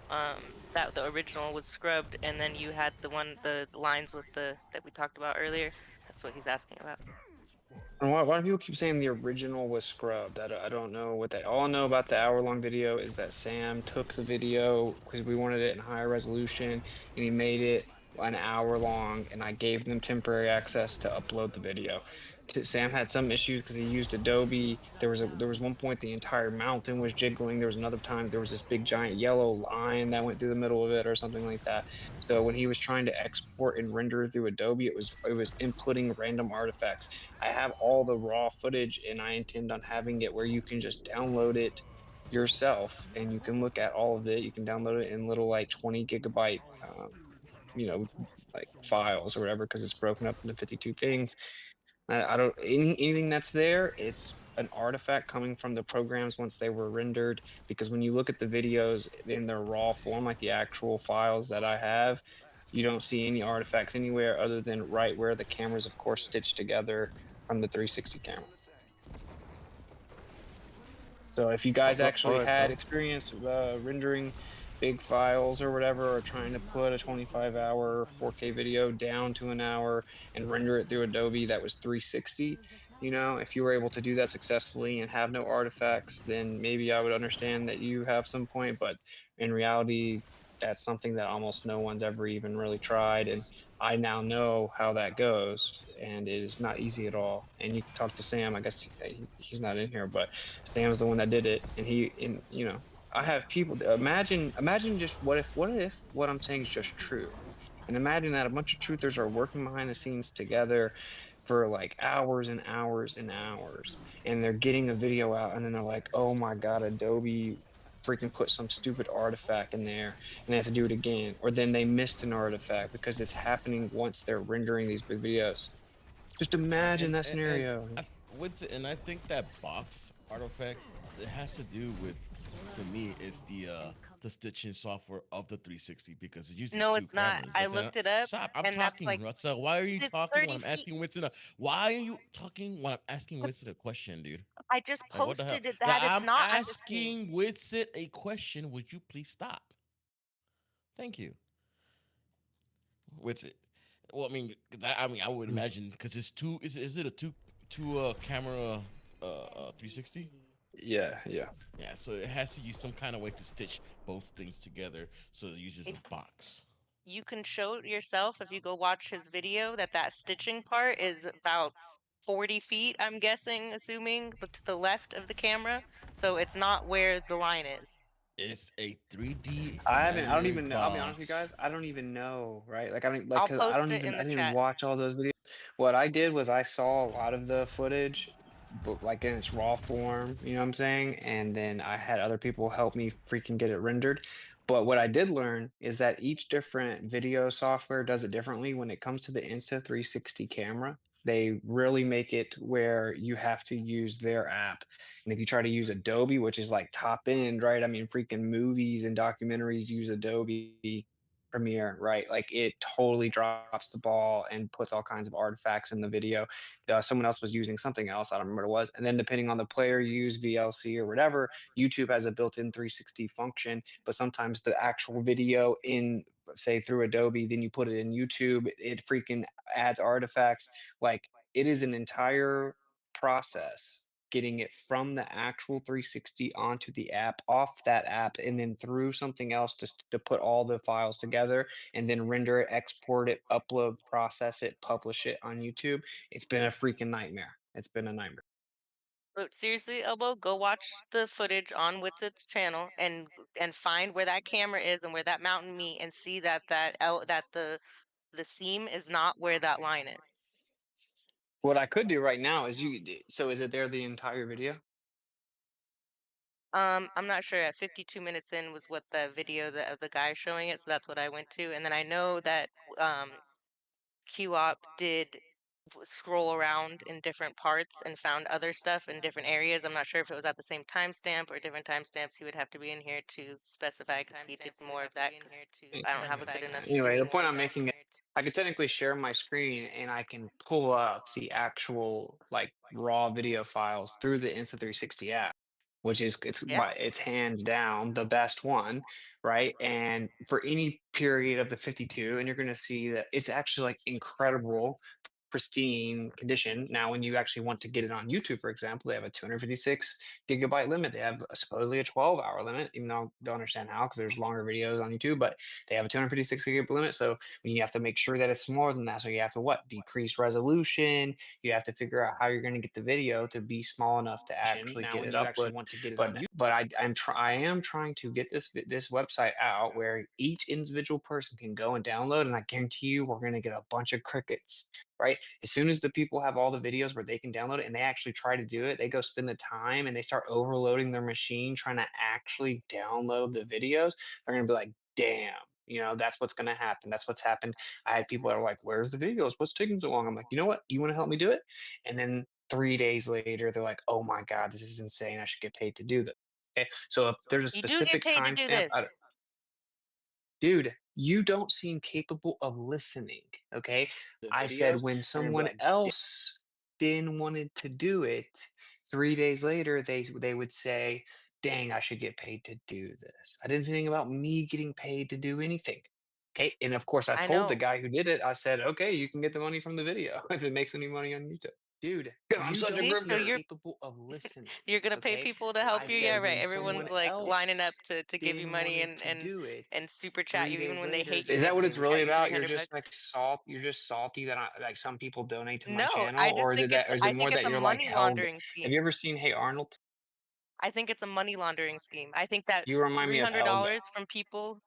That the original was scrubbed, and then you had the lines with that we talked about earlier. That's what he's asking about. And why do people keep saying the original was scrubbed? I don't know what that. All I know about the hour-long video is that Sam took the video because we wanted it in higher resolution, and he made it an hour long, and I gave them temporary access to upload the video. Sam had some issues because he used Adobe. There was one point the entire mountain was jiggling. There was another time there was this big giant yellow line that went through the middle of it or something like that. So when he was trying to export and render through Adobe, it was inputting random artifacts. I have all the raw footage, and I intend on having it where you can just download it yourself and you can look at all of it. You can download it in little like 20 gigabyte like files or whatever, because it's broken up into 52 things. I don't anything that's there, it's an artifact coming from the programs once they were rendered, because when you look at the videos in their raw form, like the actual files that I have, you don't see any artifacts anywhere other than right where the cameras, of course, stitched together from the 360 camera. So if you guys actually had experience rendering big files or whatever, or trying to put a 25-hour 4K video down to an hour and render it through Adobe that was 360, if you were able to do that successfully and have no artifacts, then maybe I would understand that you have some point. But in reality, that's something that almost no one's ever even really tried. And I now know how that goes, and it is not easy at all. And you can talk to Sam. I guess he's not in here, but Sam's the one that did it. And I have people imagine just what if what I'm saying is just true. And imagine that a bunch of truthers are working behind the scenes together for like hours and hours and hours, and they're getting a video out, and then they're like, oh my God, Adobe freaking put some stupid artifact in there, and they have to do it again. Or then they missed an artifact because it's happening once they're rendering these big videos. Just imagine that scenario. And I think that box artifact, it has to do with, for me, it's the stitching software of the 360, because it uses No, two it's not. cameras. I looked it up. Stop! I'm And that's talking, like Rutsa. Why are you it's talking 30 when I'm feet. asking Winston? Why are you talking when I'm asking Winston a question, dude? I just Like, what the hell? posted it that it's I'm not at the scene. asking Winston a question. Would you please stop? Thank you. Winston. Well, I would imagine, because it's two. Is it a two camera 360? Yeah. Yeah, so it has to use some kind of way to stitch both things together, so it uses a box. You can show yourself if you go watch his video that stitching part is about 40 feet, I'm guessing, assuming, but to the left of the camera. So it's not where the line is. It's a 3D I don't rendering even know. I'll be honest with you box. guys. I don't even know, right? Like I don't like, I'll cause I post it in didn't the even chat. watch all those videos. What I did was I saw a lot of the footage like in its raw form, you know what I'm saying? And then I had other people help me freaking get it rendered. But what I did learn is that each different video software does it differently. When it comes to the Insta360 camera, they really make it where you have to use their app. And if you try to use Adobe, which is like top end, right? I mean, freaking movies and documentaries use Adobe Premiere, right? Like it totally drops the ball and puts all kinds of artifacts in the video. Someone else was using something else. I don't remember what it was. And then depending on the player you use, VLC or whatever, YouTube has a built-in 360 function, but sometimes the actual video in say through Adobe, then you put it in YouTube, it freaking adds artifacts. Like it is an entire process getting it from the actual 360 onto the app, off that app, and then through something else to put all the files together and then render it, export it, upload, process it, publish it on YouTube. It's been a freaking nightmare. It's been a nightmare. But seriously, Elbow, go watch the footage on Witsit's channel and find where that camera is and where that mountain meet and see that that the seam is not where that line is. What I could do right now is so is it there the entire video? I'm not sure. At 52 minutes in was what the video of the guy showing it, so that's what I went to. And then I know that QOP did scroll around in different parts and found other stuff in different areas. I'm not sure if it was at the same timestamp or different timestamps. He would have to be in here to specify because he did more of that. Because I don't have a good enough Anyway, the screen. point I'm making is I could technically share my screen and I can pull up the actual like raw video files through the Insta360 app, which is Yeah. it's hands down the best one, right? And for any period of the 52, and you're going to see that it's actually like incredible pristine condition. Now, when you actually want to get it on YouTube, for example, they have a 256 gigabyte limit. They have supposedly a 12-hour limit, even though I don't understand how because there's longer videos on YouTube, but they have a 256 gigabyte limit. So you have to make sure that it's more than that. So you have to what? Decrease resolution. You have to figure out how you're going to get the video to be small enough to actually now get when it you actually uploaded. want to get it But on YouTube. But I am trying to get this website out where each individual person can go and download, and I guarantee you we're going to get a bunch of crickets, right? As soon as the people have all the videos where they can download it and they actually try to do it, they go spend the time and they start overloading their machine trying to actually download the videos. They're gonna be like, damn, that's what's gonna happen. That's what's happened. I had people that are like, where's the videos? What's taking so long? I'm like, you know what? You want to help me do it? And then 3 days later, they're like, oh my God, this is insane. I should get paid to do this. Okay. So if there's a You do get specific paid to do timestamp, this. dude, you don't seem capable of listening. Okay. I said when someone else then wanted to do it, 3 days later, they would say, dang, I should get paid to do this. I didn't say anything about me getting paid to do anything. Okay. And of course, I I told the know. guy who did it, I said, okay, you can get the money from the video if it makes any money on YouTube. Dude, I'm You such a see, so grifter. Capable of listening. you're gonna pay Okay. people to I help you. Yeah, said right. when someone Everyone's like lining up else to give you then money wanted to do it, and super chat three you even days when they later, hate you. is They that what it's super really chat you about? You're 300 just bucks. like you're just salty that like some people donate to my No, channel, I just or is it think that, or is it I more think it's that a you're like money held? laundering Have scheme. you ever seen Hey Arnold? I think it's a money laundering scheme. I think that You remind me of Helga. $300 from people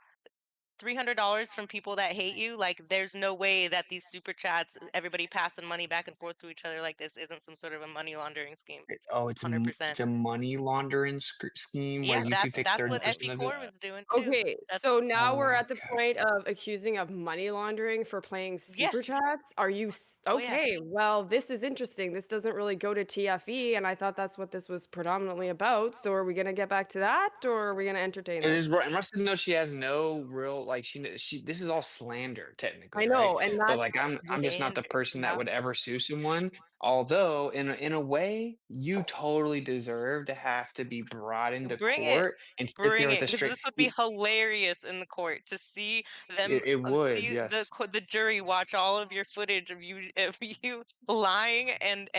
$300 from people that hate you, like there's no way that these super chats, everybody passing money back and forth to each other like this isn't some sort of a money laundering scheme. Oh, it's 100%. a money laundering scheme where Yeah, YouTube takes that's what 30% FE of it. Core was doing too. Okay, That's so Oh now we're my at the point of accusing of money laundering for playing yeah. super chats. Are you Oh yeah. okay? Well, this is interesting. This doesn't really go to TFE, and I thought that's what this was predominantly about. So are we gonna get back to that, or are we gonna entertain It this? is right. And Rustin knows she has no real like she this is all slander I technically, right? know, and But that's like I'm just not the Standard. person that yeah. would ever sue someone. Although in a way, you totally deserve to have to be brought into Bring it. court and sit there Bring with it, a because straight. this would be hilarious in the court to see them It would, see yes. the jury watch all of your footage of you of you lying and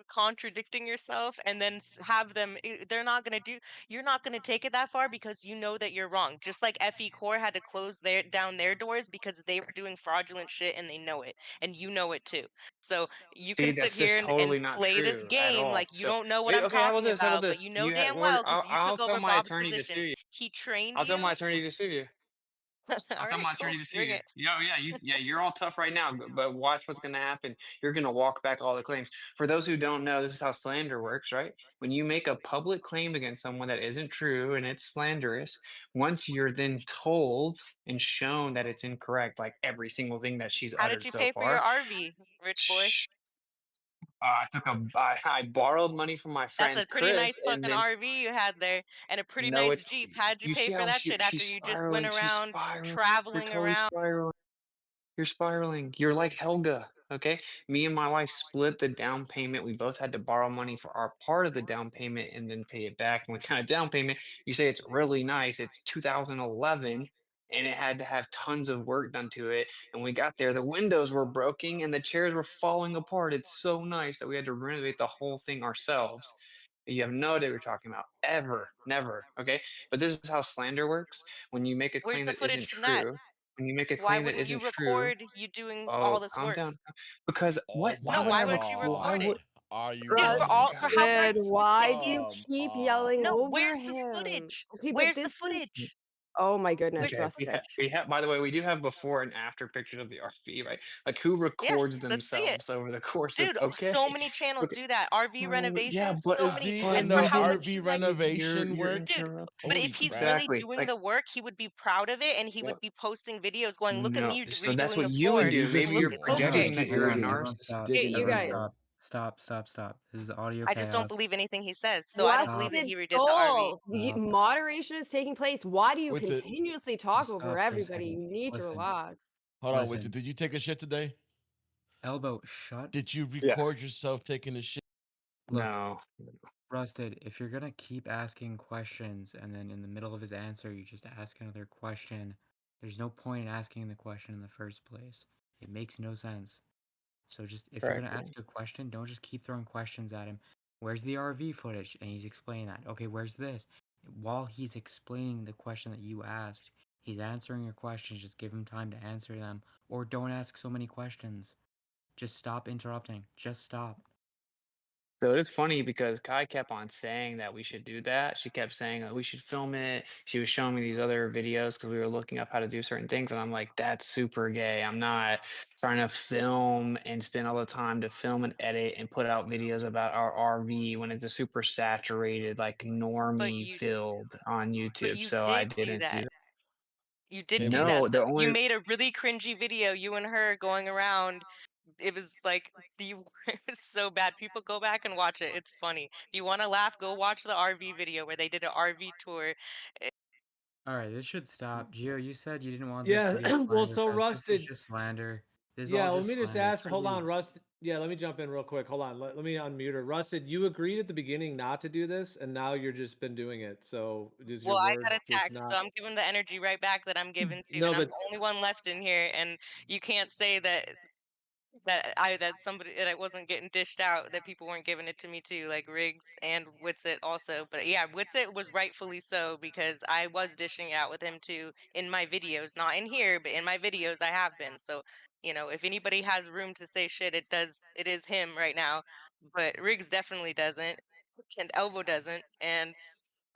contradicting yourself, and then have them. They're not gonna do. You're not gonna take it that far because you know that you're wrong. Just like FE Core had to close down their doors because they were doing fraudulent shit and they know it, and you know it too. So you See, can sit that's here just and totally not play this true at game all. like you So, don't know what I'm okay, how about talking this? How about about, but this? you know You have, damn well because you I'll took tell over my Bob's attorney to position. sue you. He trained I'll tell you. my attorney to sue you. I'll All tell right, my cool. attorney to sue Bring you. it. Yeah, you're all tough right now, but watch what's gonna happen. You're gonna walk back all the claims. For those who don't know, this is how slander works, right? When you make a public claim against someone that isn't true and it's slanderous, once you're then told and shown that it's incorrect, like every single thing that she's How did uttered you so pay for your far, RV, rich boy? I borrowed money from my That's friend a pretty Chris, nice and fucking then RV you had there, and a pretty no, nice it's Jeep. How'd you you pay see for how that shit after she's you just went spiraling, she's around spiraling, you're traveling totally around? spiraling. You're spiraling. You're like Helga, okay? Me and my wife split the down payment. We both had to borrow money for our part of the down payment and then pay it back. And what kind of down payment? You say it's really nice. It's 2011 and it had to have tons of work done to it. And we got there, the windows were broken and the chairs were falling apart. It's so nice that we had to renovate the whole thing ourselves. You have no idea what you're talking about. Ever. Never. Okay. But this is how slander works. When you make a Where's claim the that isn't footage from that? true, when you make a Why claim that wouldn't you isn't true, record you doing all oh, this calm work? down. Because Oh what? Why No, my would I why wouldn't you why record God. it? would Are you Dude, for all for how serious? price Rusted, why do you Come keep on. yelling No, over where's the him? footage? Okay, but Where's the this is, footage? oh my Where, goodness, okay, Rusted. we have by the way, we do have before and after pictures of the RV, right? Like who yeah, records let's see it. themselves over the course of Dude, okay. so many channels Okay. do that. RV Yeah, renovations, but so Is many. he but And in for the you how did much RV you like, renovation you're work? dude, but Holy if interrupting. he's crap. really Exactly. doing Like the work, he would be proud of it and he what would be posting videos going, look at no. me So that's redoing what the you would floor. do. You're just Maybe Look you're at you the just projecting RV. that keep you're a digging, Everyone narcissist. stop. Okay, digging a you Everyone guys. hole. stop. Stop. Stop. Stop. This is audio I just don't chaos. believe anything he says, so I don't believe Stop. that Rusted he redid the RV. Soul, Stop. moderation is taking place. Why do you What's it? continuously talk over Stop for a everybody? second. You need to Listen. relax. Hold on, wait. Listen. Did you take a shit today? Elbow, shut. Did you Yeah. record yourself taking a shit? Look, No. Rusted, if you're gonna keep asking questions and then in the middle of his answer you just ask another question, there's no point in asking the question in the first place. It makes no sense. So just if you're Correct. gonna ask a question, don't just keep throwing questions at him. Where's the RV footage? And he's explaining that. Okay, where's this? While he's explaining the question that you asked, he's answering your questions. Just give him time to answer them. Or don't ask so many questions. Just stop interrupting. Just stop. So it is funny because Kai kept on saying that we should do that. She kept saying we should film it. She was showing me these other videos because we were looking up how to do certain things, and I'm like, that's super gay. I'm not trying to film and spend all the time to film and edit and put out videos about our RV when it's a super saturated, like But normie you filled on but YouTube. you So I did do didn't do that. that. You did Hey, do that No, Moose. the though. You only made a really cringy video, you and her going around. It was like the it was so bad. People go back and watch it. It's funny. If you want to laugh, go watch the RV video where they did an RV tour. Eh, Alright, this should stop. Gio, you said you didn't want this to Yeah, be a well, slander so fest. This is Rusted. just slander. This is all Yeah, let just me just slander. ask. Hold Truly. on, Rust. Yeah, let me jump in real quick. Hold on. Let me unmute her. Rusted, you agreed at the beginning not to do this, and now you're just been doing it. So is your Well, I word got just attacked, so not? I'm giving the energy right back that I'm given to, No, and I'm but the only one left in here. And you can't say that somebody that I wasn't getting dished out, that people weren't giving it to me too, like Riggs and Witsit also. But yeah, Witsit was rightfully so because I was dishing it out with him too in my videos, not in here, but in my videos I have been. So, if anybody has room to say shit, it is him right now. But Riggs definitely doesn't, and Elbow doesn't, and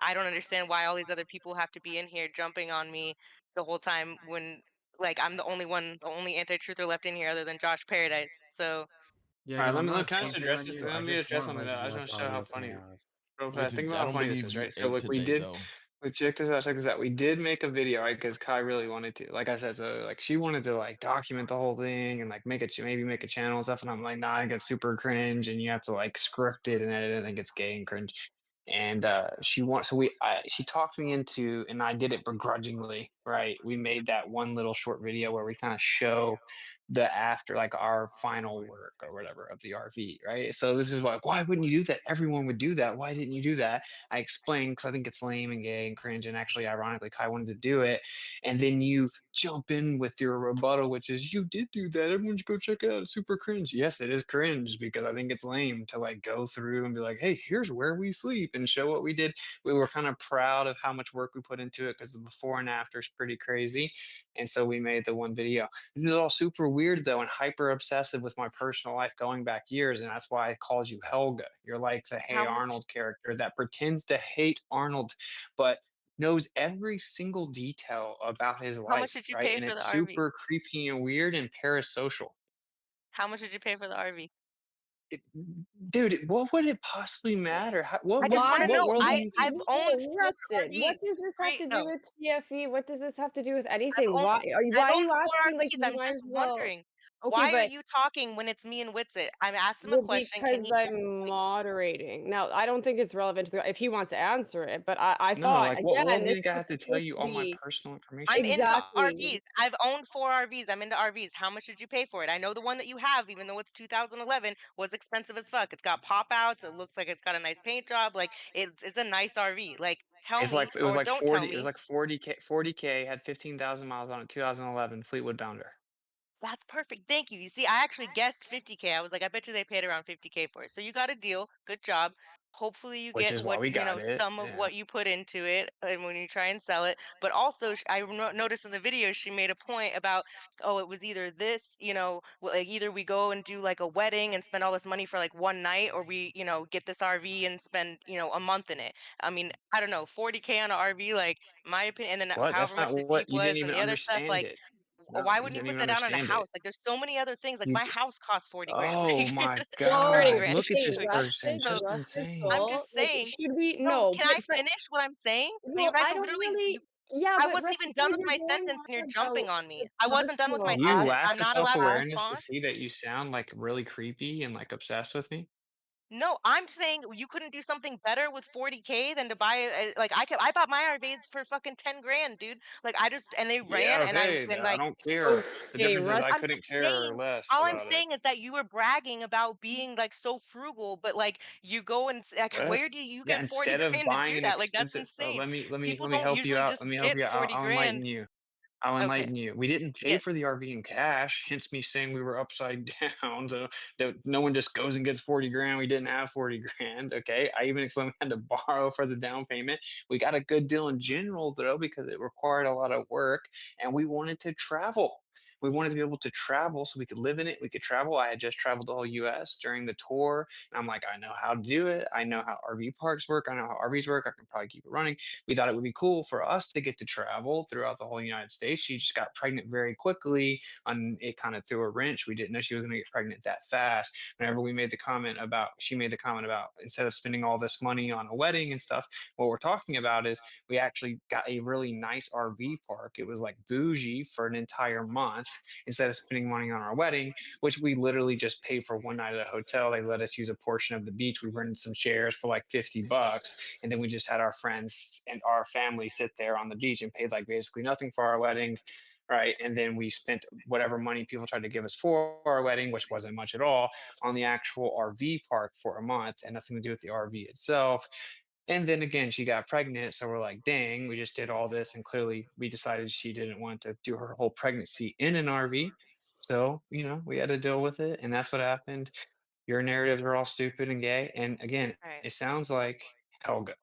I don't understand why all these other people have to be in here jumping on me the whole time when like I'm the only anti-truther left in here other than Josh Paradise. So Yeah, all right, no, I'm let not can I just jumping address on this? you. Let I me just address want something. I just want less to show how audio funny. chaos. Real Wait, fast. Think about I how don't funny this believe is, you right? So ate like we today, did though. like check this out, check this out. We did make a video, right? Because Kai really wanted to. Like I said, so like she wanted to like document the whole thing and like maybe make a channel and stuff. And I'm like, nah, I think it's super cringe and you have to like script it and edit it. I think it's gay and cringe. And she talked me into, and I did it begrudgingly, right? We made that one little short video where we kind of show the after, like our final work or whatever of the RV, right? So this is like, why wouldn't you do that? Everyone would do that. Why didn't you do that? I explained because I think it's lame and gay and cringe, and actually, ironically, Kai wanted to do it, and then you jump in with your rebuttal, which is you did do that. Everyone should go check it out. It's super cringe. Yes, it is cringe because I think it's lame to like go through and be like, hey, here's where we sleep and show what we did. We were kind of proud of how much work we put into it because the before and after is pretty crazy, and so we made the one video. This is all super weird though, and hyper obsessive with my personal life going back years, and that's why I called you Helga. You're like the Hey how much Arnold character that pretends to hate Arnold, but knows every single detail about his How much life, did you right? pay And for the it's RV? super creepy and weird and parasocial. How much did you pay for the RV? Dude, what would it possibly matter? I just want to What know. world do you think? I've owned 4 Rusted, what RVs. does this have Great. to do No, with TFE? What does this have to do with I've anything? owned Why I've are owned you 4 asking like RVs. you I'm might just as well? wondering, Okay, why are but you talking when it's me and Witsit? I'm asked him a well, question. Can because he I'm moderating. Now, I don't think it's relevant to the if he wants to answer it, but I No, thought like what world again, do you this think I was have to tell supposed you to all my be personal information I'm for? into exactly. RVs. I've owned 4 RVs. I'm into RVs. How much did you pay for it? I know the one that you have, even though it's 2011, was expensive as fuck. It's got pop outs. It looks like it's got a nice paint job. Like it's a nice RV. Like tell It's me like it was or like don't tell 40. It was me. like 40K. Had 15,000 miles on it. 2011 Fleetwood Bounder, That's perfect. Thank you. You see, I actually guessed 50K. I was like, I bet you they paid around 50K for it. So you got a deal. Good job. Hopefully you which get is why what, we got it. some of Yeah. what you put into it and when you try and sell it. But also noticed in the video she made a point about, oh, it was either this, like either we go and do like a wedding and spend all this money for like one night or we, get this RV and spend, a month in it. I mean, I don't know, 40K on an RV, like my opinion, and then What? however That's not much the what Jeep you didn't was and even the other stuff, understand like it. why No, you wouldn't you didn't put even that down on a understand it. house? Like, there's so many other things. Like, You. my house costs 40 grand. Oh Like, my Well, 40 God! grand. Look at okay, this person, So, just Rusted insane. I'm Soul. just Like, saying. should we? No, No, can I but finish what I'm saying? You well, guys I are don't literally. really. Yeah, I but wasn't Rusted even done Soul, with you're my going sentence, and you're on jumping about on me. the I wasn't done with my personal You sentence. lack I'm the not allowed to self-awareness to respond. see that you sound like really creepy and like obsessed with me. No, I'm saying you couldn't do something better with 40K than to buy like I bought my RVs for fucking 10 grand, dude. Like I just and they Yeah, ran and okay. like I don't care. The Okay, difference is Rusted. I I'm couldn't just care saying, less all I'm about it. saying is that you were bragging about being like so frugal, but like you go and like What? where do you Yeah, get 40 instead of grand to buying do an that? Like that's expensive, insane. People let me don't help you usually out. just Let me help hit you out. 40 I'll grand. enlighten you. I'll Okay. enlighten you. We didn't pay Yeah. for the RV in cash, hence me saying we were upside down. So that no one just goes and gets 40 grand. We didn't have 40 grand. Okay. I even explained we had to borrow for the down payment. We got a good deal in general though, because it required a lot of work and we wanted to travel. We wanted to be able to travel so we could live in it. We could travel. I had just traveled the whole US during the tour. And I'm like, I know how to do it. I know how RV parks work. I know how RVs work. I can probably keep it running. We thought it would be cool for us to get to travel throughout the whole United States. She just got pregnant very quickly, and it kind of threw a wrench. We didn't know she was going to get pregnant that fast. Whenever she made the comment about instead of spending all this money on a wedding and stuff, what we're talking about is we actually got a really nice RV park. It was like bougie for an entire month instead of spending money on our wedding, which we literally just paid for one night at a hotel. They let us use a portion of the beach. We rented some chairs for like $50, and then we just had our friends and our family sit there on the beach and paid like basically nothing for our wedding, right? And then we spent whatever money people tried to give us for our wedding, which wasn't much at all, on the actual RV park for a month and nothing to do with the RV itself. And then again, she got pregnant. So we're like, dang, we just did all this. And clearly we decided she didn't want to do her whole pregnancy in an RV. So, we had to deal with it. And that's what happened. Your narratives are all stupid and gay. And again, All right. it sounds like Helga.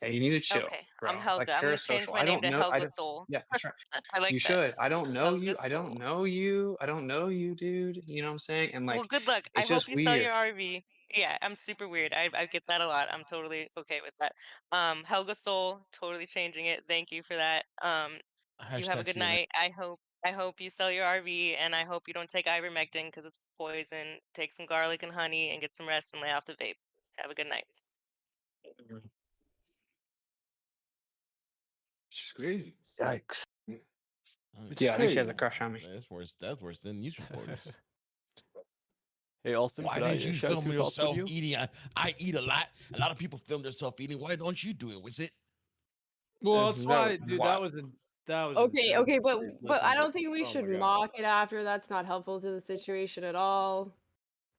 Okay, you need to chill, Okay. I'm bro. It's like Helga. I'm gonna change parasocial. my I name don't to know. I Helga don't. Soul. Yeah, that's right. I like You that. should. I don't know you. Helga I don't Soul. know you. I don't know you, dude. You know what I'm saying? And Well, like, good luck. I it's hope just you sell your weird. RV. Yeah, I'm super weird. I get that a lot. I'm totally okay with that. Helga Soul, totally changing it. Thank you for that. You have a Hashtag good CNN. night. I hope you sell your RV and I hope you don't take ivermectin because it's poison. Take some garlic and honey and get some rest and lay off the vape. Have a good night. She's crazy. Yikes. It's Yeah, I think she has a crazy. crush on me. That's worse. That's worse than news reporters. Hey, Austin, Why could I didn't you share film two thoughts with yourself you? eating? I eat a lot. A lot of people film themselves eating. Why don't you do it? Was it? Well, That that's was why, dude. wild. That was Okay, okay, intense. Dude. but I Listen to. don't think we Oh should my god. mock it after. That's not helpful to the situation at all,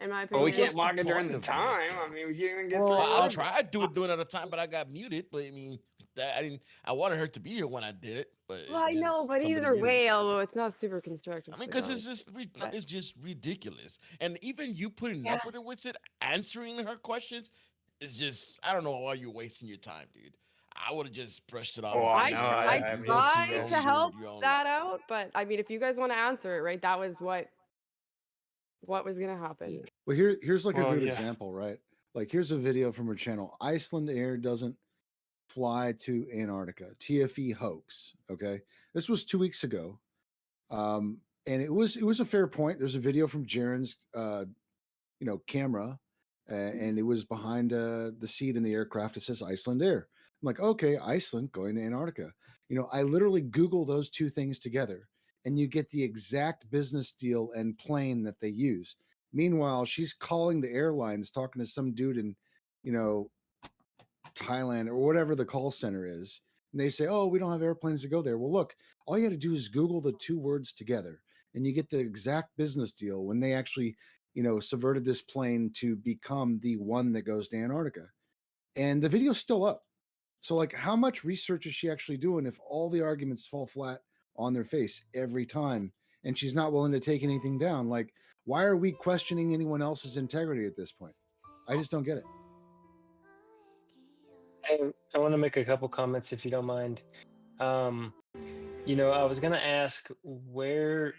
in my Well, we Well, can't what's opinion. the mock it during point the of it, time. I though? mean, we can't even get Well, through Well, I our. tried to do it during at a time, but I got muted. But I mean, I didn't. I wanted her to be here when I did it, but well, it I know, just but somebody either muted me. way, although it's not super constructive, I mean, quite because it's honestly. But it's just ridiculous. And even you putting yeah, up with it, answering her questions, is just I don't know why you're wasting your time, dude. I would have just brushed it off Oh, and I say, I know. you know I what, I you mean, go to tried your to own help life. that out, but I mean, if you guys want to answer it, right, that was what was gonna happen. Well, here's like a well, good yeah. example, right? Like here's a video from her channel. Iceland Air doesn't fly to Antarctica. TFE hoax. Okay, this was 2 weeks ago, and it was a fair point. There's a video from Jaren's camera, and it was behind the seat in the aircraft. It says Iceland Air. I'm like, okay, Iceland going to Antarctica. I literally Google those two things together, and you get the exact business deal and plane that they use. Meanwhile, she's calling the airlines, talking to some dude in, Thailand or whatever the call center is. And they say, oh, we don't have airplanes to go there. Well, look, all you got to do is Google the two words together and you get the exact business deal when they actually, subverted this plane to become the one that goes to Antarctica. And the video's still up. So, like, how much research is she actually doing if all the arguments fall flat on their face every time and she's not willing to take anything down? Like, why are we questioning anyone else's integrity at this point? I just don't get it. I want to make a couple comments if you don't mind. I was gonna ask where'd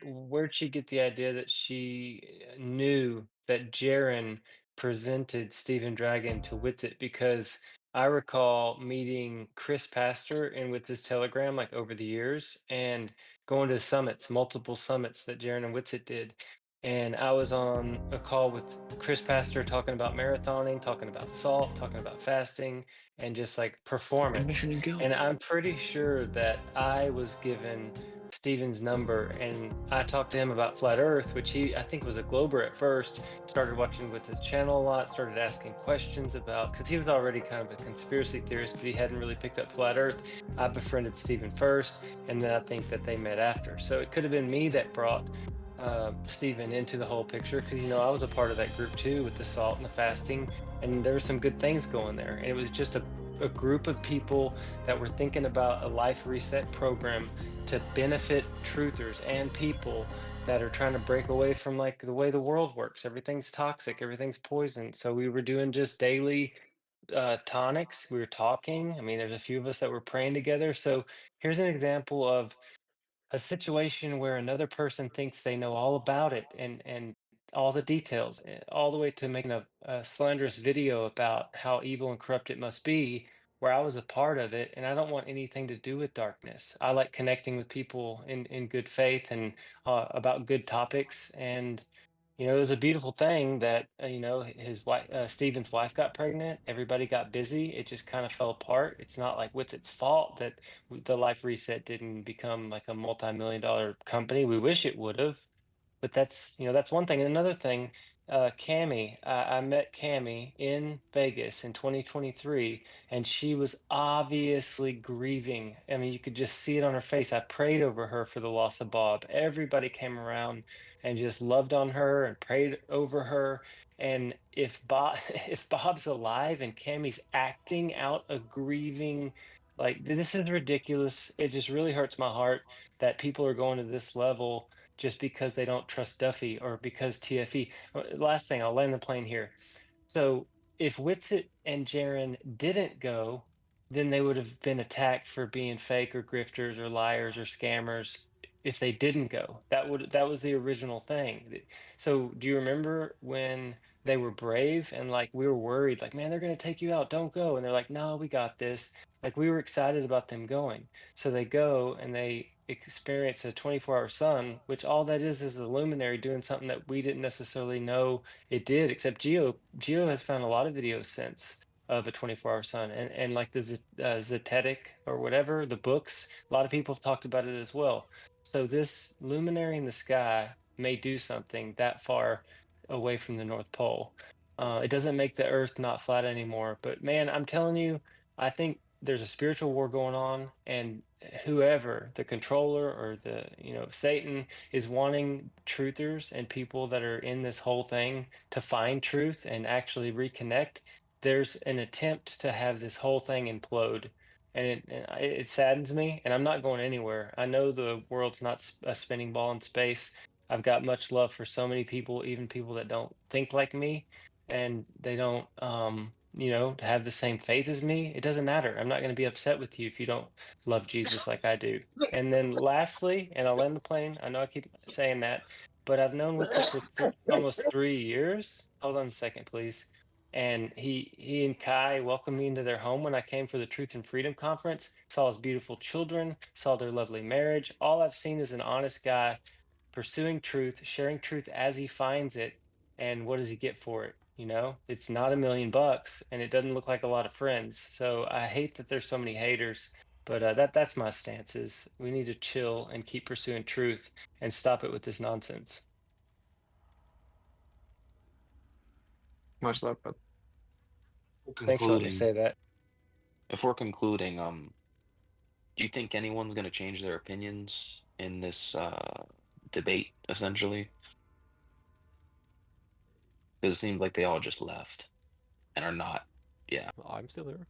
she get the idea that she knew that Jaren presented Stephen Dragon to Witsit, because I recall meeting Chris Pastor in Witsit's Telegram like over the years and going to summits, multiple summits that Jaren and Witsit did. And I was on a call with Chris Pastor talking about marathoning, talking about salt, talking about fasting, and just like performance. And I'm pretty sure that I was given Steven's number and I talked to him about flat earth, which I think was a Glober at first, started watching with his channel a lot, started asking questions about, because he was already kind of a conspiracy theorist, but he hadn't really picked up flat earth. I befriended Steven first, and then I think that they met after. So it could have been me that brought Stephen into the whole picture, because I was a part of that group too with the salt and the fasting, and there were some good things going there, and it was just a group of people that were thinking about a life reset program to benefit truthers and people that are trying to break away from like the way the world works. Everything's toxic, everything's poison. So we were doing just daily tonics. We were talking. I mean, there's a few of us that were praying together. So here's an example of a situation where another person thinks they know all about it and all the details, all the way to making a slanderous video about how evil and corrupt it must be, where I was a part of it, and I don't want anything to do with darkness. I like connecting with people in good faith and about good topics. And it was a beautiful thing that his wife, Steven's wife, got pregnant. Everybody got busy. It just kind of fell apart. It's not like with its fault that the Life Reset didn't become like a multi-million-dollar company. We wish it would have, but that's one thing. And another thing, Cami, I met Cami in Vegas in 2023, and she was obviously grieving. I mean, you could just see it on her face. I prayed over her for the loss of Bob. Everybody came around and just loved on her and prayed over her. And if Bob, if Bob's alive and Cami's acting out a grieving, like this is ridiculous. It just really hurts my heart that people are going to this level just because they don't trust Duffy or because TFE. Last thing, I'll land the plane here. So if Witsit and Jaren didn't go, then they would have been attacked for being fake or grifters or liars or scammers. If they didn't go, that was the original thing. So do you remember when they were brave and like we were worried, like, man, they're gonna take you out, don't go. And they're like, no, we got this. Like we were excited about them going. So they go and they experience a 24-hour sun, which all that is a luminary doing something that we didn't necessarily know it did, except Geo has found a lot of videos since of a 24-hour sun, and like the Zetetic or whatever, the books, a lot of people have talked about it as well. So this luminary in the sky may do something that far away from the North Pole. It doesn't make the Earth not flat anymore, but man, I'm telling you, I think there's a spiritual war going on, and whoever the controller or the Satan is wanting truthers and people that are in this whole thing to find truth and actually reconnect. There's an attempt to have this whole thing implode, and it saddens me, and I'm not going anywhere. I know the world's not a spinning ball in space. I've got much love for so many people, even people that don't think like me, and they don't have the same faith as me. It doesn't matter. I'm not going to be upset with you if you don't love Jesus like I do. And then lastly, and I'll land the plane. I know I keep saying that, but I've known Witsit for almost 3 years. Hold on a second, please. And he and Kai welcomed me into their home when I came for the Truth and Freedom Conference. Saw his beautiful children, saw their lovely marriage. All I've seen is an honest guy pursuing truth, sharing truth as he finds it. And what does he get for it? You know, it's not $1 million, and it doesn't look like a lot of friends. So I hate that there's so many haters. But that's my stance: is we need to chill and keep pursuing truth and stop it with this nonsense. Much love, bro. Thanks for letting me say that. If we're concluding, do you think anyone's gonna change their opinions in this debate, essentially? Because it seems like they all just left and are not. Yeah. I'm still here.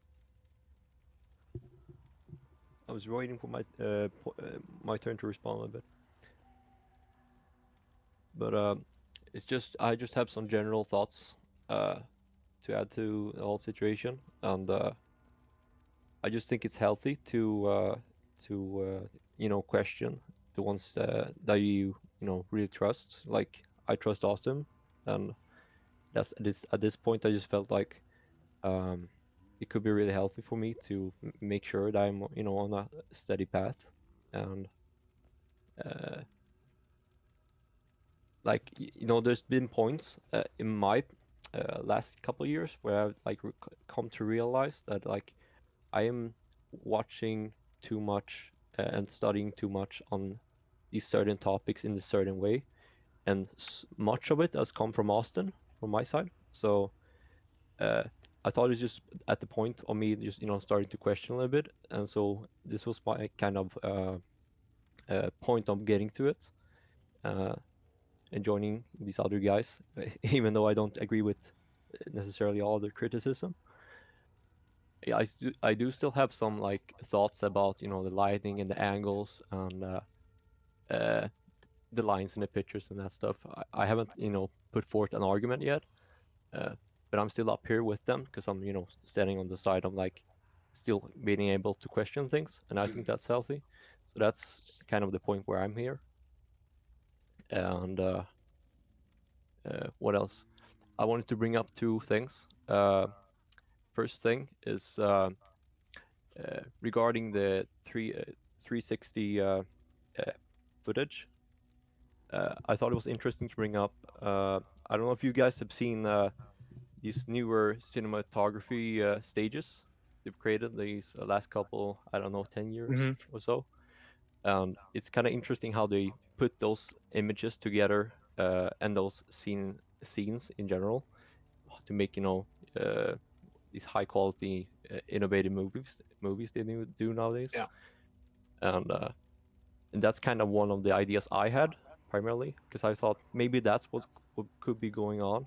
I was waiting for my turn to respond a little bit. But it's just I just have some general thoughts to add to the whole situation, and I just think it's healthy to question the ones that you know really trust. Like I trust Austin, and that's at this point I just felt like it could be really healthy for me to make sure that I'm on a steady path, and uh, like there's been points in my last couple of years where I've like come to realize that like I am watching too much and studying too much on these certain topics in a certain way, and much of it has come from Austin from my side. So I thought it's just at the point of me just starting to question a little bit, and so this was my kind of point of getting to it. And joining these other guys, even though I don't agree with necessarily all their criticism. Yeah, I do still have some like thoughts about the lighting and the angles and the lines in the pictures and that stuff. I haven't put forth an argument yet, but I'm still up here with them because I'm standing on the side of like still being able to question things, and I think that's healthy. So that's kind of the point where I'm here. And what else? I wanted to bring up two things. First thing is regarding the 360 footage. I thought it was interesting to bring up. I don't know if you guys have seen these newer cinematography stages they've created these last couple, I don't know, 10 years Mhm. or so. And it's kind of interesting how they put those images together and those scenes in general to make these high quality innovative movies they do nowadays. Yeah. And that's kind of one of the ideas I had primarily because I thought maybe that's what could be going on.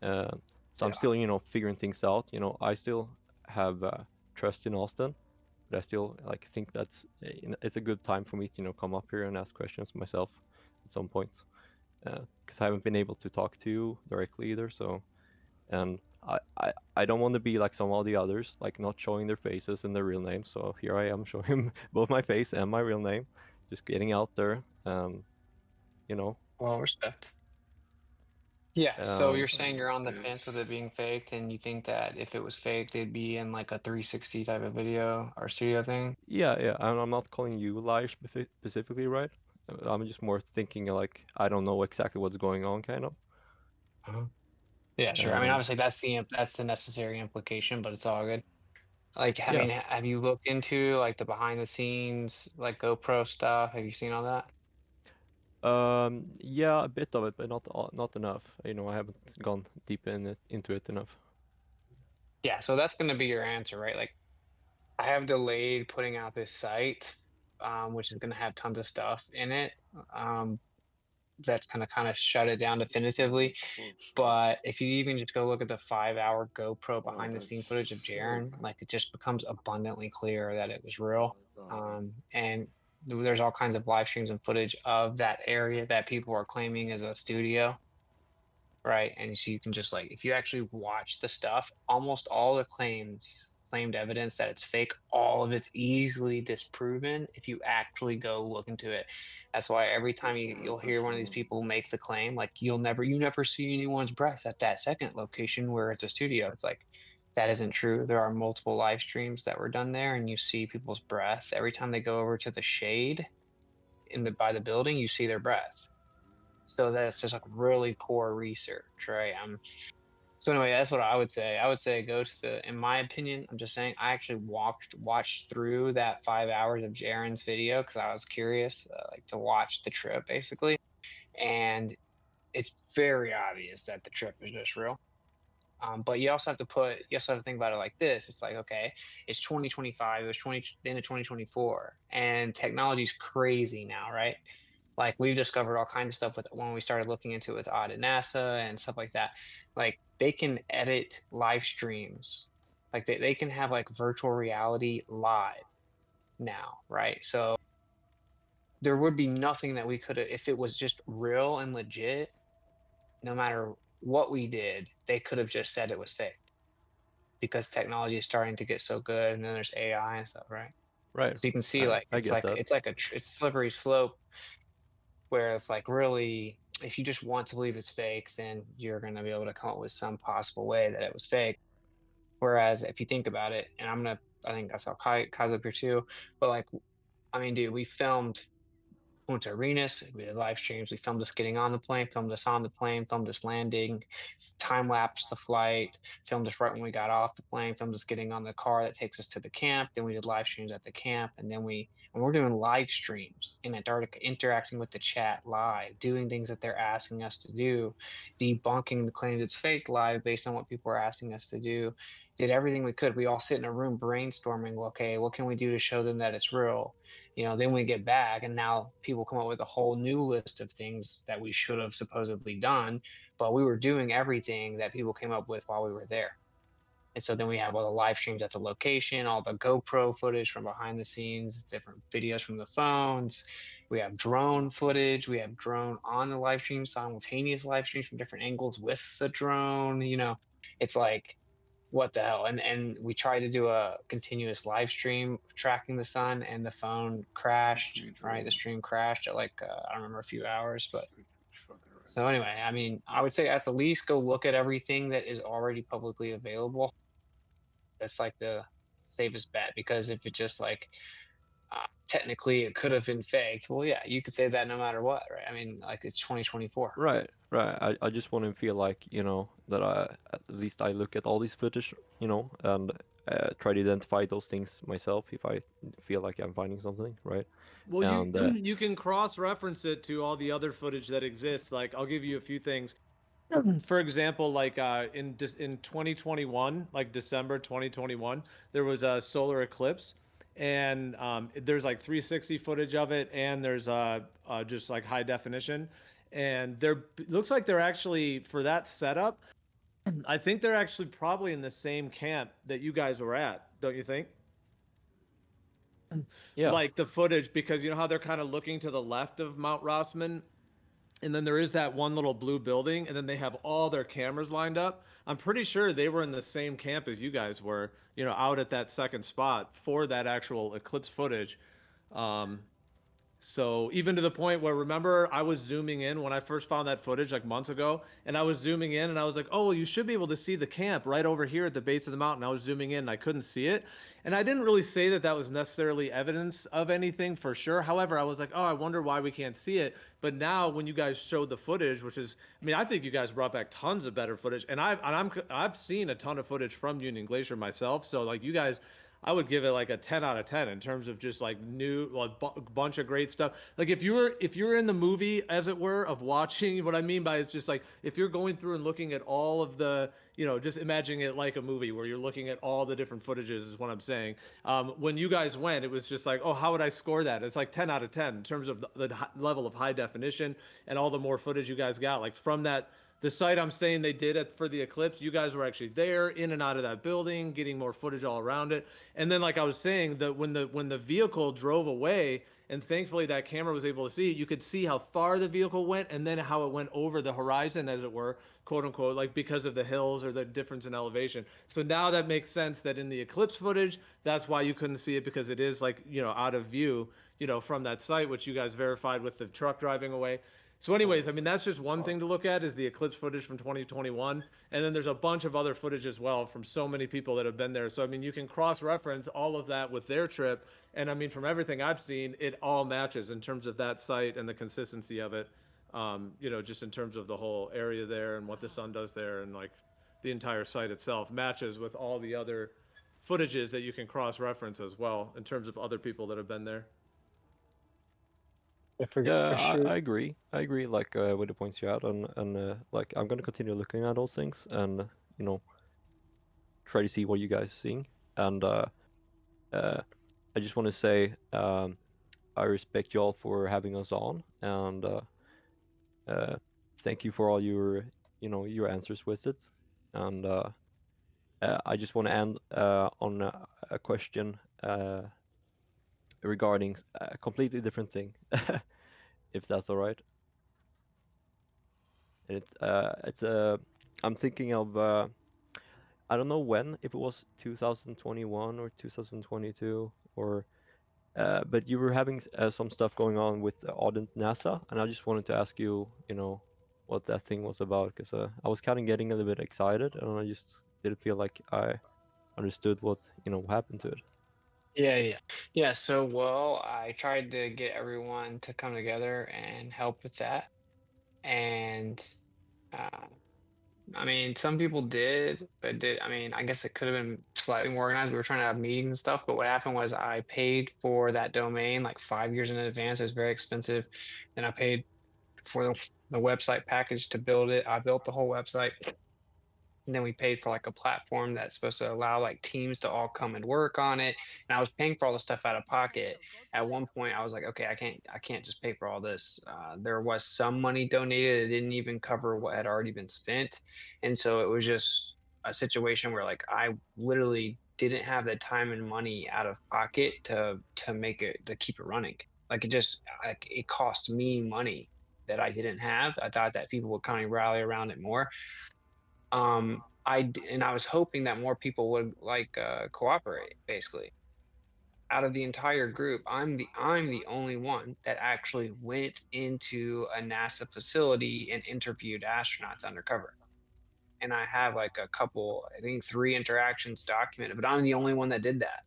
So I'm still figuring things out. I still have trust in Austin, but I still like think that's it's a good time for me to come up here and ask questions myself at some point because I haven't been able to talk to you directly either. So and I don't want to be like some of the others, like not showing their faces and their real names. So here I am showing both my face and my real name, just getting out there. Well, respect. Yeah, so you're Um, saying you're on the fence with it being faked, and you think that if it was faked, it'd be in like a 360 type of video or studio thing? yeah. I'm not calling you liars specifically, right? I'm just more thinking like I don't know exactly what's going on, kind of. Uh-huh. Yeah, sure. I mean, obviously that's the necessary implication, but it's all good. Like, I Yeah. mean, have you looked into like the behind the scenes, like GoPro stuff? Have you seen all that? Yeah, a bit of it, but not enough. I haven't gone deep into it enough. Yeah, so that's going to be your answer, right? Like, I have delayed putting out this site, which is going to have tons of stuff in it. Um, that's gonna kind of shut it down definitively. But if you even just go look at the 5-hour GoPro behind the scene footage of Jaren, like it just becomes abundantly clear that it was real. And there's all kinds of live streams and footage of that area that people are claiming is a studio. right? And so you can just like, if you actually watch the stuff, almost all the claimed evidence that it's fake, all of it's easily disproven if you actually go look into it. That's why every time you'll hear one of these people make the claim, like you never see anyone's breath at that second location where it's a studio. It's like that isn't true. There are multiple live streams that were done there, and you see people's breath every time they go over to the shade by the building. You see their breath. So that's just like really poor research, right? So anyway, that's what I would say. I would say go to in my opinion, I'm just saying, I actually watched through that 5 hours of Jaren's video because I was curious, like to watch the trip basically, and it's very obvious that the trip is just real. But you also have to think about it like this. It's like, okay, it's 2025, it was the end of 2024, and technology's crazy now, right? Like we've discovered all kinds of stuff with when we started looking into it with Odd and NASA and stuff like that. Like they can edit live streams. Like they can have like virtual reality live now, right? So there would be nothing that we could have, if it was just real and legit, no matter what we did, they could have just said it was fake because technology is starting to get so good, and then there's AI and stuff, right? Right. So you can see like I get that. it's like it's slippery slope where it's like really if you just want to believe it's fake, then you're going to be able to come up with some possible way that it was fake. Whereas if you think about it, and I think I saw Kai's up here too, but like I mean, dude, we filmed went to Arenas, we did live streams, we filmed us getting on the plane, filmed us on the plane, filmed us landing, time lapsed the flight, filmed us right when we got off the plane, filmed us getting on the car that takes us to the camp. Then we did live streams at the camp, and then we're doing live streams in Antarctica, interacting with the chat live, doing things that they're asking us to do, debunking the claims it's fake live based on what people are asking us to do. Did everything we could. We all sit in a room brainstorming, okay, what can we do to show them that it's real? Then we get back, and now people come up with a whole new list of things that we should have supposedly done, but we were doing everything that people came up with while we were there. And so then we have all the live streams at the location, all the GoPro footage from behind the scenes, different videos from the phones. We have drone footage. We have drone on the live stream, simultaneous live streams from different angles with the drone. It's like, what the hell? And we tried to do a continuous live stream tracking the sun, and the phone crashed. Right, the stream crashed at like I don't remember, a few hours, but so anyway, I mean, I would say at the least go look at everything that is already publicly available. That's like the safest bet, because if it just like technically it could have been faked, well, yeah, you could say that no matter what, right? I mean, like it's 2024. Right, right. I just want to feel like, that at least I look at all these footage, and try to identify those things myself if I feel like I'm finding something, right? Well, And you can cross-reference it to all the other footage that exists. Like, I'll give you a few things. For example, like in 2021, like December 2021, there was a solar eclipse, and there's like 360 footage of it, and there's just like high definition, and looks like they're actually, for that setup, I think they're actually probably in the same camp that you guys were at, don't you think? yeah, Like the footage, because you know how they're kind of looking to the left of Mount Rossman, and then there is that one little blue building, and then they have all their cameras lined up. I'm pretty sure they were in the same camp as you guys were, out at that second spot for that actual eclipse footage. Um, so even to the point where, remember, I was zooming in when I first found that footage like months ago, and I was zooming in and I was like, oh, well, you should be able to see the camp right over here at the base of the mountain. I was zooming in and I couldn't see it. And I didn't really say that that was necessarily evidence of anything for sure. However, I was like, oh, I wonder why we can't see it. But now when you guys showed the footage, which is, I mean, I think you guys brought back tons of better footage, and I've seen a ton of footage from Union Glacier myself. So like you guys, I would give it like a 10 out of 10 in terms of just like new, like bunch of great stuff. Like if you're in the movie, as it were, of watching, what I mean by is just like if you're going through and looking at all of the, just imagining it like a movie where you're looking at all the different footages is what I'm saying. When you guys went, it was just like, oh, how would I score that? It's like 10 out of 10 in terms of the level of high definition and all the more footage you guys got. Like from the site I'm saying they did it for the eclipse, you guys were actually there, in and out of that building, getting more footage all around it. And then, like I was saying, when the vehicle drove away And thankfully that camera was able to see it. You could see how far the vehicle went and then how it went over the horizon, as it were, quote unquote, like because of the hills or the difference in elevation. So now that makes sense that in the eclipse footage, that's why you couldn't see it, because it is like, out of view, from that site, which you guys verified with the truck driving away. So anyways, I mean, that's just one thing to look at, is the eclipse footage from 2021. And then there's a bunch of other footage as well from so many people that have been there. So, I mean, you can cross-reference all of that with their trip. And I mean, from everything I've seen, it all matches in terms of that site and the consistency of it. Just in terms of the whole area there and what the sun does there, and like the entire site itself matches with all the other footages that you can cross-reference as well in terms of other people that have been there. Yeah, For sure. I agree. I agree, like with the points you had, and like I'm gonna continue looking at those things and try to see what you guys are seeing. And I just want to say I respect y'all for having us on, and thank you for all your answers with it. And I just want to end on a question regarding a completely different thing, if that's all right. And I'm thinking of I don't know when, if it was 2021 or 2022, or but you were having some stuff going on with Audent NASA, and I just wanted to ask you, what that thing was about, because I was kind of getting a little bit excited, and I just didn't feel like I understood what happened to it. Yeah. So, well, I tried to get everyone to come together and help with that. And uh, I mean, some people did, but I mean, I guess it could have been slightly more organized. We were trying to have meetings and stuff, but what happened was I paid for that domain like 5 years in advance. It was very expensive. Then I paid for the website package to build it. I built the whole website. And then we paid for like a platform that's supposed to allow like teams to all come and work on it. And I was paying for all the stuff out of pocket. At one point, I was like, okay, I can't just pay for all this. There was some money donated. It didn't even cover what had already been spent. And so it was just a situation where like I literally didn't have the time and money out of pocket to make it to keep it running. Like it cost me money that I didn't have. I thought that people would kind of rally around it more. And I was hoping that more people would like cooperate. Basically, out of the entire group, I'm the only one that actually went into a NASA facility and interviewed astronauts undercover. And I have like a couple, I think 3 interactions documented, but I'm the only one that did that.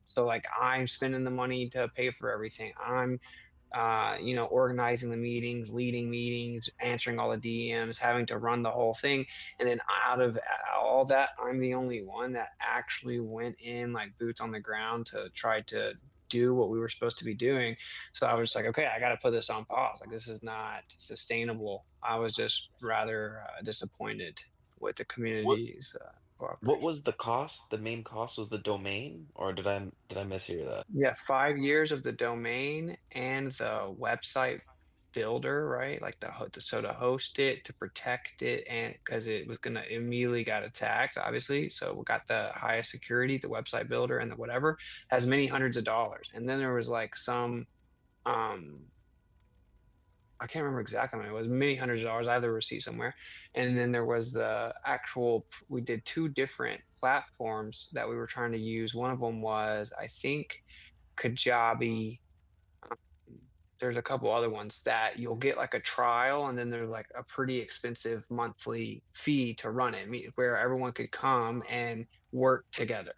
So like I'm spending the money to pay for everything. I'm organizing the meetings, leading meetings, answering all the DMs, having to run the whole thing. And then out of all that, I'm the only one that actually went in like boots on the ground to try to do what we were supposed to be doing. So I was like, okay, I got to put this on pause. Like, this is not sustainable. I was just rather disappointed with the What community's what cooperation. was the cost? The main cost was the domain, or did I mishear that? Yeah, 5 years of the domain and the website builder, right? Like so to host it, to protect it, and because it was gonna immediately got attacked, obviously. So we got the highest security, the website builder, and the whatever has many hundreds of dollars. And then there was like some, um, I can't remember exactly how many it was, many hundreds of dollars. I have the receipt somewhere. And then there was the actual. We did two different platforms that we were trying to use. One of them was, I think, Kajabi. um, There's a couple other ones that you'll get like a trial, and then there's like a pretty expensive monthly fee to run it, where everyone could come and work together.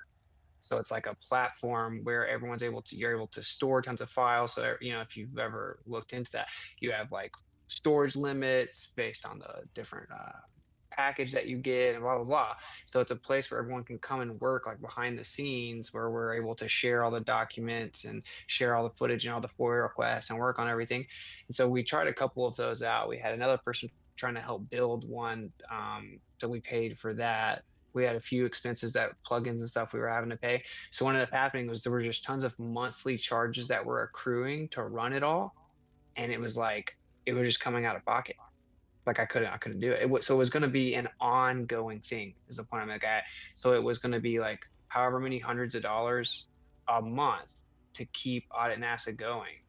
So it's like a platform where you're able to store tons of files. So, if you've ever looked into that, you have like storage limits based on the different package that you get and blah, blah, blah. So it's a place where everyone can come and work like behind the scenes, where we're able to share all the documents and share all the footage and all the FOIA requests and work on everything. And so we tried a couple of those out. We had another person trying to help build one. So we paid for that. We had a few expenses, that plugins and stuff we were having to pay. So what ended up happening was there were just tons of monthly charges that were accruing to run it all. And it was like, it was just coming out of pocket. Like I couldn't do it. So it was going to be an ongoing thing is the point I'm like at. So it was going to be like however many hundreds of dollars a month. to keep Audit NASA going,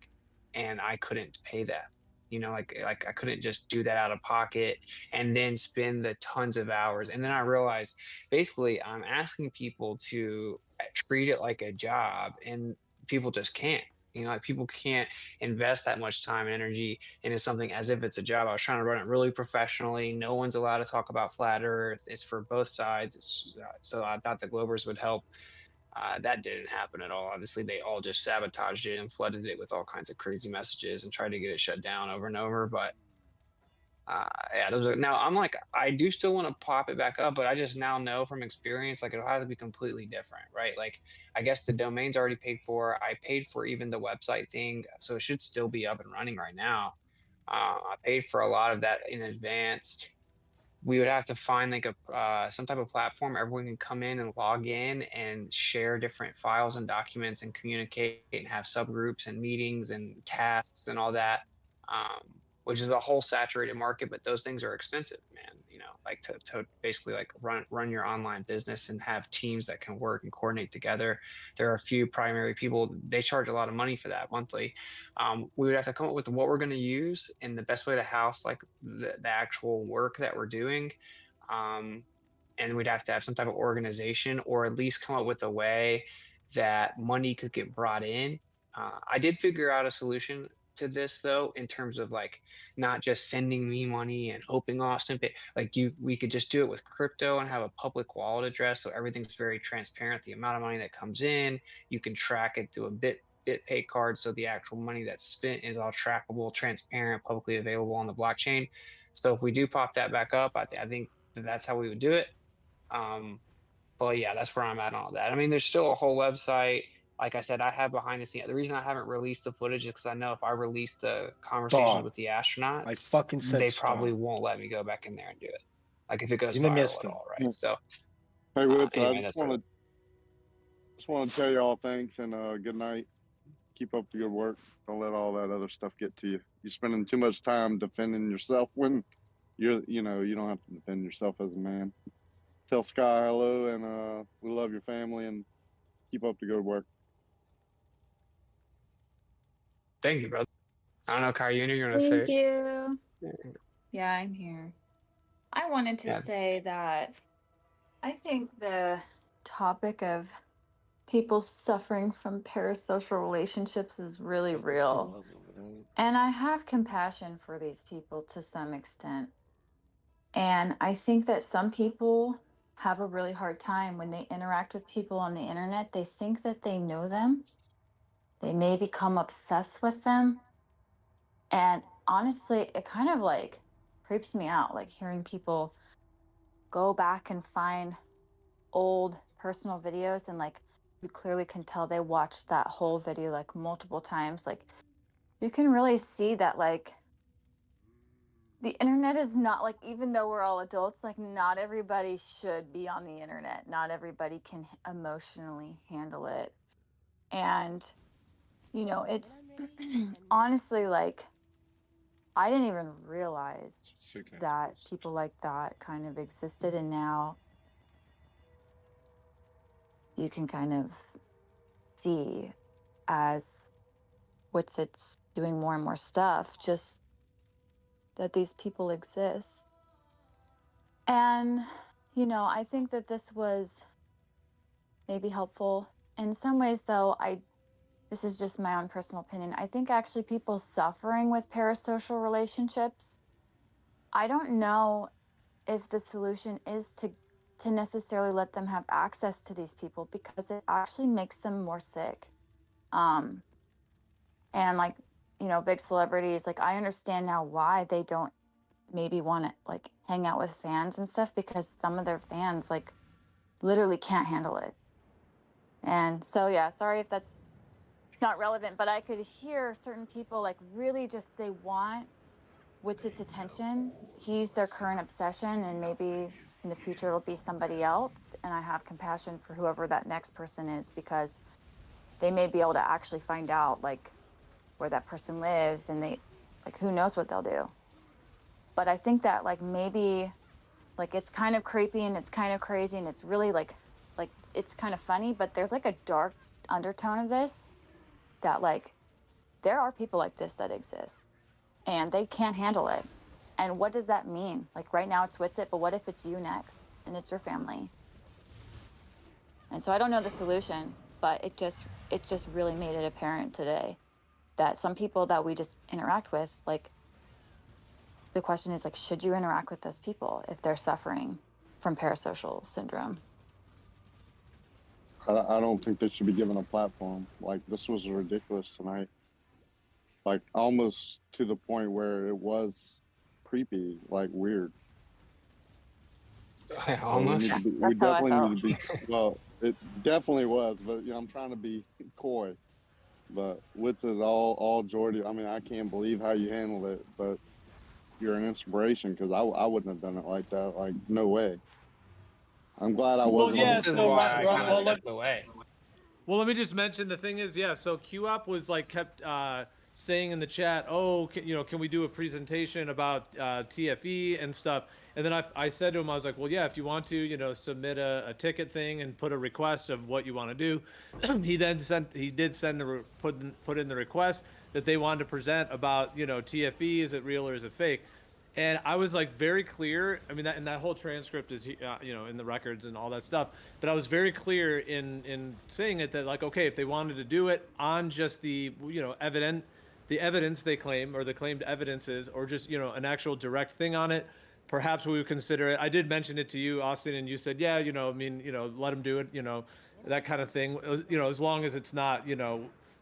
and I couldn't pay that. You know, like I couldn't just do that out of pocket and then spend the tons of hours. And then I realized basically I'm asking people to treat it like a job, and people just can't. You know, like people can't invest that much time and energy into something as if it's a job. I was trying to run it really professionally. No one's allowed to talk about flat Earth. It's for both sides. So I thought the Globers would help. That didn't happen at all. Obviously, they all just sabotaged it and flooded it with all kinds of crazy messages and tried to get it shut down over and over. But yeah, those are, now I'm like, I do still want to pop it back up, but I just now know from experience, like it'll have to be completely different, right? Like, I guess the domain's already paid for. I paid for even the website thing, so it should still be up and running right now. I paid for a lot of that in advance. We would have to find like a some type of platform everyone can come in and log in and share different files and documents and communicate and have subgroups and meetings and tasks and all that, which is a whole saturated market. But those things are expensive, man. You know, like to basically like run your online business and have teams that can work and coordinate together. There are a few primary people, they charge a lot of money for that monthly. We would have to come up with what we're going to use and the best way to house like the actual work that we're doing. Um, and we'd have to have some type of organization, or at least come up with a way that money could get brought in. I did figure out a solution to this though, in terms of like not just sending me money and hoping Austin pay. Like we could just do it with crypto and have a public wallet address, so everything's very transparent. The amount of money that comes in, you can track it through a BitPay card, so the actual money that's spent is all trackable, transparent, publicly available on the blockchain. So if we do pop that back up, I think that's how we would do it. But yeah, that's where I'm at on all that. I mean, there's still a whole website. Like I said, I have behind the scenes. The reason I haven't released the footage is because I know if I release the conversations Stop. with the I astronauts, fucking said they probably stop. won't let me go back in there and do it. Like if it goes You done viral missed at him. all, right? So Hey, Witz, I anyway, that's where just want to tell y'all thanks and good night. Keep up the good work. Don't let all that other stuff get to you. You're spending too much time defending yourself when you don't have to defend yourself as a man. Tell Sky hello, and we love your family, and keep up the good work. Thank you, brother. I don't know, Kayuna, you're gonna Thank say you. it? Yeah, I'm here. I wanted to Yeah. say that I think the topic of people suffering from parasocial relationships is really real. And I have compassion for these people to some extent. And I think that some people have a really hard time when they interact with people on the internet. They think that they know them. They may become obsessed with them. And honestly, it kind of like creeps me out, like hearing people go back and find old personal videos, and like you clearly can tell they watched that whole video like multiple times. Like you can really see that like the internet is not like, even though we're all adults, like not everybody should be on the internet. Not everybody can emotionally handle it. And you know, it's honestly like I didn't even realize that people like that kind of existed, and now you can kind of see as it's doing more and more stuff, just that these people exist. And, you know, I think that this was maybe helpful. In some ways, though, this is just my own personal opinion. I think actually people suffering with parasocial relationships, I don't know if the solution is to necessarily let them have access to these people, because it actually makes them more sick. And like, you know, big celebrities, like I understand now why they don't maybe want to like hang out with fans and stuff, because some of their fans like literally can't handle it. And so yeah, sorry if that's not relevant, but I could hear certain people like really just they want Witz's attention. He's their current obsession, and maybe in the future it'll be somebody else. And I have compassion for whoever that next person is, because they may be able to actually find out like where that person lives, and they like who knows what they'll do. But I think that like maybe like it's kind of creepy and it's kind of crazy and it's really like it's kind of funny, but there's like a dark undertone of this that like there are people like this that exist and they can't handle it. And what does that mean? Like right now it's Witsit, but what if it's you next and it's your family? And so I don't know the solution, but it just really made it apparent today that some people that we just interact with, like the question is like, should you interact with those people if they're suffering from parasocial syndrome? I don't think they should be given a platform. Like, this was ridiculous tonight. Like, almost to the point where it was creepy, like weird. Almost. So we definitely need to be. Well, it definitely was, but I'm trying to be coy. But with it all Jordy, I mean, I can't believe how you handled it, but you're an inspiration because I wouldn't have done it like that. Like, no way. I'm glad I wasn't. Well, yeah, This is so why I kind of stepped away. Well, let me just mention the thing is, yeah. So QOP was like kept saying in the chat, oh, can we do a presentation about TFE and stuff? And then I said to him, I was like, well, yeah, if you want to, submit a ticket thing and put a request of what you want to do. He did put in the request that they wanted to present about, TFE, is it real or is it fake? And I was like very clear. I mean, that whole transcript is, in the records and all that stuff. But I was very clear in saying it that like, okay, if they wanted to do it on just the, the evidence they claim or the claimed evidences, or just, an actual direct thing on it, perhaps we would consider it. I did mention it to you, Austin, and you said, yeah, I mean, let them do it, that kind of thing. As long as it's not,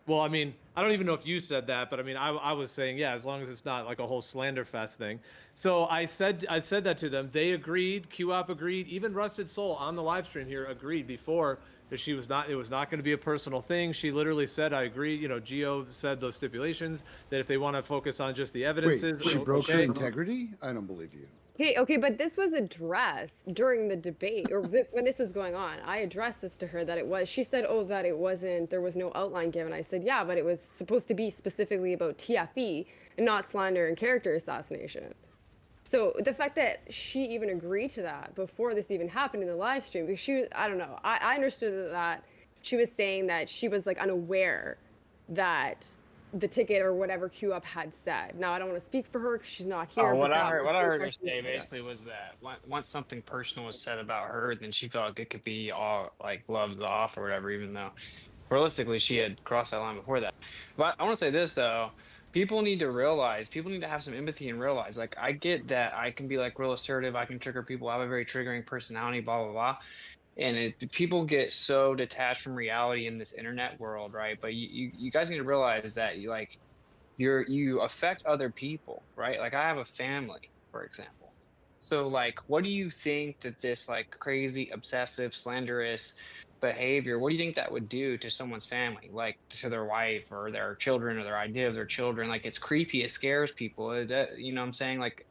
well, I mean, I don't even know if you said that, but I mean, I was saying, yeah, as long as it's not like a whole slander fest thing. So I said that to them. They agreed. QOP agreed. Even Rusted Soul on the live stream here agreed before that it was not going to be a personal thing. She literally said, I agree. Gio said those stipulations that if they want to focus on just the evidences. Wait, she broke her integrity? I don't believe you. Okay, but this was addressed during the debate, or when this was going on. I addressed this to her that it was. She said, "Oh, that it wasn't. There was no outline given." I said, "Yeah, but it was supposed to be specifically about TFE and not slander and character assassination." So the fact that she even agreed to that before this even happened in the live stream, because I don't know. I understood that she was saying that she was like unaware that the ticket or whatever QUp had said. Now I don't want to speak for her because she's not here. What but I heard her question say that- basically was that once something personal was said about her, then she felt like it could be all like gloves off or whatever, even though realistically she had crossed that line before that. But I want to say this though. People need to have some empathy and realize, like, I get that I can be like real assertive, I can trigger people, I have a very triggering personality, blah, blah, blah. And people get so detached from reality in this internet world, right? But you guys need to realize that you affect other people, right? Like I have a family, for example. So like, what do you think that this like crazy, obsessive, slanderous behavior, what do you think that would do to someone's family, like to their wife or their children or their idea of their children? Like it's creepy, it scares people. You know what I'm saying? Like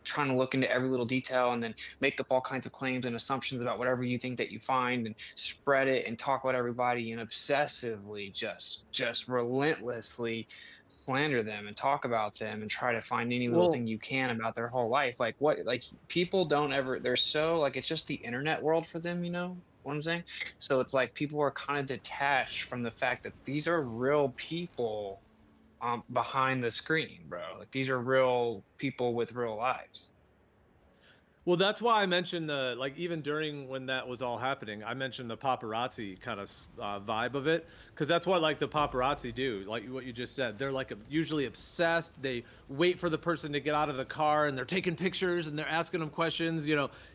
trying to look into every little detail and then make up all kinds of claims and assumptions about whatever you think that you find and spread it and talk about everybody and obsessively just relentlessly slander them and talk about them and try to find any little thing you can about their whole life. Like people don't ever, they're so like, it's just the internet world for them, you know what I'm saying? So it's like people are kind of detached from the fact that these are real people behind the screen, bro. Like these are real people with real lives. Well, that's why I mentioned even during when that was all happening, I mentioned the paparazzi kind of vibe of it, because that's what like the paparazzi do, like what you just said. They're like usually obsessed. They wait for the person to get out of the car and they're taking pictures and they're asking them questions.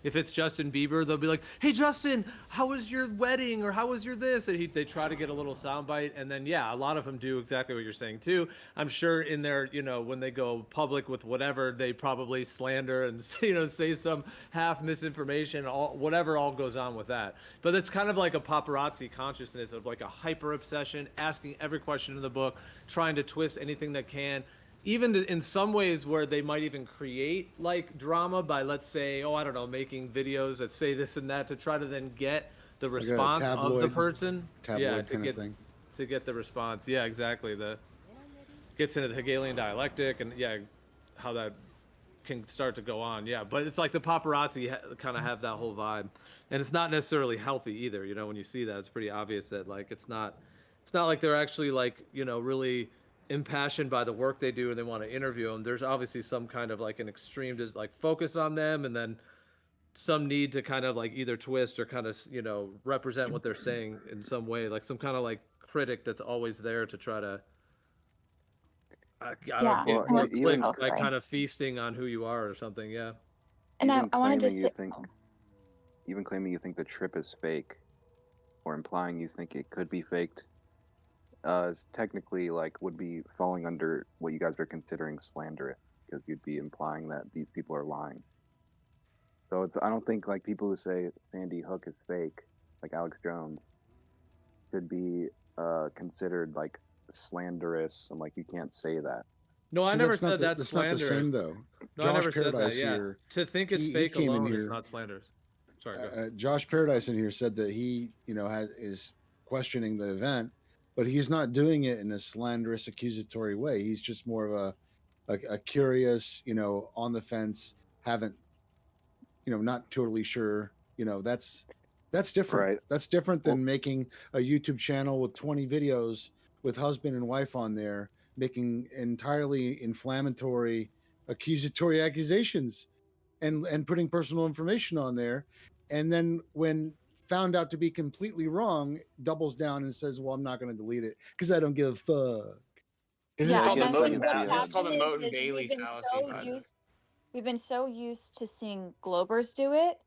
If it's Justin Bieber, they'll be like, "Hey, Justin, how was your wedding?" or "How was your this?" And they try to get a little soundbite. And then, yeah, a lot of them do exactly what you're saying too. I'm sure in their, when they go public with whatever, they probably slander and, say some half misinformation, whatever all goes on with that. But it's kind of like a paparazzi consciousness of like a hyper obsession, asking every question in the book, trying to twist anything that can, even in some ways where they might even create like drama by, let's say, I don't know, making videos that say this and that to try to then get the response like of the person. Tabloid kind of thing. To get the response. Yeah, exactly. Gets into the Hegelian dialectic and how that can start to go on. Yeah, but it's like the paparazzi kind of have that whole vibe, and it's not necessarily healthy either. When you see that, it's pretty obvious that like it's not it's not like they're actually like, really impassioned by the work they do and they want to interview them. There's obviously some kind of like an extreme just like focus on them, and then some need to kind of like either twist or kind of, represent what they're saying in some way, like some kind of like critic that's always there to try to I Yeah, don't get and more that's true, clicks though, by sorry. kind of feasting on who you are or something. Yeah. And Even I wanted to claiming you say, think, oh, even claiming you think the trip is fake, or implying you think it could be faked, technically like would be falling under what you guys are considering slanderous, because you'd be implying that these people are lying. So I don't think like people who say Sandy Hook is fake, like Alex Jones, should be considered like slanderous, and like you can't say that. No, I See, never that's not said the that's that's not the slanderous. same though. No, I Josh never said that. Paradise Yeah. here, To think it's he fake came in alone is here. not slanderous. Sorry, go ahead. Josh Paradise in here said that he, is questioning the event, but he's not doing it in a slanderous, accusatory way. He's just more of a curious, on the fence, haven't, not totally sure. That's different. Right. That's different Well, than making a YouTube channel with 20 videos with husband and wife on there, making entirely inflammatory, accusatory accusations and putting personal information on there, and then when found out to be completely wrong, doubles down and says, well, I'm not going to delete it because I don't give a fuck. This is yeah, I called and the I guess I Moat think could what's see This a is called the happened Moat and is Bailey fallacy, by the way. we've been so used to seeing Globers do it,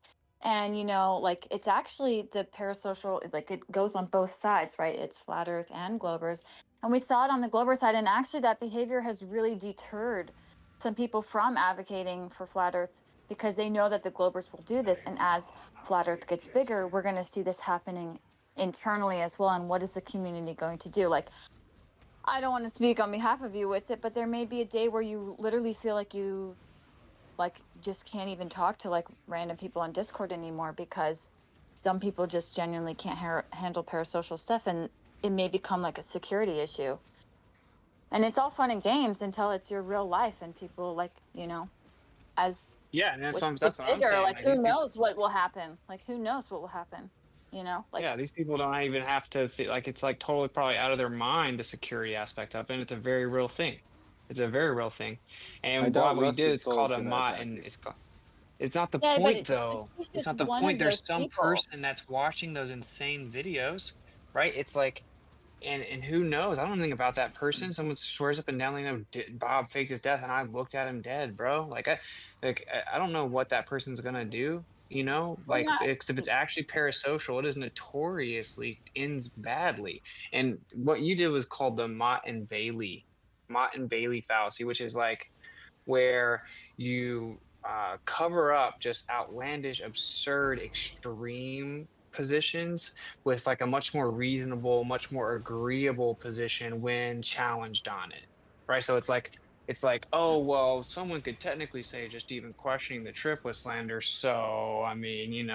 and like it's actually the parasocial, like it goes on both sides, right? It's flat Earth and Globers, and we saw it on the Glober side, and actually that behavior has really deterred some people from advocating for flat Earth because they know that the Globers will do this, and as flat Earth gets bigger, we're going to see this happening internally as well. And what is the community going to do? Like, I don't want to speak on behalf of you with it, but there may be a day where you literally feel like you like just can't even talk to like random people on Discord anymore because some people just genuinely can't handle parasocial stuff, and it may become like a security issue. And it's all fun and games until it's your real life, and people like, as Yeah, and with that's what I'm bigger, saying. like Like who these people, knows what will happen? Like who knows what will happen? Like yeah, these people don't even have to like it's like totally probably out of their mind the security aspect of it. And it's a very real thing. It's a very real thing. I And doubt what we did Rusted is Soul called is a gonna mod, attack and you. it's not the yeah, but point though. he's It's just not the one point. of There's those some people. person that's watching those insane videos, right? It's like, and who knows? I don't know anything about that person. Someone swears up and down, Bob faked his death, and I looked at him dead, bro. I don't know what that person's gonna do. Well, Like yeah, if it's actually parasocial, it is notoriously ends badly. And what you did was called the Mott and Bailey fallacy, which is like where you cover up just outlandish, absurd, extreme positions with like a much more reasonable, much more agreeable position when challenged on it. Right. So it's like, oh well, someone could technically say just even questioning the trip was slander. So I mean,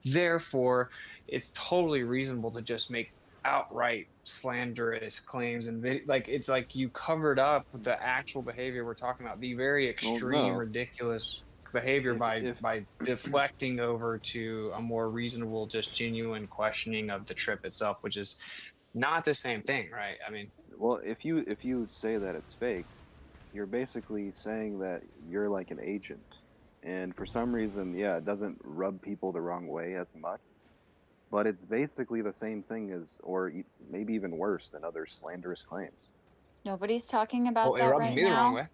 therefore it's totally reasonable to just make outright slanderous claims and like it's like you covered up the actual behavior we're talking about, the very Well, extreme no. ridiculous behavior by If deflecting over to a more reasonable, just genuine questioning of the trip itself, which is not the same thing, right? I mean, well, if you say that it's fake, you're basically saying that you're like an agent, and for some reason, yeah, it doesn't rub people the wrong way as much. But it's basically the same thing as, or maybe even worse than other slanderous claims. nobody's talking well, about it that rubs right me the wrong now. way.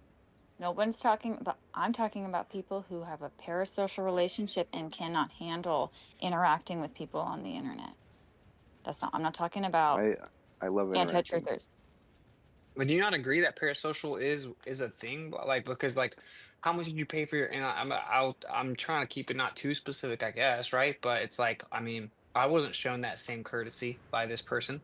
No one's talking about, I'm talking about people who have a parasocial relationship and cannot handle interacting with people on the internet. I'm not talking about I love interacting. anti-truthers. But do you not agree that parasocial is a thing? Like because like how much did you pay for your and I'm trying to keep it not too specific, I guess, right? But it's like, I mean, I wasn't shown that same courtesy by this person,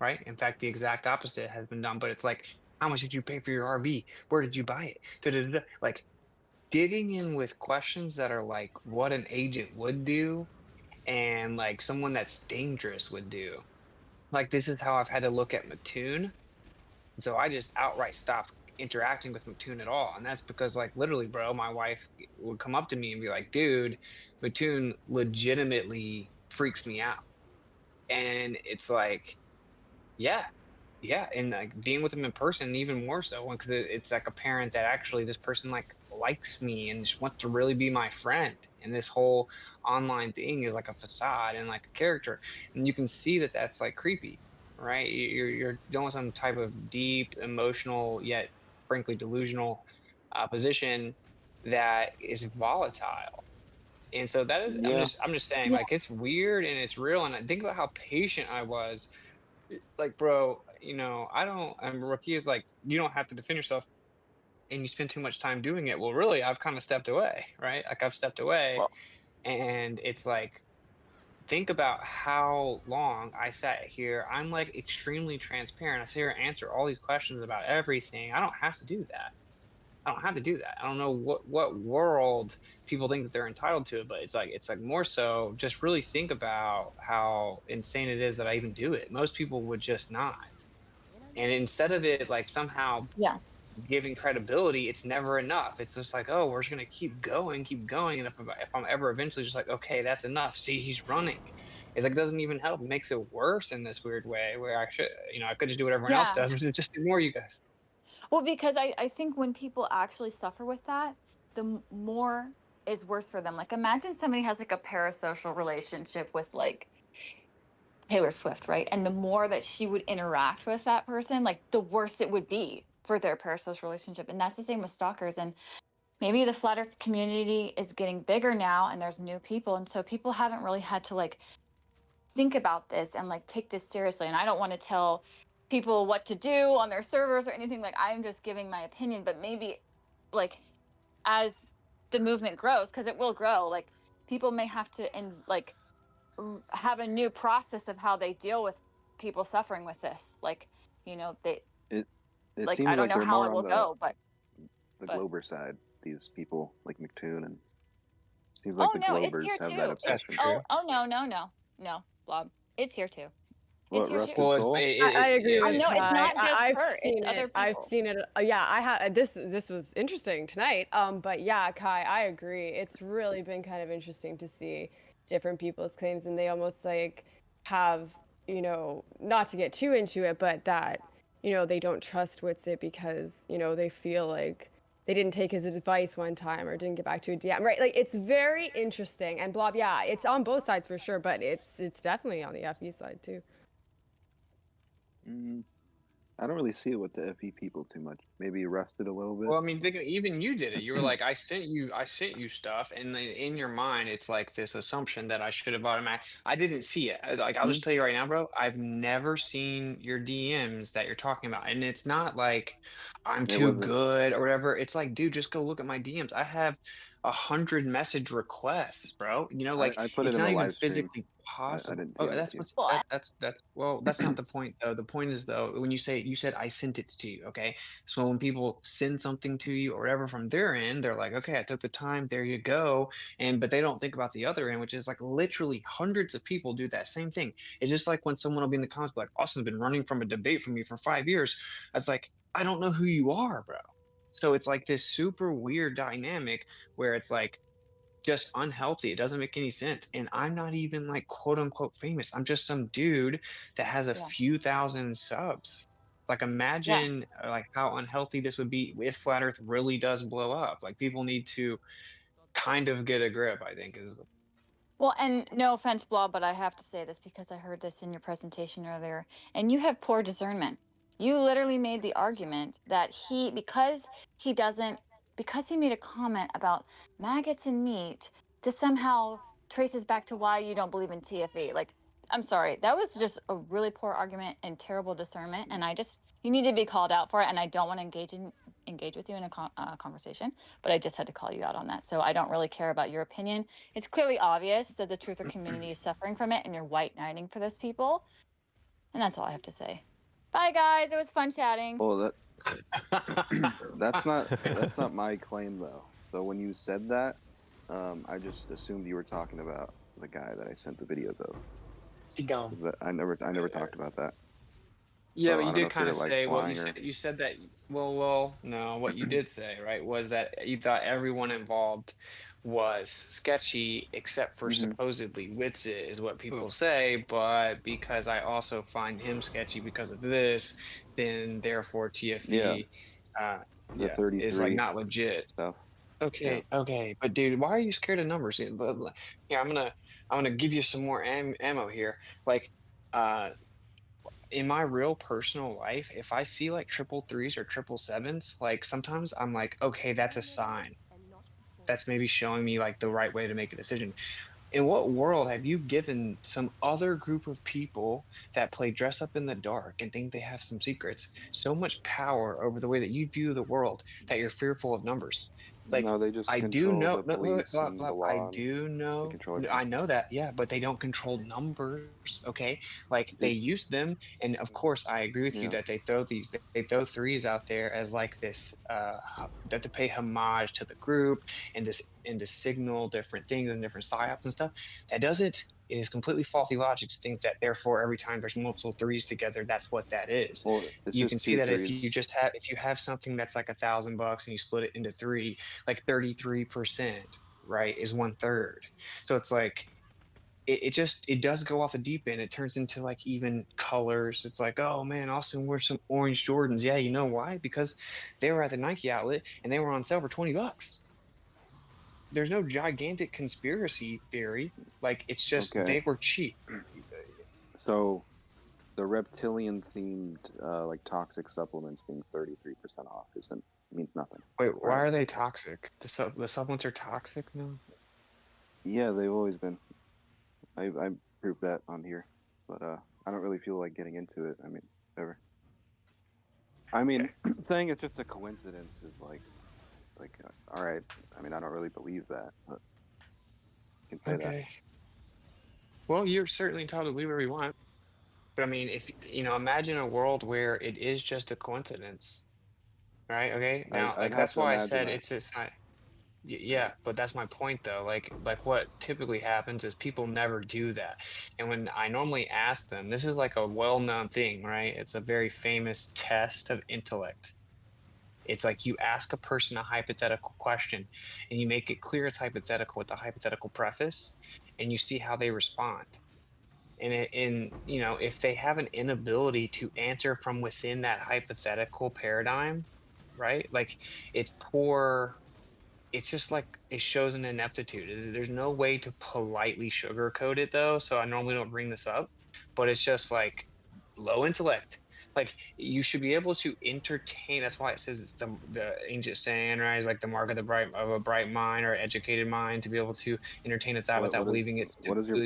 right? In fact, the exact opposite has been done. But it's like, how much did you pay for your RV? Where did you buy it? Da-da-da-da. Like digging in with questions that are like what an agent would do and like someone that's dangerous would do. Like this is how I've had to look at Mattoon. So I just outright stopped interacting with Mattoon at all. And that's because, like, literally, bro, my wife would come up to me and be like, dude, Mattoon legitimately freaks me out. And it's like, yeah, Yeah, and like being with them in person, even more so, because it's like apparent that actually this person like likes me and just wants to really be my friend. And this whole online thing is like a facade and like a character, and you can see that that's like creepy, right? You're dealing with some type of deep, emotional, yet frankly delusional position that is volatile. And so that is, Yeah. I'm just saying, Yeah. like it's weird and it's real. And I think about how patient I was like, bro, I don't, and Rookie is like, you don't have to defend yourself and you spend too much time doing it. Well, really, I've kind of stepped away, right? Like I've stepped away Well, and it's like, think about how long I sat here. I'm like extremely transparent. I sit here and answer all these questions about everything. I don't have to do that. I don't have to do that. I don't know what world people think that they're entitled to it, but it's like more so just really think about how insane it is that I even do it. Most people would just not. And instead of it like somehow Yeah. giving credibility, it's never enough. It's just like, oh, we're just gonna keep going. And if I'm ever eventually just like, okay, that's enough. See, he's running. It's like it doesn't even help. It makes it worse in this weird way where I should, I could just do what everyone else Yeah. does, but just ignore you guys. Well, because I think when people actually suffer with that, the more is worse for them. Like, imagine somebody has like a parasocial relationship with like Taylor Swift, right? And the more that she would interact with that person, like the worse it would be for their parasocial relationship. And that's the same with stalkers. And maybe the flat earth community is getting bigger now and there's new people. And so people haven't really had to like think about this and like take this seriously. And I don't want to tell people what to do on their servers or anything. Like, I'm just giving my opinion, but maybe like as the movement grows, because it will grow, like people may have to have a new process of how they deal with people suffering with this. Like, they it it like, I seems don't like know they're how more it on will go, but the but Glober side. These people like McToon, and seems like oh the no, it's Globers here have that too. It's obsession. no, Blob. It's here too. It's What, here too. Rusted Well, Soul? I agree I with know it's Ty. not just I've her, it's seen other it. I've people. seen it. Yeah, I have. This was interesting tonight. But yeah, Kai, I agree. It's really been kind of interesting to see different people's claims, and they almost like have, not to get too into it, but that they don't trust Witsit because they feel like they didn't take his advice one time or didn't get back to a DM, right? Like it's very interesting. And Blob, yeah, it's on both sides for sure, but it's definitely on the FE side too. I don't really see it with the FE people too much. Maybe Rusted a little bit. Well, I mean, even you did it. You were like, I sent you stuff, and then in your mind, it's like this assumption that I should have automatic. I didn't see it. Like, I'll just tell you right now, bro. I've never seen your DMs that you're talking about, and it's not like I'm It too wasn't. good or whatever. It's like, dude, just go look at my DMs. I have 100 message requests, bro. Like I put it it's in the not even live stream. physically I possible. didn't Oh, DM it that's to you. what's that's well, that's not the point though. The point is though, when you said I sent it to you, okay? So when people send something to you or whatever from their end, they're like, okay, I took the time, there you go. But they don't think about the other end, which is like literally hundreds of people do that same thing. It's just like when someone will be in the comments like, Austin's been running from a debate from me for 5 years. It's like, I don't know who you are, bro. So it's like this super weird dynamic where it's like just unhealthy. It doesn't make any sense. And I'm not even like quote unquote famous. I'm just some dude that has a Yeah. few thousand subs. Like Yeah. imagine like how unhealthy this would be if flat earth really does blow up. Like people need to kind of get a grip, I think is Well, and no offense, Blob, but I have to say this because I heard this in your presentation earlier, and you have poor discernment. You literally made the argument that because he made a comment about maggots and meat, this somehow traces back to why you don't believe in TFE. Like, I'm sorry, that was just a really poor argument and terrible discernment, and you need to be called out for it. And I don't want to engage with you in a conversation, but I just had to call you out on that. So I don't really care about your opinion. It's clearly obvious that the truther community is suffering from it, and you're white knighting for those people. And that's all I have to say. Bye, guys. It was fun chatting. Well, that's not my claim though. So when you said that, I just assumed you were talking about the guy that I sent the videos of. Keep going. But I never talked about that. Yeah, So but I you don't know did if kind you're of like say, well, lying or. you said that, well, no, what you did say, right, was that you thought everyone involved was sketchy, except for Mm-hmm. supposedly Witsit is what people say. But because I also find him sketchy because of this, then therefore Yeah, TFE, the is like 33 not legit. stuff. Yeah. Okay, but dude, why are you scared of numbers? Yeah, I'm gonna give you some more ammo here. Like, uh, in my real personal life, if I see like triple threes or triple sevens, like sometimes I'm like, okay, that's a sign. That's maybe showing me like the right way to make a decision. In what world have you given some other group of people that play dress up in the dark and think they have some secrets so much power over the way that you view the world that you're fearful of numbers? Like, No, they just I do control know, the no, wait, wait, police and the I law, and do they know, control I everything. know that, yeah, but they don't control numbers, okay? Like, they It, use them, and of course, I agree with you yeah. that they throw threes out there as like this, that to pay homage to the group and to signal different things and different psyops and stuff. That doesn't, it is completely faulty logic to think that therefore every time there's multiple threes together, that's what that is. Well, it's You can just see two that threes. if you have something that's like $1,000 and you split it into three, like 33%, right, is 1/3. So it's like it does go off the deep end. It turns into like even colors. It's like, oh man, Austin wears some orange Jordans. Yeah, you know why? Because they were at the Nike outlet and they were on sale for $20. There's no gigantic conspiracy theory. Like it's just Okay. they were cheap. So the reptilian themed like toxic supplements being 33% off isn't means nothing, Wait, why right? are they toxic? The supplements are toxic now? Yeah, they've always been. I proved that on here, but I don't really feel like getting into it. I mean, ever. I mean, saying it's just a coincidence is like all right. I mean, I don't really believe that, but you can say that. Okay. Well, you're certainly entitled to believe whatever you want. But I mean, if imagine a world where it is just a coincidence, right? Okay. Now, I'd like have that's to why I imagine said that. it's a sign. Yeah, but that's my point though. Like what typically happens is people never do that. And when I normally ask them, this is like a well-known thing, right? It's a very famous test of intellect. It's like you ask a person a hypothetical question and you make it clear it's hypothetical with a hypothetical preface and you see how they respond. And if they have an inability to answer from within that hypothetical paradigm, right? Like it's poor, it's just like it shows an ineptitude. There's no way to politely sugarcoat it though, so I normally don't bring this up, but it's just like low intellect. Like you should be able to entertain. That's why it says it's the ancient saying, right? It's like the mark of a bright mind or educated mind to be able to entertain a thought without believing it's What is your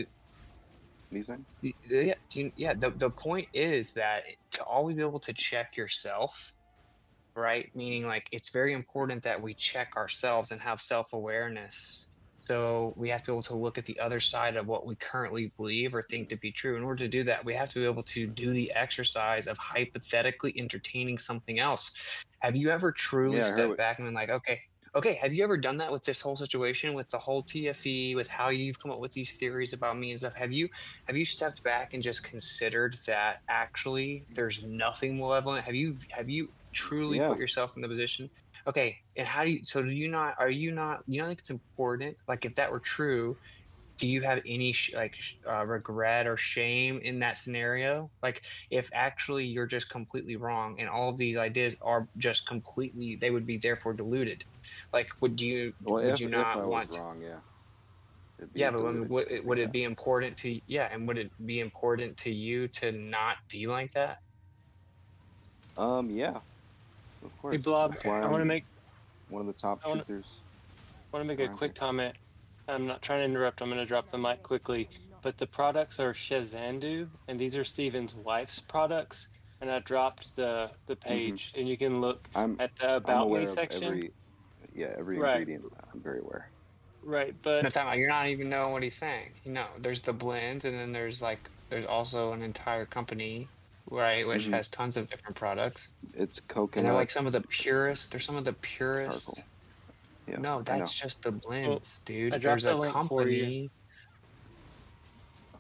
what are you saying? yeah, yeah. The point is that to always be able to check yourself, right? Meaning like it's very important that we check ourselves and have self-awareness. So we have to be able to look at the other side of what we currently believe or think to be true. In order to do that, we have to be able to do the exercise of hypothetically entertaining something else. Have you ever truly Yeah, I heard stepped what. back and been like, okay, have you ever done that with this whole situation, with the whole TFE, with how you've come up with these theories about me and stuff? Have you stepped back and just considered that actually there's nothing malevolent? Have you truly Yeah. put yourself in the position? Okay, and how do you? So do you not? Are you not? You don't think it's important? Like if that were true, do you have any regret or shame in that scenario? Like if actually you're just completely wrong and all of these ideas are just completely, they would be therefore diluted. Like Well, would you if not I was want? wrong, yeah, it'd be Yeah, but I mean, diluted. I would think it that. be important to? Yeah, and would it be important to you to not be like that? Yeah, of Hey, course. Blob, That's why I want to I'm make one of the top I want to truthers want to make a around quick here. comment. I'm not trying to interrupt. I'm going to drop the mic quickly. But the products are Shazandu, and these are Steven's wife's products. And I dropped the Hmm. page, and you can look I'm at the I'm About Me aware of section. every Right, ingredient. I'm very aware. right. No, But time out. You're not even knowing what he's saying. There's the blends, and then there's also an entire company, right, which Hmm. has tons of different products, It's and they're coconut like some of the purest. They're some of the purest. charcoal. Yeah, No, I that's know. just the well, blends, I dude. There's dropped a the link for you. company.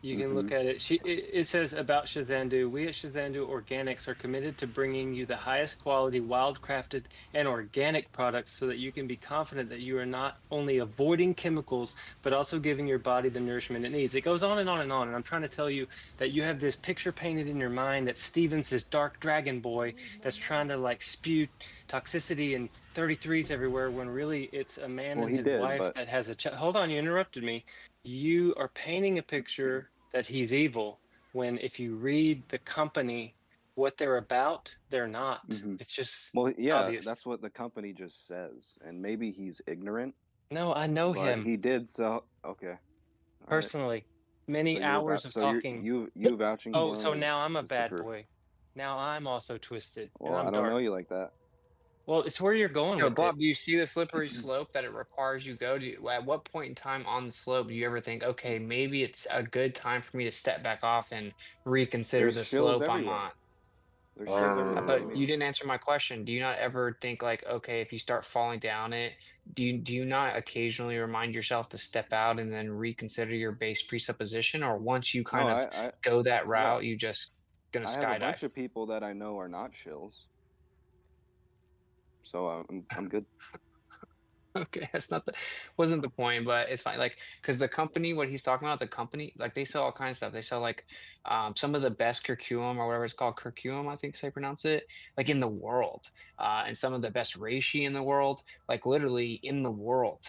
You can look at it. It says about Shazandu. We at Shazandu Organics are committed to bringing you the highest quality, wildcrafted, and organic products so that you can be confident that you are not only avoiding chemicals, but also giving your body the nourishment it needs. It goes on and on and on. And I'm trying to tell you that you have this picture painted in your mind that Steven's this dark dragon boy that's trying to like spew toxicity and 33s everywhere when really it's a man Well, and he his did, wife but that has a child. Hold on, you interrupted me. You are painting a picture that he's evil when if you read the company what they're about, they're not. It's just well, it's yeah, obvious. that's what the company just says, and maybe he's ignorant, No, I know but him he did sell. Okay, all right. personally. So Many you're hours about of so you're talking. you vouching Oh, for him so now I'm a is the bad proof. boy. Now I'm also twisted and Well, I'm I don't know dark. you like that. Well, it's where you're going No, with it. Bob, do you see the slippery slope that it requires you go? At what point in time on the slope do you ever think, okay, maybe it's a good time for me to step back off and reconsider There's the shills slope I'm on? everywhere. There's shills everywhere. What do you But mean? you didn't answer my question. Do you not ever think like, okay, if you start falling down it, do you not occasionally remind yourself to step out and then reconsider your base presupposition? Or once you No, kind of go that yeah, route, you just gonna I have a bunch skydive? of people that I know are not shills, so I'm good. Okay, that's not the wasn't the point, but it's fine. Like, because the company, what he's talking about, the company, like they sell all kinds of stuff. They sell like some of the best curcumin or whatever it's called, curcumin, I think is how you pronounce it, like in the world. And some of the best reishi in the world, like literally in the world.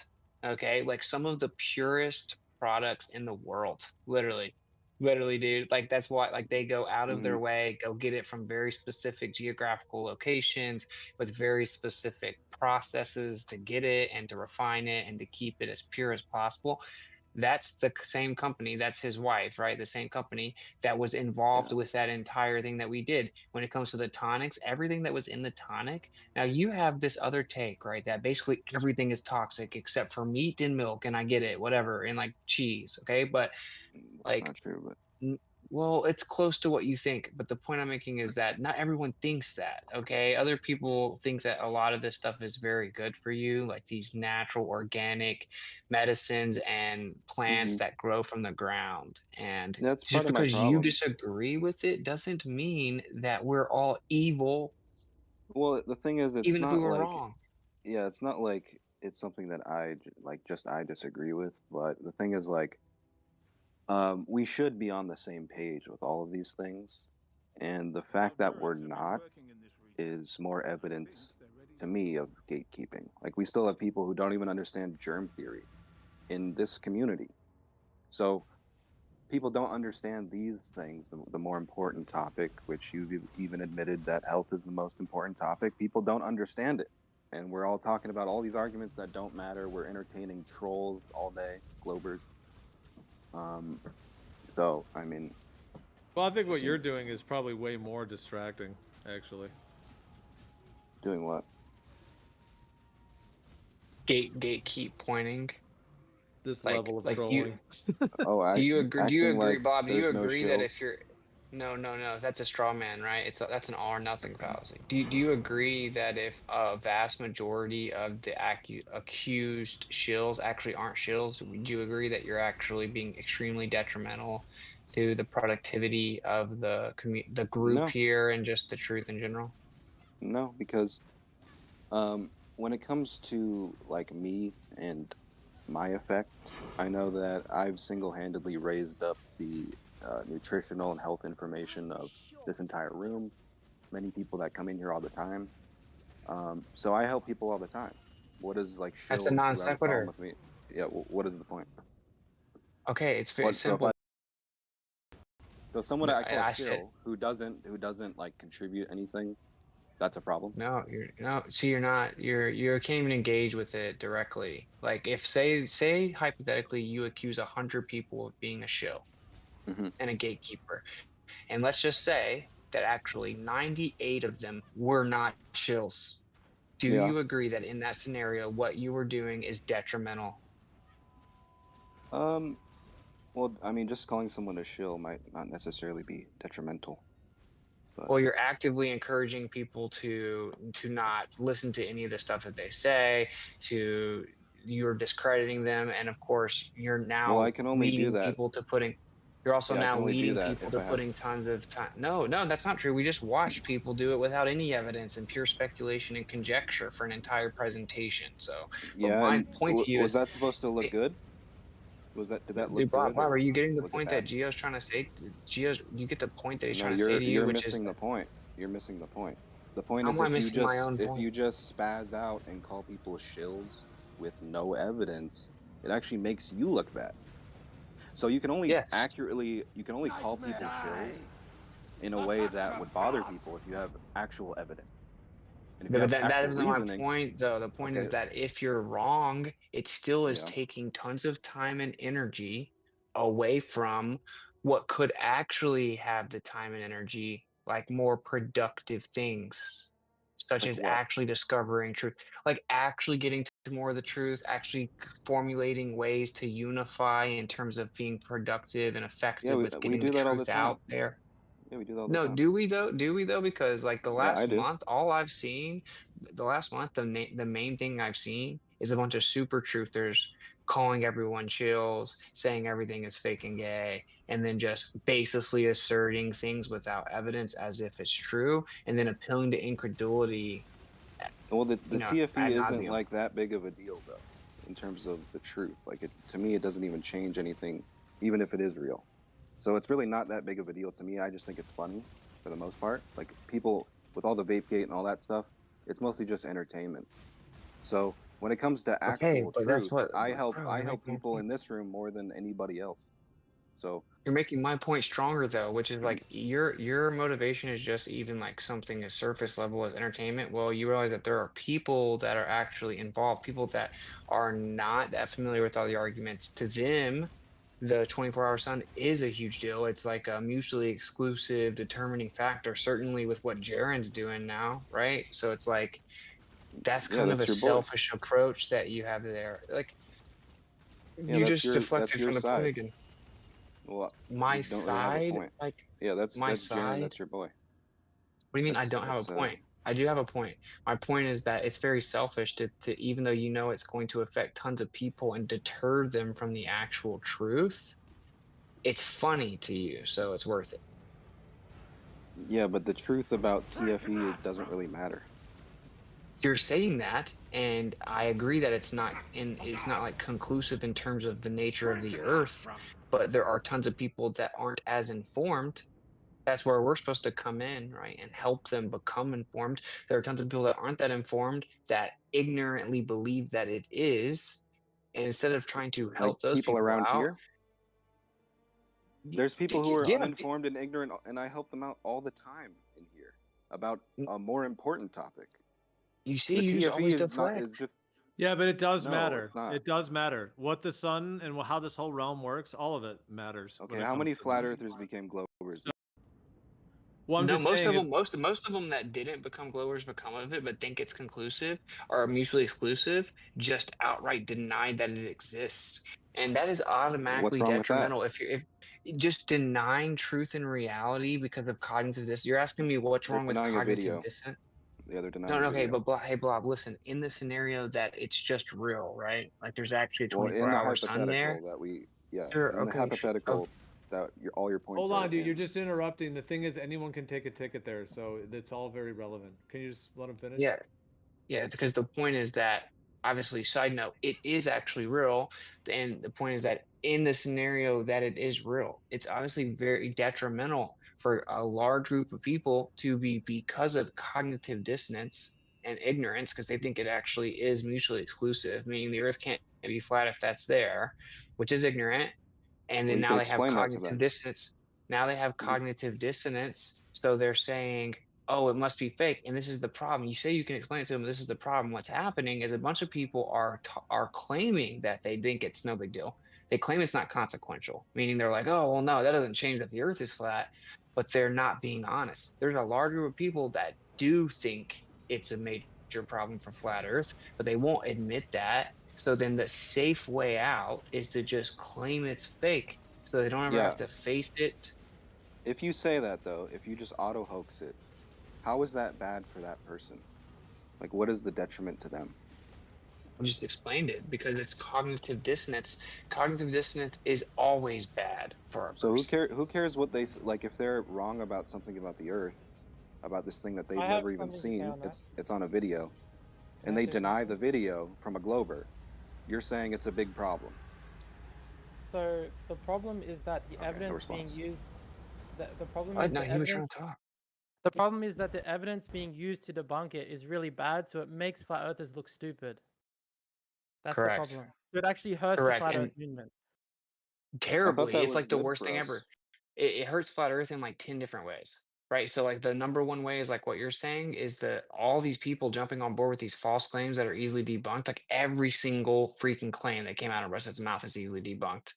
Okay, like some of the purest products in the world, literally. Literally, dude. Like that's why like they go out of their way, go get it from very specific geographical locations with very specific processes to get it and to refine it and to keep it as pure as possible. That's the same company, that's his wife, right? The same company that was involved Yeah. with that entire thing that we did. When it comes to the tonics, everything that was in the tonic. Now you have this other take, right? That basically everything is toxic except for meat and milk, and I get it, whatever, and like cheese, okay? But That's like not true, but well, it's close to what you think, but the point I'm making is that not everyone thinks that, okay? Other people think that a lot of this stuff is very good for you, like these natural organic medicines and plants that grow from the ground. And that's just part of my because you problem. disagree with it doesn't mean that we're all evil, Well, the thing is, it's even if we not were like, wrong. yeah, it's not like it's something that like just I disagree with, but the thing is like, we should be on the same page with all of these things, and the fact that we're not is more evidence to me of gatekeeping. Like we still have people who don't even understand germ theory in this community. So people don't understand these things, the more important topic, which you've even admitted that health is the most important topic. People don't understand it. And we're all talking about all these arguments that don't matter. We're entertaining trolls all day, Globers. So, I mean, Well, I think it what you're seems doing is probably way more distracting, actually. doing what? Gatekeep pointing. This level of Like you trolling. Oh, do you agree? Do you acting agree, like Bob? Do you there's no agree that if shills. you're no, that's a straw man, right? That's an all or nothing fallacy. Do you agree that if a vast majority of the accused shills actually aren't shills, would you agree that you're actually being extremely detrimental to the productivity of the group No, here and just the truth in general? no, because when it comes to like me and my effect, I know that I've single-handedly raised up the nutritional and health information of this entire room. Many people that come in here all the time. So I help people all the time. What is like That's a shills non who have a problem sequitur. with me? Yeah, what is the point? Okay, it's very What so if I simple. so someone No, that I and call I said shill who doesn't like contribute anything, that's a problem. no, you're no, see, you're not, you can't even engage with it directly. Like if say hypothetically you accuse 100 people of being a shill and a gatekeeper, and let's just say that actually 98 of them were not shills. Do Yeah. you agree that in that scenario, what you were doing is detrimental? Well, I mean, just calling someone a shill might not necessarily be detrimental, but Well, you're actively encouraging people to not listen to any of the stuff that they say, you're discrediting them, and of course, you're well, now I can only do leading that. people to putting. You're also Yeah, I now can only do leading that people if to I have. putting tons of time. No, no, that's not true. We just watched people do it without any evidence and pure speculation and conjecture for an entire presentation. So, but Yeah, my and point to you was is, that supposed to look good? Did that look dude, Bob, good, Bob, or are you getting the was it point bad? that Gio's trying to say? Gio's, you get the point that he's No, trying to say to you, you're which is missing the that, point. You're missing the point. The point how is am I missing my own if point? you just spaz out and call people shills with no evidence, it actually makes you look bad. So you can only Yes. call people shills in a way that would bother people if you have actual evidence. And if No, you but have that actual isn't my reasoning, point, though. The point is okay, that if you're wrong, it still is yeah, taking tons of time and energy away from what could actually have the time and energy, like more productive things, such like as what? actually discovering truth, like actually getting to more of the truth, actually formulating ways to unify in terms of being productive and Yeah, effective with we getting the do that all the truth time. out there. Yeah, we do that all the No, time. do we though? Do we though? Because like the Yeah, I last do. month, all I've seen, the last month, the main thing I've seen is a bunch of super truthers calling everyone chills, saying everything is fake and gay, and then just basically asserting things without evidence as if it's true, and then appealing to incredulity, Well, you the know, TFE ad isn't nauseum. like that big of a deal though, in terms of the truth. Like to me, it doesn't even change anything, even if it is real. So it's really not that big of a deal to me. I just think it's funny for the most part. Like people with all the vape gate and all that stuff, it's mostly just entertainment. So when it comes to Okay, actual but that's truth, what, bro, I you're help making a people point. in this room more than anybody else. So You're making my point stronger though, which is like your motivation is just even like something as surface level as entertainment. Well, you realize that there are people that are actually involved, people that are not that familiar with all the arguments. To them, the 24-hour sun is a huge deal. It's like a mutually exclusive determining factor, certainly with what Jaren's doing now, right? So it's like that's yeah, kind of a that's your boy. selfish approach that you have there. Like Yeah, you just that's deflected your from the point side. again. Well, My you don't really have a side, point. like Yeah, my that's Jaren. side. That's your boy. What do you mean I don't have a That's point? I do have a point. My point is that it's very selfish to even though you know it's going to affect tons of people and deter them from the actual truth, it's funny to you, so it's worth it. yeah, but the truth about TFE it doesn't really matter. You're saying that, and I agree that it's not like conclusive in terms of the nature of the earth, but there are tons of people that aren't as informed. That's where we're supposed to come in, right, and help them become informed. There are tons of people that aren't that informed that ignorantly believe that it is, and instead of trying to Like help those people people around out, here, there's people who are yeah, uninformed and ignorant, and I help them out all the time in here about mm, a more important topic. you see, The you just TFE always is not is deflect. just Yeah, but it does no, matter. it's not. It does matter. What the sun and how this whole realm works, all of it matters Okay, when it how comes many to that. flat earthers became glowers? Well, I'm No, just saying if most of them that didn't become glowers become of it, but think it's conclusive or mutually exclusive, just outright denied that it exists. And that is What's automatically wrong with that? detrimental if just denying truth and reality because of cognitive dissonance. You're asking me what's They're wrong with denying a cognitive video. dissonance? Yeah, they're No, denying a no, okay, video. but hey, Blob, listen, in the scenario that it's just real, right? Like there's actually a Well, in the 24-hour sun there. hypothetical that we, yeah, Sure, in the okay, okay. hypothetical that all your points hold are on, dude, you're in. just interrupting. The thing is, anyone can take a ticket there, so it's all very relevant. Can you just let him finish? Yeah, yeah, it's because the point is that obviously, side note, it is actually real. And the point is that in the scenario that it is real, it's obviously very detrimental for a large group of people to be because of cognitive dissonance and ignorance, because they think it actually is mutually exclusive, meaning the earth can't be flat if that's there, which is ignorant, and Well, then you now can they have explain that to cognitive them. dissonance. Now they have You can, cognitive dissonance, so they're saying, oh, it must be fake, and this is the problem. You say you can explain it to them, this is the problem. What's happening is a bunch of people are claiming that they think it's no big deal. They claim it's not consequential, meaning they're like, oh, well, no, that doesn't change that the earth is flat, but they're not being honest. There's a large group of people that do think it's a major problem for flat earth, but they won't admit that. So then the safe way out is to just claim it's fake so they don't ever have yeah. to face it. If you say that though, if you just auto hoax it, how is that bad for that person? Like, what is the detriment to them? I just explained it because it's cognitive dissonance. Cognitive dissonance is always bad for a So person. who cares what they like if they're wrong about something about the Earth, about this thing that they've I have never even something to say seen. on that. It's on a video, Can and I they say deny something? the video from a Glober. You're saying it's a big problem. So the problem is that the Okay, no evidence being response. used, the problem What? is No, the he was trying evidence. to talk. The problem is that the evidence being used to debunk it is really bad, so it makes flat earthers look stupid. That's the Correct. problem. So it actually hurts the Correct. flat And earth movement. I thought terribly. that It's was like the good worst for thing us. ever. It hurts flat Earth in like 10 different ways. Right. So like the number one way is like what you're saying is that all these people jumping on board with these false claims that are easily debunked, like every single freaking claim that came out of Russell's mouth is easily debunked.